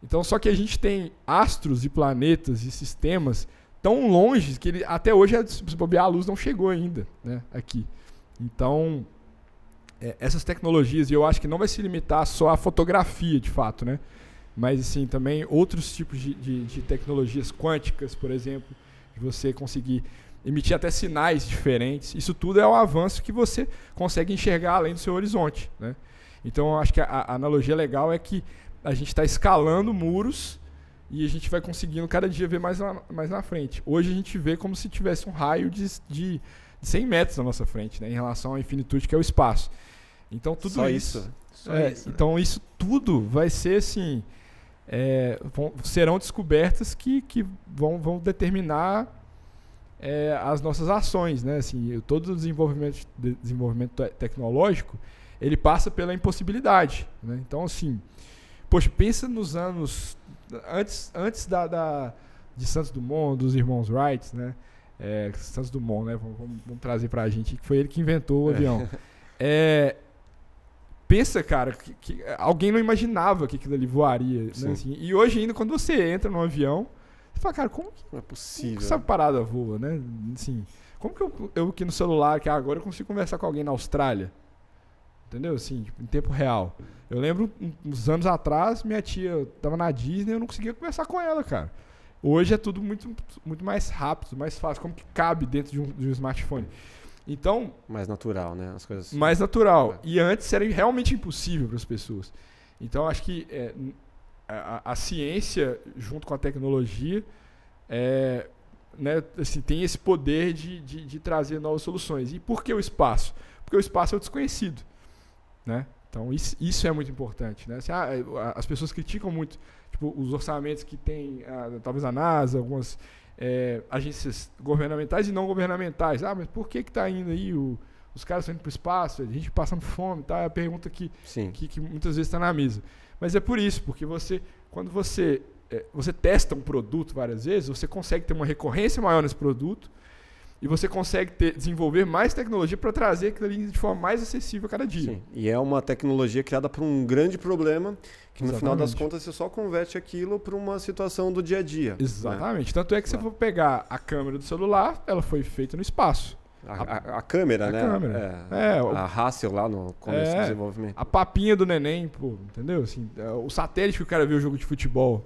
[SPEAKER 3] Então, só que a gente tem astros e planetas e sistemas tão longe que até hoje, se bobear, a luz não chegou ainda, né, aqui. Então, essas tecnologias, e eu acho que não vai se limitar só à fotografia, de fato, né? Mas, assim, também outros tipos de tecnologias quânticas, por exemplo, de você conseguir emitir até sinais diferentes. Isso tudo é um avanço que você consegue enxergar além do seu horizonte, né? Então, eu acho que a analogia legal é que a gente está escalando muros e a gente vai conseguindo cada dia ver mais na frente. Hoje a gente vê como se tivesse um raio de 100 metros na nossa frente, né, em relação à infinitude que é o espaço. Então tudo
[SPEAKER 1] Só
[SPEAKER 3] isso.
[SPEAKER 2] Então
[SPEAKER 3] né? Isso tudo vai ser assim, serão descobertas que vão determinar as nossas ações, né? Assim, todo o desenvolvimento tecnológico ele passa pela impossibilidade, né? Então assim, poxa, pensa nos anos antes de Santos Dumont, dos irmãos Wright, né? Santos Dumont, né? Vamos trazer pra gente, que foi ele que inventou o avião. pensa, cara, que alguém não imaginava que aquilo ali voaria, né? Assim, e hoje ainda, quando você entra num avião, você fala, cara, como que,
[SPEAKER 1] Não é possível.
[SPEAKER 3] como que essa parada voa, né? Assim, como que eu aqui no celular, que agora eu consigo conversar com alguém na Austrália? Entendeu? Assim, tipo, em tempo real. Eu lembro, uns anos atrás, minha tia tava na Disney e eu não conseguia conversar com ela, cara. Hoje é tudo muito, muito mais rápido, mais fácil, como que cabe dentro de um smartphone. Então...
[SPEAKER 1] Mais natural, né? As coisas...
[SPEAKER 3] Mais natural. E antes era realmente impossível para as pessoas. Então, acho que a ciência, junto com a tecnologia, né, assim, tem esse poder de trazer novas soluções. E por que o espaço? Porque o espaço é o desconhecido, né? Então, isso é muito importante, né? Assim, as pessoas criticam muito, tipo, os orçamentos que tem, talvez a NASA, algumas agências governamentais e não governamentais. Mas por que está indo aí os caras estão indo para o espaço, a gente passando fome, tá? É a pergunta que muitas vezes está na mesa. Mas é por isso, porque quando você testa um produto várias vezes, você consegue ter uma recorrência maior nesse produto e você consegue desenvolver mais tecnologia para trazer aquilo ali de forma mais acessível a cada dia.
[SPEAKER 1] Sim. E é uma tecnologia criada para um grande problema que no final das contas você só converte aquilo para uma situação do dia a dia.
[SPEAKER 3] Exatamente. Né? Tanto é que se você for pegar a câmera do celular, ela foi feita no espaço.
[SPEAKER 1] A câmera, né?
[SPEAKER 3] Câmera.
[SPEAKER 1] A Hassel lá no começo do desenvolvimento.
[SPEAKER 3] A papinha do neném, pô, entendeu? Assim, o satélite que o cara vê o jogo de futebol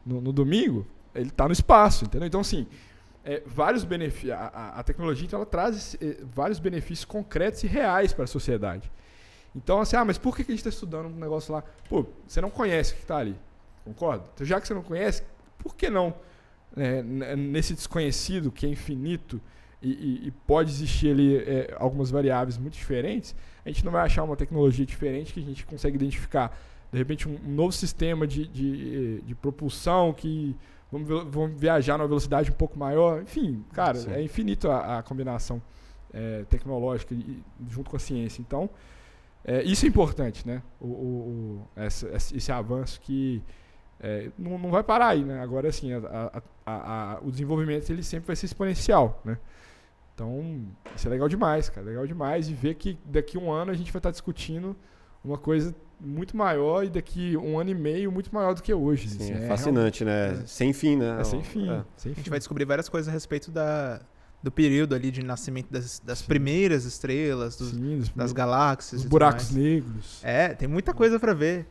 [SPEAKER 3] no domingo, ele tá no espaço, entendeu? Então, assim, vários benefícios. A tecnologia, então, ela traz vários benefícios concretos e reais para a sociedade. Então, assim, mas por que a gente está estudando um negócio lá? Pô, você não conhece o que está ali, concorda? Então, já que você não conhece, por que não, nesse desconhecido que é infinito e pode existir ali algumas variáveis muito diferentes, a gente não vai achar uma tecnologia diferente que a gente consegue identificar, de repente, um novo sistema de propulsão que vamos viajar numa velocidade um pouco maior. Enfim, cara, é infinito a combinação tecnológica junto com a ciência. Então, isso é importante, né? Esse avanço que não vai parar aí, né? Agora, assim, o desenvolvimento ele sempre vai ser exponencial, né? Então, isso é legal demais, cara. Legal demais. E ver que daqui a um ano a gente vai estar discutindo uma coisa muito maior e daqui um ano e meio muito maior do que hoje.
[SPEAKER 1] Sim, é fascinante, né? Sem fim, né?
[SPEAKER 3] Sem fim.
[SPEAKER 2] A gente vai descobrir várias coisas a respeito do período ali de nascimento das primeiras estrelas, das galáxias.
[SPEAKER 3] Os buracos negros.
[SPEAKER 2] Tem muita coisa para ver.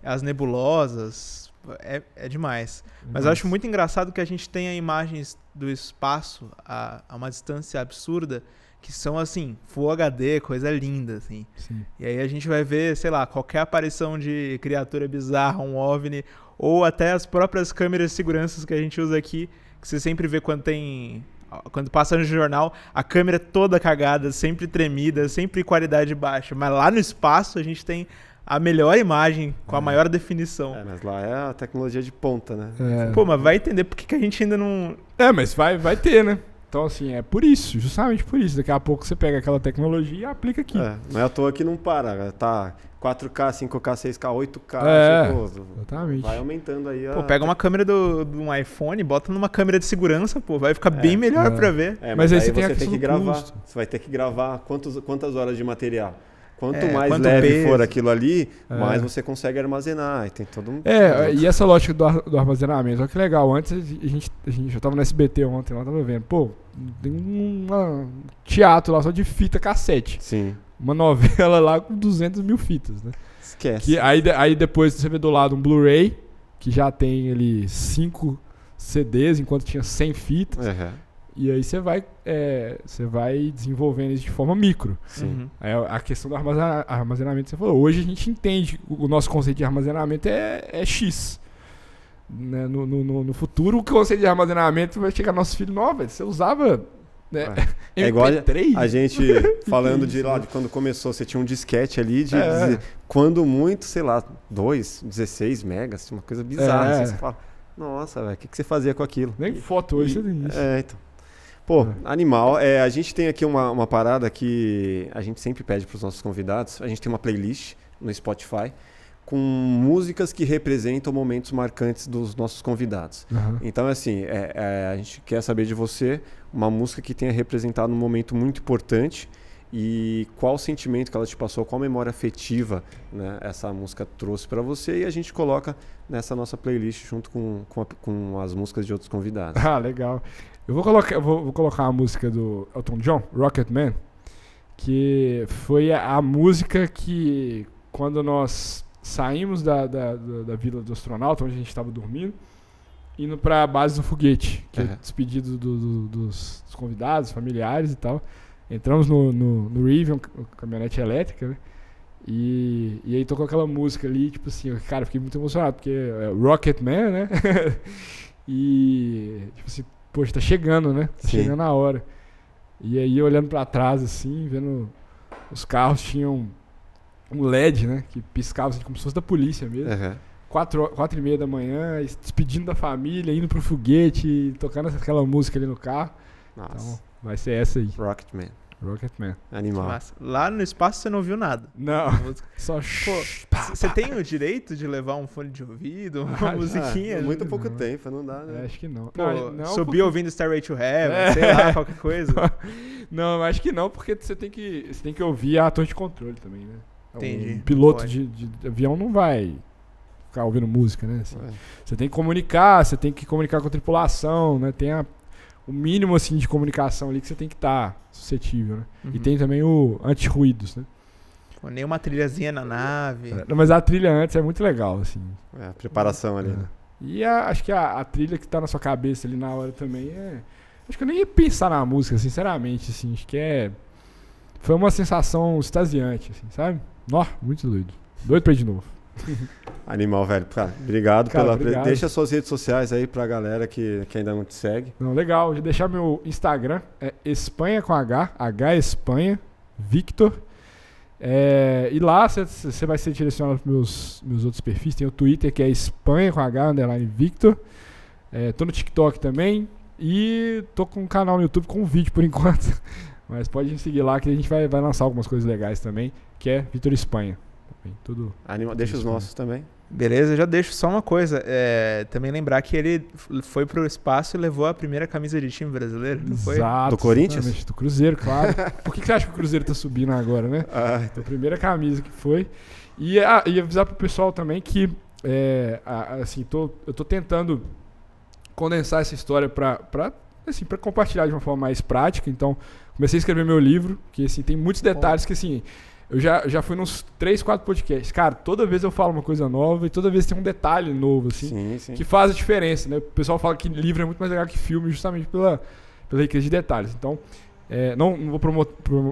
[SPEAKER 2] As nebulosas. É demais. Mas eu acho muito engraçado que a gente tenha imagens do espaço a uma distância absurda que são, assim, Full HD, coisa linda, assim.
[SPEAKER 3] Sim.
[SPEAKER 2] E aí a gente vai ver, sei lá, qualquer aparição de criatura bizarra, um OVNI, ou até as próprias câmeras de segurança que a gente usa aqui, que você sempre vê quando passa no jornal, a câmera toda cagada, sempre tremida, sempre qualidade baixa. Mas lá no espaço a gente tem a melhor imagem, com a maior definição.
[SPEAKER 1] Mas lá é a tecnologia de ponta, né?
[SPEAKER 2] Pô, mas vai entender por que a gente ainda não...
[SPEAKER 3] mas vai ter, né? Então, assim, é por isso, justamente por isso. Daqui a pouco você pega aquela tecnologia e aplica aqui.
[SPEAKER 1] Não é à toa que não para. Tá 4K, 5K, 6K, 8K.
[SPEAKER 3] Exatamente.
[SPEAKER 1] Vai aumentando aí.
[SPEAKER 2] Pô, pega uma câmera de um iPhone, bota numa câmera de segurança, pô, vai ficar bem melhor pra ver.
[SPEAKER 3] Mas aí você
[SPEAKER 1] tem que gravar.
[SPEAKER 3] Custo.
[SPEAKER 1] Você vai ter que gravar quantas horas de material. Quanto mais
[SPEAKER 2] quanto
[SPEAKER 1] leve
[SPEAKER 2] peso
[SPEAKER 1] for aquilo ali, mais você consegue armazenar. E tem todo um...
[SPEAKER 3] e essa lógica do armazenamento, olha que legal. Antes eu tava no SBT ontem, lá tava vendo. Pô, tem um teatro lá só de fita cassete.
[SPEAKER 1] Sim.
[SPEAKER 3] Uma novela lá com 200 mil fitas, né?
[SPEAKER 1] Esquece.
[SPEAKER 3] Aí depois você vê do lado um Blu-ray, que já tem ali 5 CDs, enquanto tinha 100 fitas. E aí você vai desenvolvendo isso de forma micro.
[SPEAKER 1] Sim.
[SPEAKER 3] A questão do armazenamento, você falou. Hoje a gente entende o nosso conceito de armazenamento é X. Né? No futuro, o conceito de armazenamento vai chegar no nosso filho, velho. Você usava... Né?
[SPEAKER 1] É igual a gente falando de quando começou, você tinha um disquete ali de quando muito, sei lá, 16 megas, uma coisa bizarra. Assim, você fala, nossa, velho, o que você fazia com aquilo?
[SPEAKER 3] Nem foto hoje você tem isso.
[SPEAKER 1] Então. Pô, animal. A gente tem aqui uma parada que a gente sempre pede para os nossos convidados. A gente tem uma playlist no Spotify com músicas que representam momentos marcantes dos nossos convidados. Então, assim, a gente quer saber de você uma música que tenha representado um momento muito importante e qual o sentimento que ela te passou, qual memória afetiva, né, essa música trouxe para você, e a gente coloca nessa nossa playlist junto com as músicas de outros convidados.
[SPEAKER 3] Ah, legal. Eu vou colocar a música do Elton John, Rocketman, que foi a música que, quando nós saímos da Vila do Astronauta, onde a gente estava dormindo, indo para a base do foguete, que é despedido dos convidados, familiares e tal. Entramos no Rivian, caminhonete elétrica, né? E aí tocou aquela música ali, tipo assim, cara, fiquei muito emocionado, porque é Rocketman, né? E, tipo assim, poxa, tá chegando, né? Tá chegando a hora. E aí, olhando pra trás, assim, vendo os carros tinham um LED, né? Que piscava, assim, como se fosse da polícia mesmo. 4h30 da manhã, despedindo da família, indo pro foguete, tocando aquela música ali no carro.
[SPEAKER 1] Nossa.
[SPEAKER 3] Então, vai ser essa aí.
[SPEAKER 1] Rocketman.
[SPEAKER 2] Animal. Lá no espaço você não ouviu nada.
[SPEAKER 3] Não. Só
[SPEAKER 2] você tem o direito de levar um fone de ouvido, uma musiquinha?
[SPEAKER 1] Muito pouco tempo, não dá, né?
[SPEAKER 3] Acho que não.
[SPEAKER 2] Não subir ouvindo Stairway to Heaven, sei lá, qualquer coisa.
[SPEAKER 3] Não, acho que não, porque você tem que ouvir a torre de controle também, né?
[SPEAKER 2] Entendi.
[SPEAKER 3] Um piloto de avião não vai ficar ouvindo música, né? Assim, você tem que comunicar, com a tripulação, né? Tem o mínimo, assim, de comunicação ali que você tem que estar suscetível, né? E tem também o anti-ruídos, né?
[SPEAKER 2] Pô, nem uma trilhazinha na nave.
[SPEAKER 3] Mas a trilha antes é muito legal, assim.
[SPEAKER 1] A preparação ali, né?
[SPEAKER 3] E acho que a trilha que tá na sua cabeça ali na hora também acho que eu nem ia pensar na música, sinceramente, assim. Acho que foi uma sensação extasiante, assim, sabe? Muito doido. Doido pra ir de novo.
[SPEAKER 1] Animal, velho. Cara, obrigado
[SPEAKER 3] obrigado.
[SPEAKER 1] Deixa suas redes sociais aí pra galera que ainda não te segue.
[SPEAKER 3] Não, legal. Vou deixar meu Instagram, Espanha com H Espanha, Victor. E lá você vai ser direcionado para meus outros perfis. Tem o Twitter, que é Espanha com H _Victor. Tô no TikTok também. E tô com um canal no YouTube com um vídeo por enquanto. Mas pode me seguir lá que a gente vai lançar algumas coisas legais também, que é Victor Espanha. Tudo.
[SPEAKER 1] Deixa os nossos também.
[SPEAKER 2] Beleza, já deixo só uma coisa. Também lembrar que ele foi pro espaço e levou a primeia camisa de time brasileiro, não foi?
[SPEAKER 3] Exato,
[SPEAKER 1] do Corinthians?
[SPEAKER 3] Do Cruzeiro, claro. Por que você acha que o Cruzeiro tá subindo agora, né? A primeira camisa que foi. E avisar pro pessoal também que assim, eu tô tentando condensar essa história pra compartilhar de uma forma mais prática. Então, comecei a escrever meu livro, que assim, tem muitos detalhes que assim... Eu já fui nos 3, 4 podcasts. Cara, toda vez eu falo uma coisa nova e toda vez tem um detalhe novo, assim,
[SPEAKER 1] sim.
[SPEAKER 3] que faz a diferença, né? O pessoal fala que livro é muito mais legal que filme justamente pela riqueza de detalhes. Então, não vou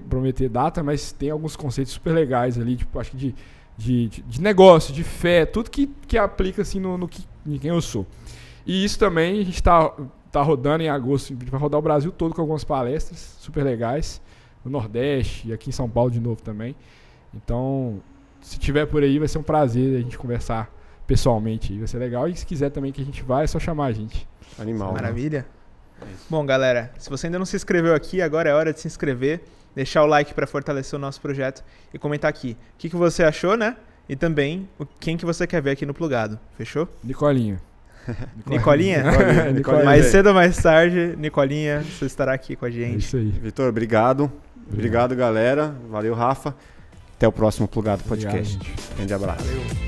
[SPEAKER 3] prometer data, mas tem alguns conceitos super legais ali, tipo, acho que de negócio, de fé, tudo que aplica, assim, em quem eu sou. E isso também a gente tá rodando em agosto, a gente vai rodar o Brasil todo com algumas palestras super legais. No Nordeste e aqui em São Paulo de novo também. Então, se tiver por aí, vai ser um prazer a gente conversar pessoalmente. Vai ser legal. E se quiser também que a gente vá, é só chamar a gente.
[SPEAKER 1] Animal.
[SPEAKER 2] Maravilha. Bom, galera, se você ainda não se inscreveu aqui, agora é hora de se inscrever, deixar o like para fortalecer o nosso projeto e comentar aqui o que você achou, né? E também quem que você quer ver aqui no Plugado. Fechou?
[SPEAKER 3] Nicolinha.
[SPEAKER 2] Nicolinha? Mais cedo ou mais tarde, Nicolinha, você estará aqui com a gente.
[SPEAKER 3] É isso aí.
[SPEAKER 1] Vitor, obrigado. Obrigado, galera. Valeu, Rafa. Até o próximo Plugado Podcast. Grande abraço.
[SPEAKER 2] Valeu.